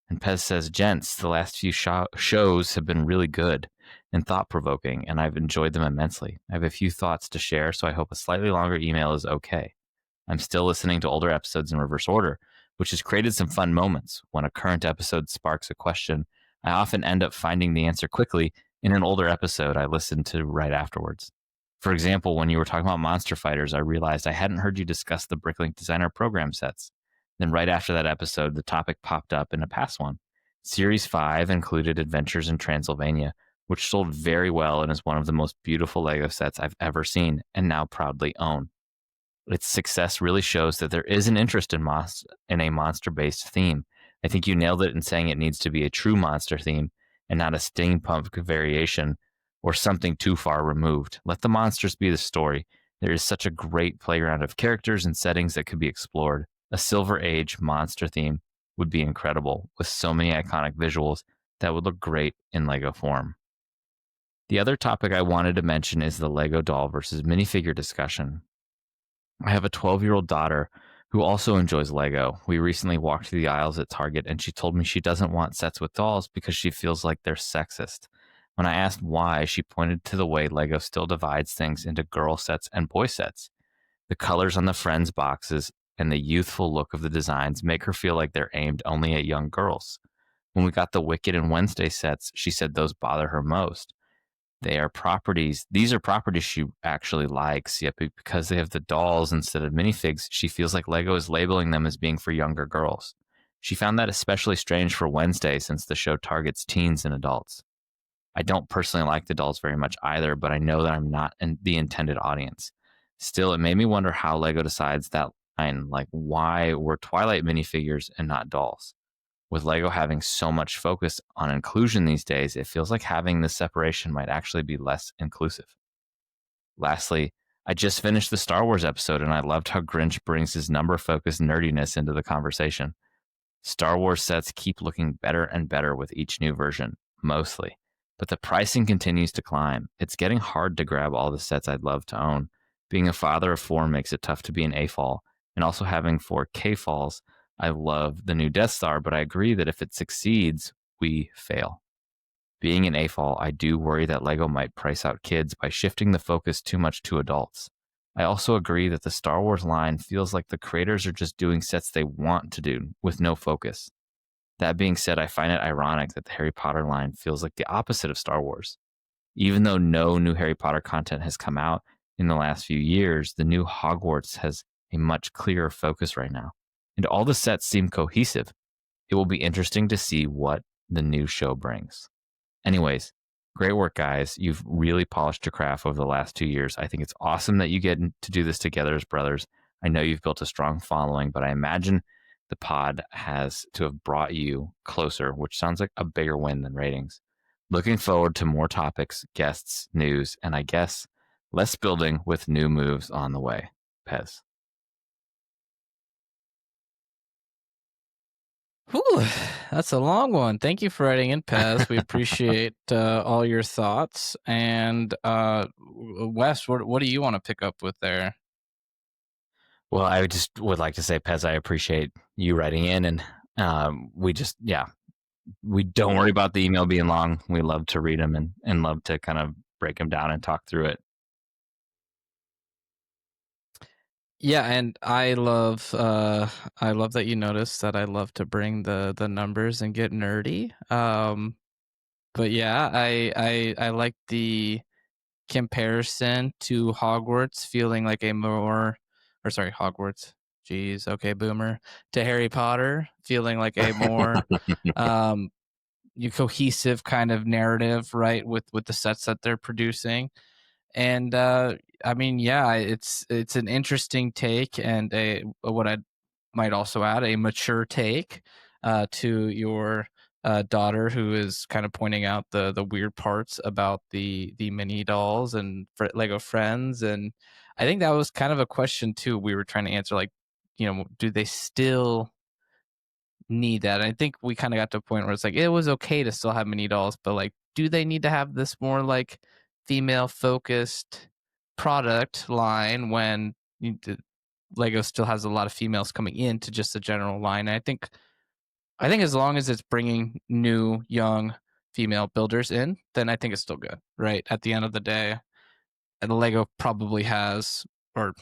And Pez says, "Gents, the last few shows have been really good and thought-provoking, and I've enjoyed them immensely. I have a few thoughts to share, so I hope a slightly longer email is okay. I'm still listening to older episodes in reverse order, which has created some fun moments. When a current episode sparks a question, I often end up finding the answer quickly in an older episode I listened to right afterwards. For example, when you were talking about Monster Fighters, I realized I hadn't heard you discuss the Bricklink Designer program sets. Then right after that episode, the topic popped up in a past one. Series 5 included Adventures in Transylvania, which sold very well and is one of the most beautiful LEGO sets I've ever seen and now proudly own. Its success really shows that there is an interest in a monster-based theme. I think you nailed it in saying it needs to be a true monster theme and not a steampunk variation or something too far removed. Let the monsters be the story. There is such a great playground of characters and settings that could be explored. A Silver Age monster theme would be incredible, with so many iconic visuals that would look great in LEGO form." The other topic I wanted to mention is the LEGO doll versus minifigure discussion. I have a 12-year-old daughter who also enjoys LEGO. We recently walked through the aisles at Target, and she told me she doesn't want sets with dolls because she feels like they're sexist. When I asked why, she pointed to the way LEGO still divides things into girl sets and boy sets. The colors on the Friends boxes and the youthful look of the designs make her feel like they're aimed only at young girls. When we got the Wicked and Wednesday sets, she said those bother her most. These are properties she actually likes, yet because they have the dolls instead of minifigs, she feels like LEGO is labeling them as being for younger girls. She found that especially strange for Wednesday, since the show targets teens and adults. I don't personally like the dolls very much either, but I know that I'm not the intended audience. Still, it made me wonder how LEGO decides that line, like why we're Twilight minifigures and not dolls. With LEGO having so much focus on inclusion these days, it feels like having this separation might actually be less inclusive. Lastly, I just finished the Star Wars episode, and I loved how Grinch brings his number-focused nerdiness into the conversation. Star Wars sets keep looking better and better with each new version, mostly. But the pricing continues to climb. It's getting hard to grab all the sets I'd love to own. Being a father of 4 makes it tough to be an AFOL, and also having 4 KFOLs. I love the new Death Star, but I agree that if it succeeds we fail. Being an AFOL, I do worry that LEGO might price out kids by shifting the focus too much to adults. I also agree that the Star Wars line feels like the creators are just doing sets they want to do with no focus. That being said, I find it ironic that the Harry Potter line feels like the opposite of Star Wars. Even though no new Harry Potter content has come out in the last few years, the new Hogwarts has a much clearer focus right now. And all the sets seem cohesive. It will be interesting to see what the new show brings. Anyways, great work, guys. You've really polished your craft over the last 2 years. I think it's awesome that you get to do this together as brothers. I know you've built a strong following, but I imagine the pod has to have brought you closer, which sounds like a bigger win than ratings. Looking forward to more topics, guests, news, and I guess less building with new moves on the way. Pez. Whew, that's a long one. Thank you for writing in, Pez. We appreciate all your thoughts. And Wes, what do you want to pick up with there? Well, I just would like to say, Pez, I appreciate you writing in, and we don't worry about the email being long. We love to read them and love to kind of break them down and talk through it. Yeah, and I love that you noticed that I love to bring the numbers and get nerdy. But yeah, I like the comparison to Hogwarts feeling like Hogwarts. Jeez, okay, boomer. To Harry Potter feeling like a more cohesive kind of narrative, right? With the sets that they're producing. And I mean, yeah, it's an interesting take, and what I might also add, a mature take to your daughter, who is kind of pointing out the weird parts about the mini dolls and Lego Friends. And I think that was kind of a question too we were trying to answer, like, do they still need that? And I think we kind of got to a point where it's like it was okay to still have mini dolls, but like, do they need to have this more like female focused product line when Lego still has a lot of females coming into just the general line? And I think as long as it's bringing new young female builders in, then I think it's still good, right? At the end of the day, and Lego probably has, or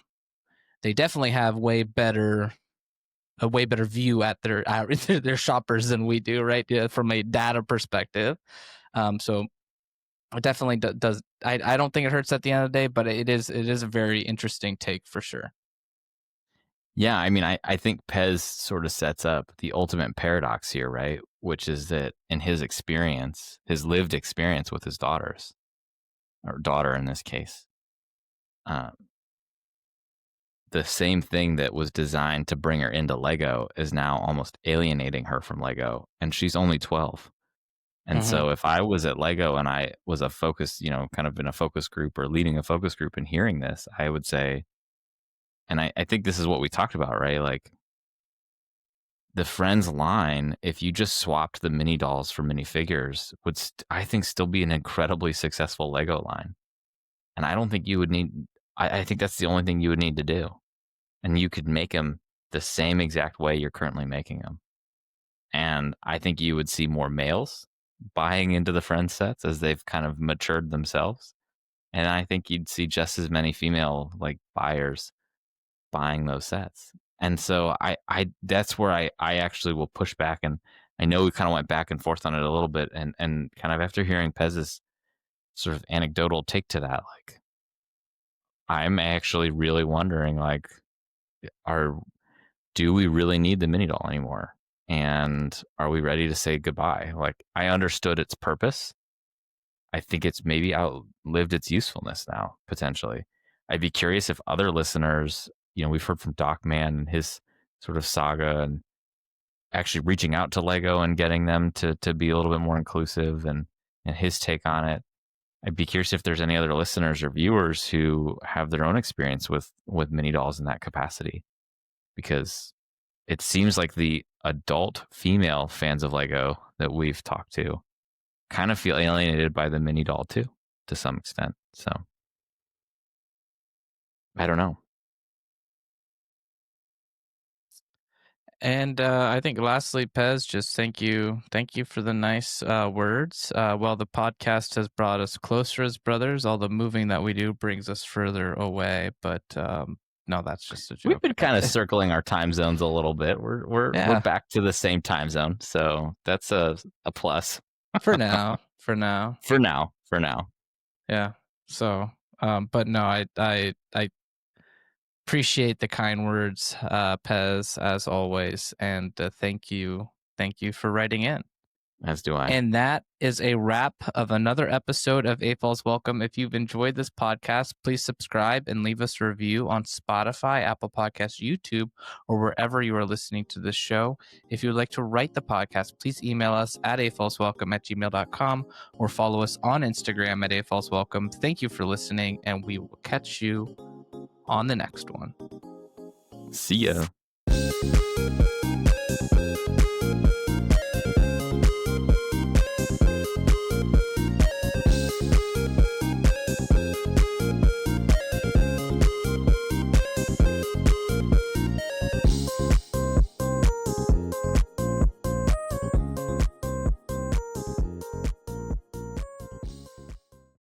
they definitely have a way better view at their shoppers than we do, right? Yeah, from a data perspective. So it definitely does. I don't think it hurts at the end of the day, but it is a very interesting take for sure. Yeah, I mean, I think Pez sort of sets up the ultimate paradox here, right? Which is that in his experience, his lived experience with his daughters, or daughter in this case, the same thing that was designed to bring her into Lego is now almost alienating her from Lego, and she's only 12. And so if I was at Lego and I was a focus, kind of in a focus group or leading a focus group and hearing this, I would say, and I think this is what we talked about, right? Like the Friends line, if you just swapped the mini dolls for minifigures, would I think still be an incredibly successful Lego line. And I don't think you would need, I think that's the only thing you would need to do. And you could make them the same exact way you're currently making them. And I think you would see more males buying into the Friends sets as they've kind of matured themselves. And I think you'd see just as many female like buyers buying those sets. And so I that's where I actually will push back. And I know we kind of went back and forth on it a little bit, and kind of after hearing Pez's sort of anecdotal take to that, like I'm actually really wondering, like, do we really need the mini doll anymore? And are we ready to say goodbye? Like, I understood its purpose. I think it's maybe outlived its usefulness now, potentially. I'd be curious if other listeners, we've heard from Doc Man and his sort of saga and actually reaching out to Lego and getting them to be a little bit more inclusive and his take on it. I'd be curious if there's any other listeners or viewers who have their own experience with mini dolls in that capacity, because it seems like the adult female fans of Lego that we've talked to kind of feel alienated by the mini doll too, to some extent. So I don't know. And I think lastly, Pez, just thank you for the nice words. Well, the podcast has brought us closer as brothers. All the moving that we do brings us further away. But no, that's just a joke. We've been kind of circling our time zones a little bit. We're back to the same time zone, so that's a plus for now. For now. Yeah. So, but no, I appreciate the kind words, Pez, as always, and thank you for writing in. As do I. And that is a wrap of another episode of AFOLs Welcome. If you've enjoyed this podcast, please subscribe and leave us a review on Spotify, Apple Podcasts, YouTube, or wherever you are listening to this show. If you would like to write the podcast, please email us at afolswelcome@gmail.com or follow us on Instagram at afolswelcome. Thank you for listening, and we will catch you on the next one. See ya.